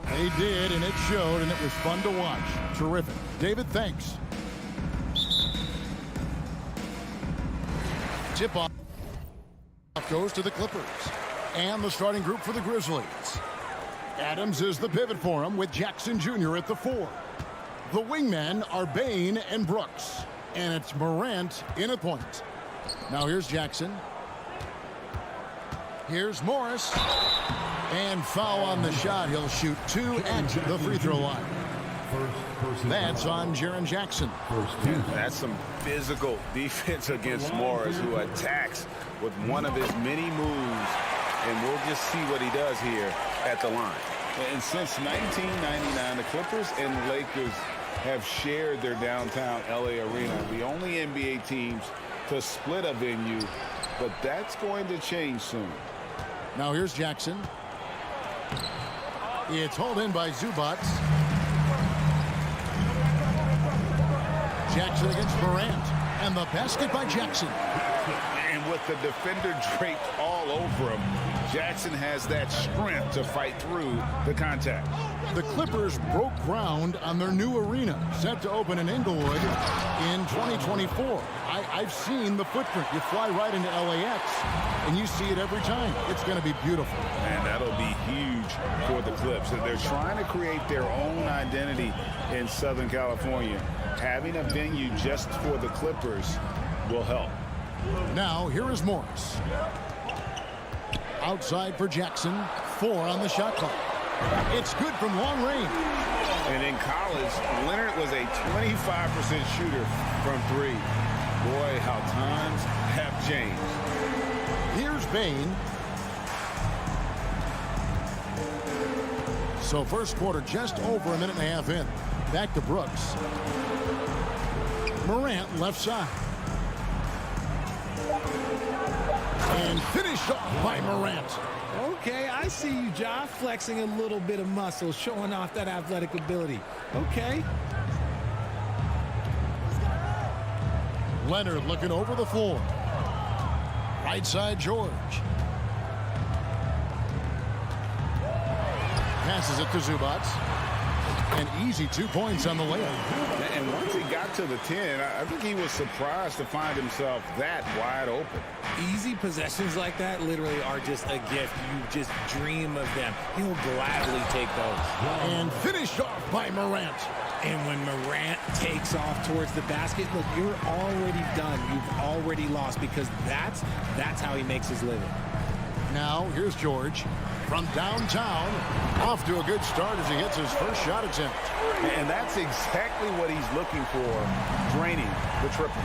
They did, and it showed, and it was fun to watch. Terrific. David, thanks. Tip-off goes to the Clippers. And the starting group for the Grizzlies. Adams is the pivot for him with Jackson Jr. at the 4. The wingmen are Bane and Brooks. And it's Morant in at point. Now here's Jackson. Here's Morris. And foul on the shot. He'll shoot 2 at the free throw line. That's on Jaren Jackson. That's some physical defense against Morris, who attacks with one of his many moves. And we'll just see what he does here at the line. And since 1999, the Clippers and the Lakers have shared their downtown LA arena, the only NBA teams to split a venue, but that's going to change soon. Now here's Jackson. It's hauled in by Zubac. Jackson against Morant. And the basket by Jackson. And with the defender draped all over him, Jackson has that strength to fight through the contact. The Clippers broke ground on their new arena, set to open in Inglewood in 2024. I've seen the footprint. You fly right into LAX, and you see it every time. It's going to be beautiful. And that'll be huge for the Clips. They're trying to create their own identity in Southern California. Having a venue just for the Clippers will help. Now, here is Morris. Outside for Jackson. 4 on the shot clock. It's good from long range. And in college, Leonard was a 25% shooter from 3. Boy, how times have changed. Here's Bane. So first quarter just over a minute and a half in. Back to Brooks. Morant left side. And finished off by Morant. Okay, I see you, Ja, flexing a little bit of muscle, showing off that athletic ability. Okay. Leonard looking over the floor. Right side, George. Passes it to Zubac. An easy 2 points on the layup. And once he got to the 10, I think he was surprised to find himself that wide open. Easy possessions like that literally are just a gift. You just dream of them. He'll gladly take those. And finished off by Morant. And when Morant takes off towards the basket, look, you're already done. You've already lost because that's how he makes his living. Now, here's George from downtown. Off to a good start as he hits his first shot attempt. And that's exactly what he's looking for, draining the triple.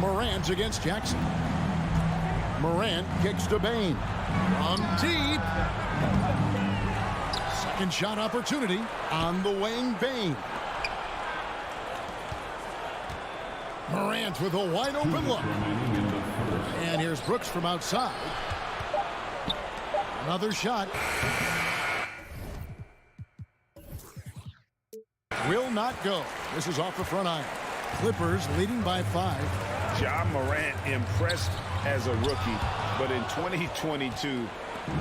Morant against Jackson. Morant kicks to Bane. From deep. Second shot opportunity on the wing, Bane. Morant with a wide open look. And here's Brooks from outside. Another shot. Will not go. This is off the front iron. Clippers leading by 5. Ja Morant impressed as a rookie, but in 2022,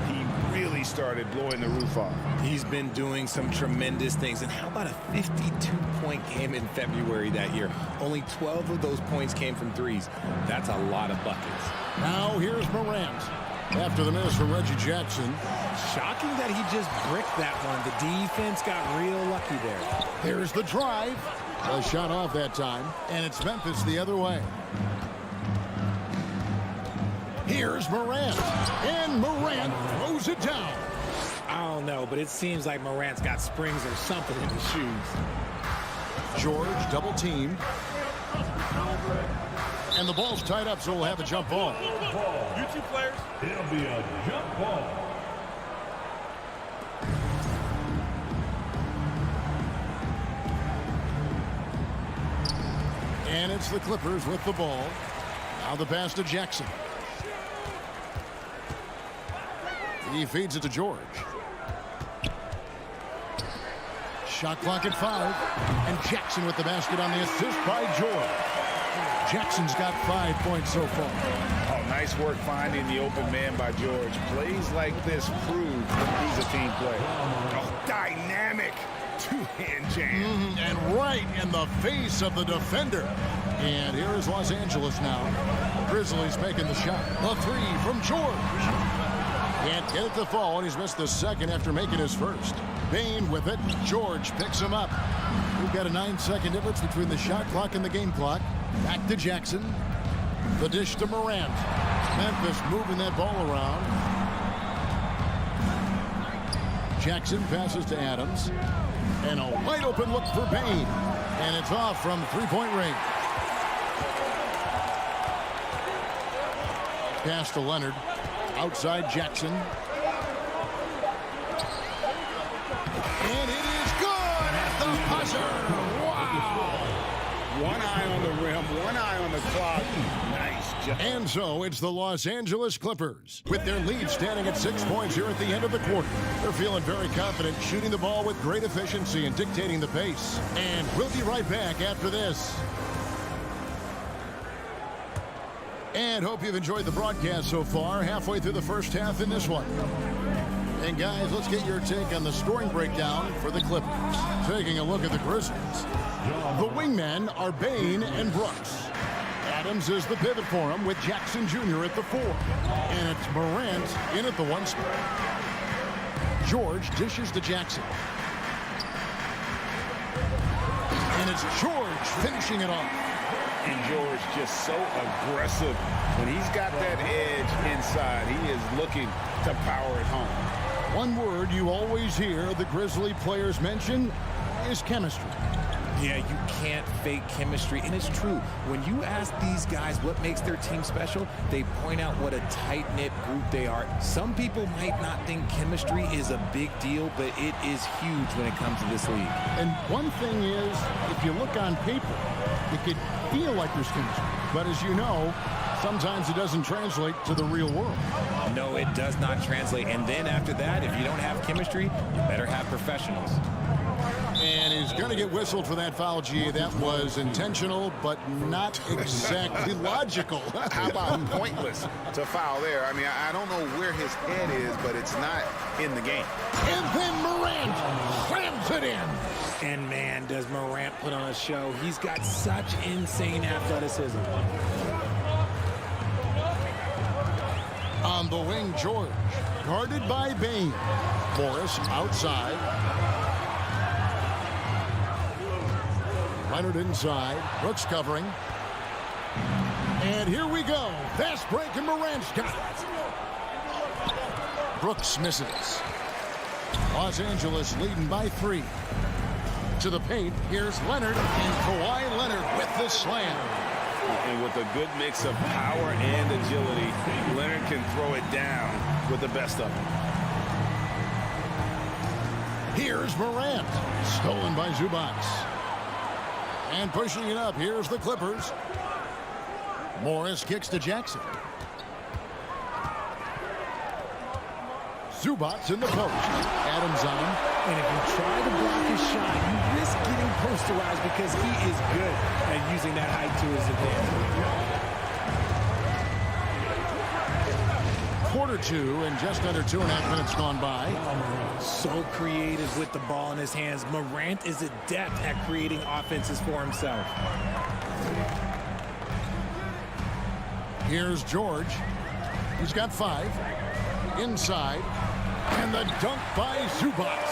he really started blowing the roof off. He's been doing some tremendous things. And how about a 52-point game in February that year? Only 12 of those points came from threes. That's a lot of buckets. Now here's Morant. After the miss from Reggie Jackson. Shocking that he just bricked that one. The defense got real lucky there. There's the drive. A shot off that time. And it's Memphis the other way. Here's Morant. And Morant throws it down. I don't know, but it seems like Morant's got springs or something in his shoes. George double team. And the ball's tied up, so we'll have a jump ball. You two players. It'll be a jump ball. And it's the Clippers with the ball. Now the pass to Jackson. He feeds it to George. Shot clock at 5. And Jackson with the basket on the assist by George. Jackson's got 5 points so far. Oh, nice work finding the open man by George. Plays like this prove he's a team player. Oh, dynamic two-hand jam. And right in the face of the defender. And here is Los Angeles now. Grizzlies making the shot. The 3 from George. Can't get it to fall, and he's missed the second after making his first. Bane with it. George picks him up. We've got a 9-second difference between the shot clock and the game clock. Back to Jackson. The dish to Morant. Memphis moving that ball around. Jackson passes to Adams. And a wide open look for Bane. And it's off from three-point range. Pass to Leonard. Outside Jackson. And it is good at the buzzer. Wow. One eye on the rim, one eye on the clock. Nice job. And so it's the Los Angeles Clippers with their lead standing at 6 points here at the end of the quarter. They're feeling very confident, shooting the ball with great efficiency and dictating the pace. And we'll be right back after this. And hope you've enjoyed the broadcast so far, halfway through the first half in this one. And guys, let's get your take on the scoring breakdown for the Clippers. Taking a look at the Grizzlies. The wingmen are Bane and Brooks. Adams is the pivot for him with Jackson Jr. at the 4. And it's Morant in at the 1 spot. George dishes to Jackson. And it's George finishing it off. And George just so aggressive. When he's got that edge inside, he is looking to power it home. One word you always hear the Grizzly players mention is chemistry. Yeah, you can't fake chemistry, and it's true. When you ask these guys what makes their team special, they point out what a tight-knit group they are. Some people might not think chemistry is a big deal, but it is huge when it comes to this league. And one thing is, if you look on paper, it could feel like there's chemistry. But as you know, sometimes it doesn't translate to the real world. No, it does not translate. And then after that, if you don't have chemistry, you better have professionals. And he's going to get whistled for that foul, G. That was intentional, but not exactly logical. How about pointless to foul there? I mean, I don't know where his head is, but it's not in the game. And then Morant slams it in. And man, does Morant put on a show. He's got such insane athleticism. On the wing, George, guarded by Bane. Morris outside. Leonard inside. Brooks covering. And here we go. Fast break, and Morant's got it. Brooks misses. Los Angeles leading by 3. To the paint, here's Leonard, and Kawhi Leonard with the slam. And with a good mix of power and agility, Leonard can throw it down with the best of them. Here's Morant. Stolen by Zubac. And pushing it up, here's the Clippers. Morris kicks to Jackson. Zubac in the post. Adams on. And if you try to block his shot, you risk getting posterized because he is good at using that height to his advantage. Quarter 2 and just under 2.5 minutes gone by. So creative with the ball in his hands. Morant is adept at creating offenses for himself. Here's George. He's got 5. Inside. And the dunk by Zubac.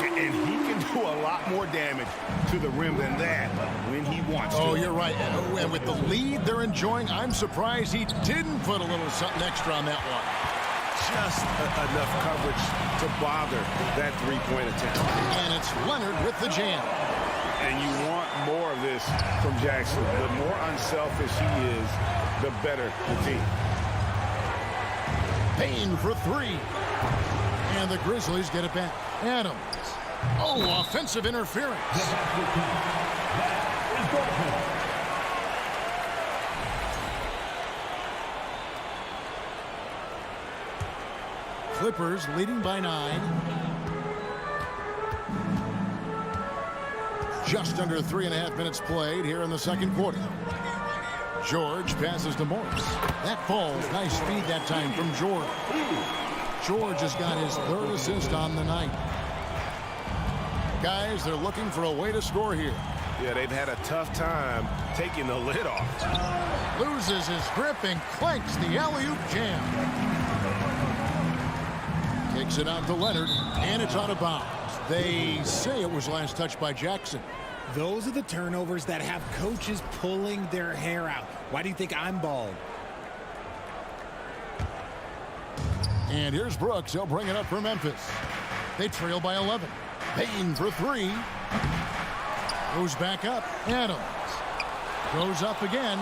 And he can do a lot more damage to the rim than that when he wants to. Oh, you're right. And with the lead they're enjoying, I'm surprised he didn't put a little something extra on that one. Just enough coverage to bother that three-point attempt. And it's Leonard with the jam. And you want more of this from Jackson. The more unselfish he is, the better the team. Payne for 3. And the Grizzlies get it back. Adams. Oh, offensive interference. Clippers leading by 9. Just under 3.5 minutes played here in the second quarter. George passes to Morris. That falls. Nice speed that time from George. George has got his 3rd assist on the night. Guys, they're looking for a way to score here. Yeah, they've had a tough time taking the lid off. Loses his grip and clanks the alley-oop jam. Kicks it out to Leonard, and it's out of bounds. They say it was last touched by Jackson. Those are the turnovers that have coaches pulling their hair out. Why do you think I'm bald? And here's Brooks. He'll bring it up for Memphis. They trail by 11. Payne for 3. Goes back up. Adams. Goes up again.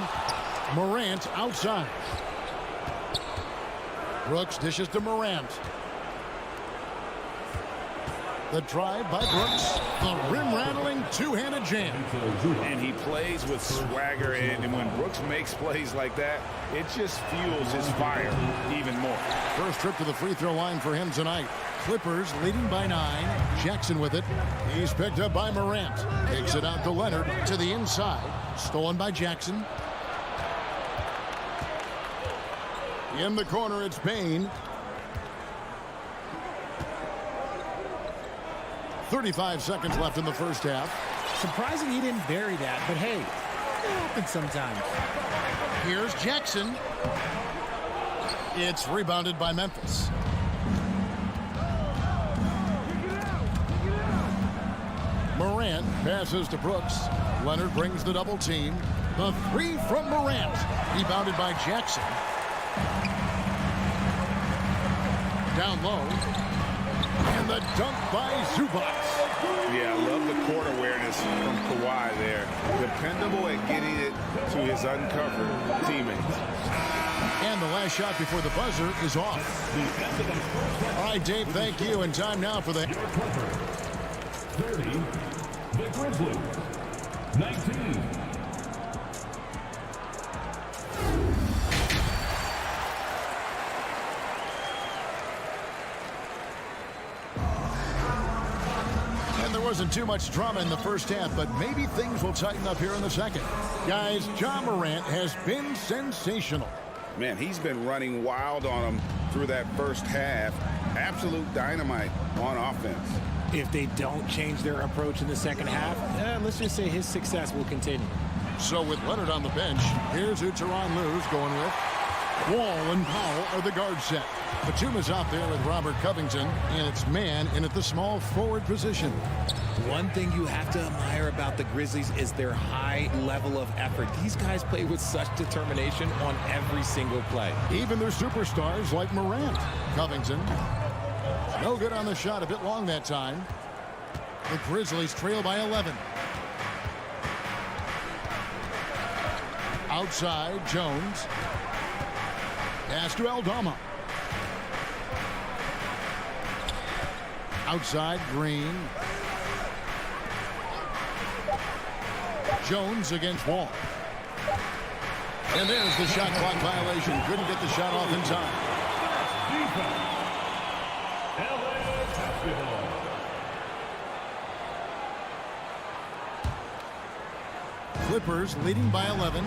Morant outside. Brooks dishes to Morant. The drive by Brooks. The rim-rattling two-handed jam. And he plays with swagger, and when Brooks makes plays like that, it just fuels his fire even more. First trip to the free throw line for him tonight. Clippers leading by 9. Jackson with it. He's picked up by Morant. Takes it out to Leonard to the inside. Stolen by Jackson. In the corner, it's Payne. 35 seconds left in the first half. Surprising he didn't bury that, but hey, it happens sometimes. Here's Jackson. It's rebounded by Memphis. Morant passes to Brooks. Leonard brings the double team. The 3 from Morant. Rebounded by Jackson. Down low. And the dunk by Zubac. Yeah, I love the court awareness from Kawhi there. Dependable at getting it to his uncovered teammates. And the last shot before the buzzer is off. All right, Dave, thank you. And time now for the... 30, the Grizzlies. 19. And there wasn't too much drama in the first half, but maybe things will tighten up here in the second. Guys, Ja Morant has been sensational. Man, he's been running wild on him through that first half. Absolute dynamite on offense. If they don't change their approach in the second half, let's just say his success will continue. So with Leonard on the bench, here's who Tyronn Lue's going with. Wall and Powell are the guard set. Batum is out there with Robert Covington, and it's man in at the small forward position. One thing you have to admire about the Grizzlies is their high level of effort. These guys play with such determination on every single play. Even their superstars like Morant. Covington, no good on the shot, a bit long that time. The Grizzlies trail by 11. Outside, Jones. Pass to Aldama. Outside, Green. Jones against Wall. And there's the shot clock violation. Couldn't get the shot off in time. Clippers leading by 11.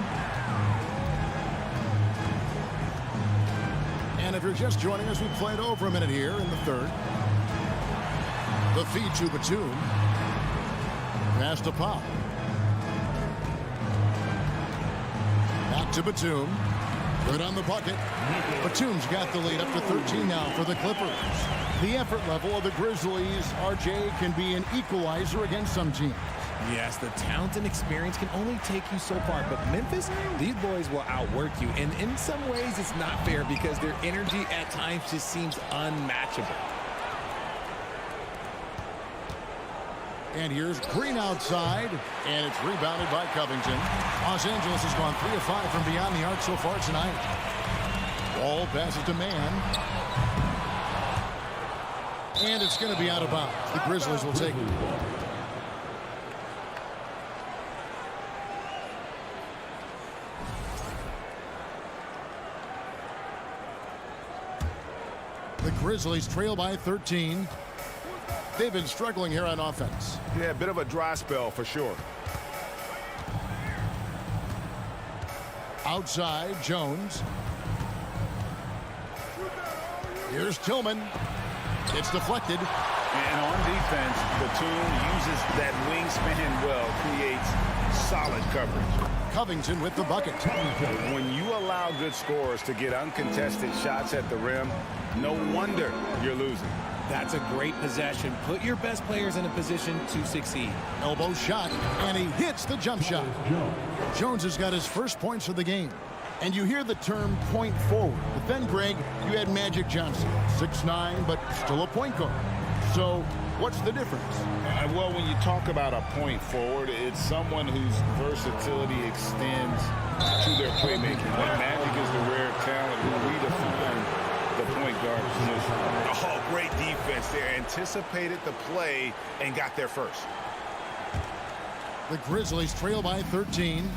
And if you're just joining us, we played over a minute here in the third. The feed to Batum. Pass to Powell. Back to Batum. Good on the bucket. Batum's got the lead up to 13 now for the Clippers. The effort level of the Grizzlies, RJ, can be an equalizer against some teams. Yes, the talent and experience can only take you so far, but Memphis, these boys will outwork you. And in some ways, it's not fair because their energy at times just seems unmatchable. And here's Green outside, and it's rebounded by Covington. Los Angeles has gone 3 of 5 from beyond the arc so far tonight. Ball passes to Man. And it's going to be out of bounds. The Grizzlies will take it. The Grizzlies trail by 13. They've been struggling here on offense. Yeah, a bit of a dry spell for sure. Outside, Jones. Here's Tillman. It's deflected. And on defense, Batum uses that wingspan well, creates solid coverage. Covington with the bucket. When you allow good scorers to get uncontested shots at the rim, no wonder you're losing. That's a great possession. Put your best players in a position to succeed. Elbow shot, and he hits the jump shot. Jones has got his first points of the game. And you hear the term point forward. But then, Greg, you had Magic Johnson, 6'9", but still a point guard. So what's the difference? Well, when you talk about a point forward, it's someone whose versatility extends to their playmaking. But Magic is the rare talent who redefined the point guard position. Oh, great defense there. Anticipated the play and got there first. The Grizzlies trail by 13.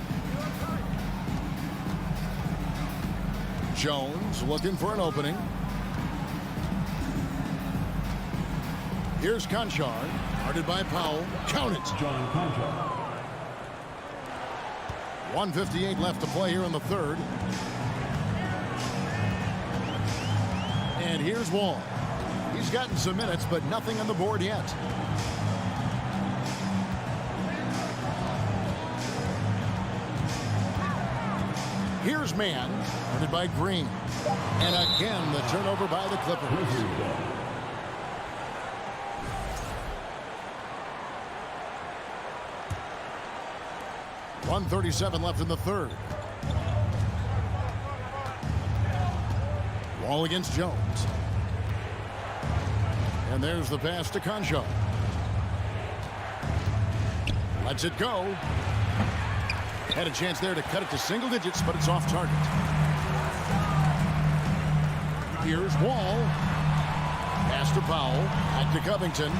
Jones looking for an opening. Here's Conchard, guarded by Powell. Count it. John Conchard. 1:58 left to play here in the third. And here's Wall. He's gotten some minutes, but nothing on the board yet. Here's Man, guarded by Green. And again, the turnover by the Clippers. 1:37 left in the third. Wall against Jones. And there's the pass to Concho. Lets it go. Had a chance there to cut it to single digits, but it's off target. Here's Wall. Pass to Powell. Back to Covington.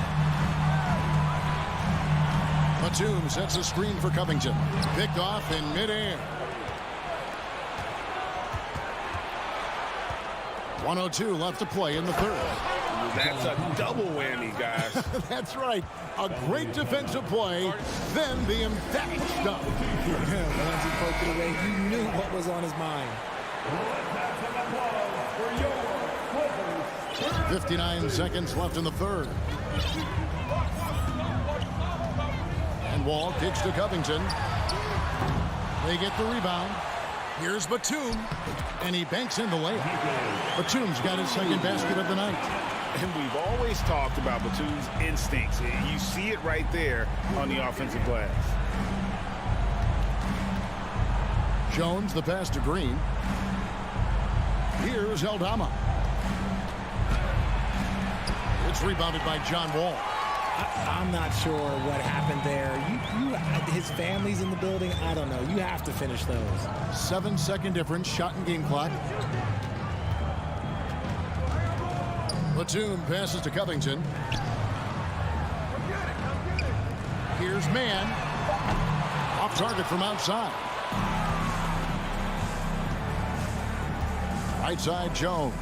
Batum sets a screen for Covington. Picked off in midair. 1:02 left to play in the third. That's a double whammy, guys. That's right. A great defensive play, then the emphatic stuff. Once he poked it away, you knew what was on his mind. 59 seconds left in the third. And Wall kicks to Covington. They get the rebound. Here's Batum. And he banks in the layup. Batum's got his second basket of the night. And we've always talked about Batum's instincts. You see it right there on the offensive glass. Jones, the pass to Green. Here's Eldama. It's rebounded by John Wall. I'm not sure what happened there. His family's in the building. I don't know. You have to finish those. 7-second difference, shot and game clock. Batum passes to Covington. Here's Mann. Off target from outside. Right side, Jones.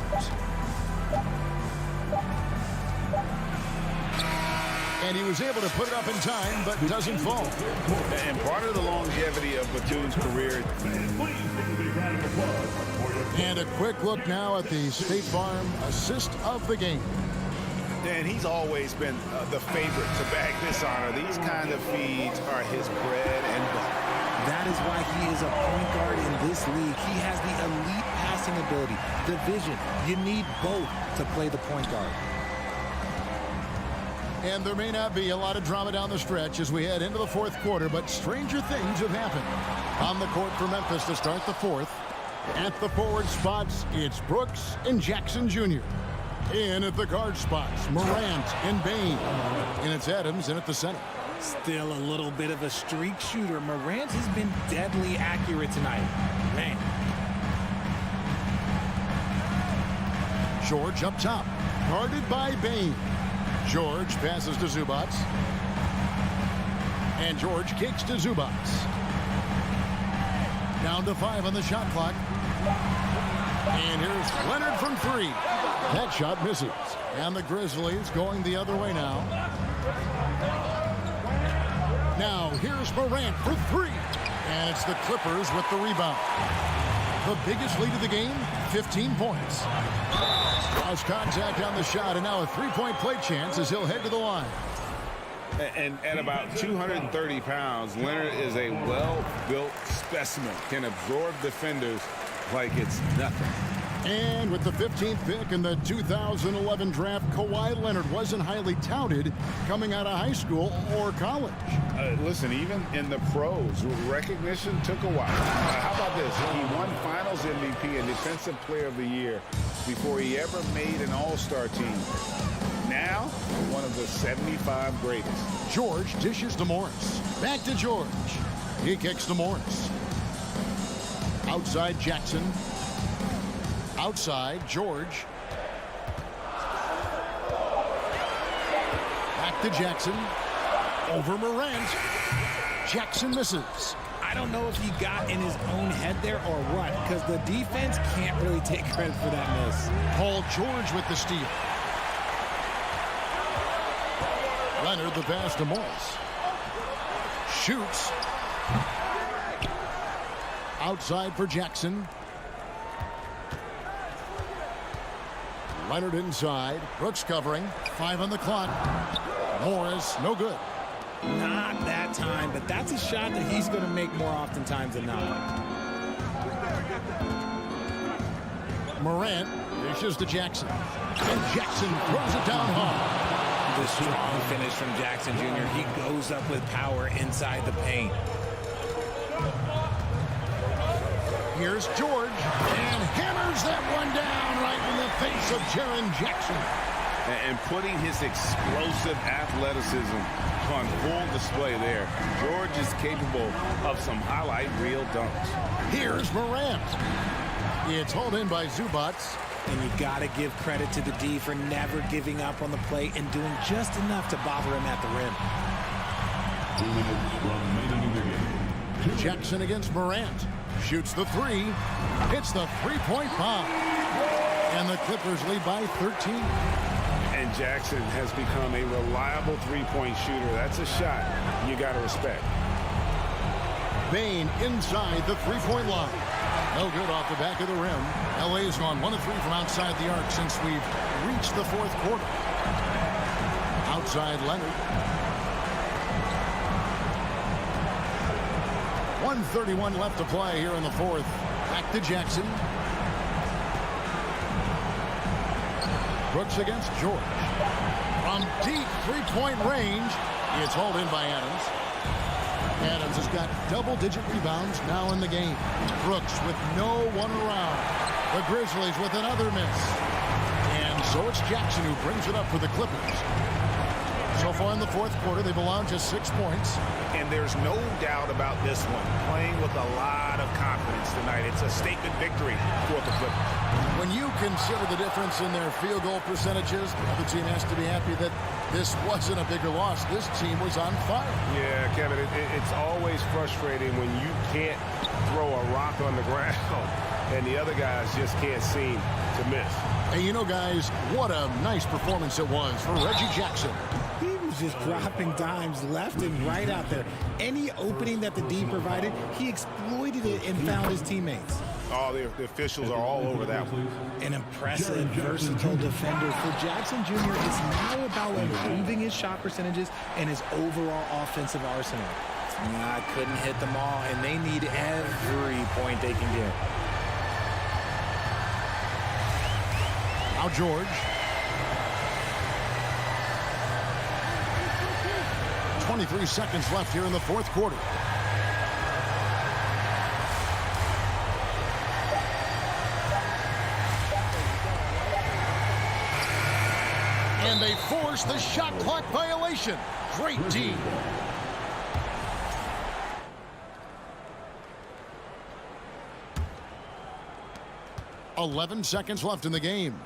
And he was able to put it up in time, but doesn't fall. And part of the longevity of Batum's career. And a quick look now at the State Farm assist of the game. And he's always been the favorite to bag this honor. These kind of feeds are his bread and butter. That is why he is a point guard in this league. He has the elite passing ability, the vision. You need both to play the point guard. And there may not be a lot of drama down the stretch as we head into the fourth quarter, but stranger things have happened. On the court for Memphis to start the fourth. At the forward spots, it's Brooks and Jackson Jr. In at the guard spots, Morant and Bain. And it's Adams in at the center. Still a little bit of a streak shooter. Morant has been deadly accurate tonight. Man. George up top, guarded by Bain. George passes to Zubats. And George kicks to Zubats. Down to 5 on the shot clock. And here's Leonard from 3. That shot misses. And the Grizzlies going the other way now. Now here's Morant for 3. And it's the Clippers with the rebound. The biggest lead of the game, 15 points. Draws contact on the shot, and now a three-point play chance as he'll head to the line. And at about 230 pounds, Leonard is a well-built specimen. Can absorb defenders like it's nothing. And with the 15th pick in the 2011 draft, Kawhi Leonard wasn't highly touted coming out of high school or college. Listen, even in the pros, recognition took a while. How about this? He won Finals MVP and Defensive Player of the Year before he ever made an All-Star team. Now, one of the 75 greatest. George dishes to Morris. Back to George. He kicks to Morris. Outside Jackson. Outside George. Back to Jackson. Over Morant. Jackson misses. I don't know if he got in his own head there or what, because the defense can't really take credit for that miss. Paul George with the steal. Leonard the pass to Morris. Shoots. Outside for Jackson. Leonard inside. Brooks covering. 5 on the clock. Morris, no good. Not that time, but that's a shot that he's going to make more oftentimes than not. Morant dishes to Jackson. And Jackson throws it down hard. The strong finish from Jackson Jr. He goes up with power inside the paint. Here's George. And hammers that one down right in the face of Jaren Jackson. and putting his explosive athleticism on full display there. George is capable of some highlight reel dunks. Here's Morant. It's hauled in by Zubats. And you got to give credit to the D for never giving up on the play and doing just enough to bother him at the rim. 2 minutes remaining. Jackson against Morant. Shoots the three. Hits the three-point bomb. And the Clippers lead by 13. And Jackson has become a reliable three-point shooter. That's a shot you got to respect. Bane inside the three-point line. No good off the back of the rim. LA has gone 1 of 3 from outside the arc since we've reached the fourth quarter. Outside Leonard. 1:31 left to play here in the fourth. Back to Jackson. Brooks against George. From deep three-point range. It's hauled in by Adams. Adams has got double-digit rebounds now in the game. Brooks with no one around. The Grizzlies with another miss. And so it's Jackson who brings it up for the Clippers. So far in the fourth quarter, they've allowed just 6 points. And there's no doubt about this one. Playing with a lot of confidence tonight. It's a statement victory for the Clippers. When you consider the difference in their field goal percentages, the other team has to be happy that this wasn't a bigger loss. This team was on fire. Yeah, Kevin, it's always frustrating when you can't throw a rock on the ground and the other guys just can't seem to miss. And you know, guys, what a nice performance it was for Reggie Jackson. He was just dropping dimes left and right out there. Any opening that the D provided, he exploited it and found his teammates. Oh, the officials are all over that one. An impressive, versatile defender for Jackson Jr. is now about improving his shot percentages and his overall offensive arsenal. Couldn't hit them all, and they need every point they can get. Now George. 23 seconds left here in the fourth quarter. And they force the shot clock violation. Great D. .11 seconds left in the game.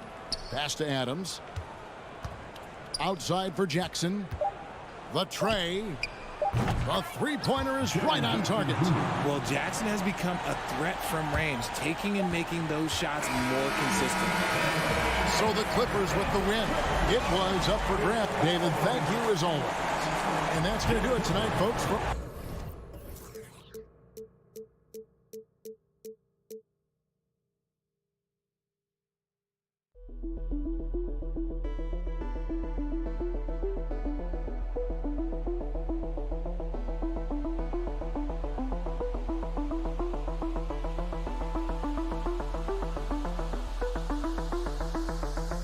Pass to Adams. Outside for Jackson. The tray. The three-pointer is right on target. Well, Jackson has become a threat from range, taking and making those shots more consistent. So the Clippers with the win. It was up for grabs. David, thank you as always. And that's going to do it tonight, folks.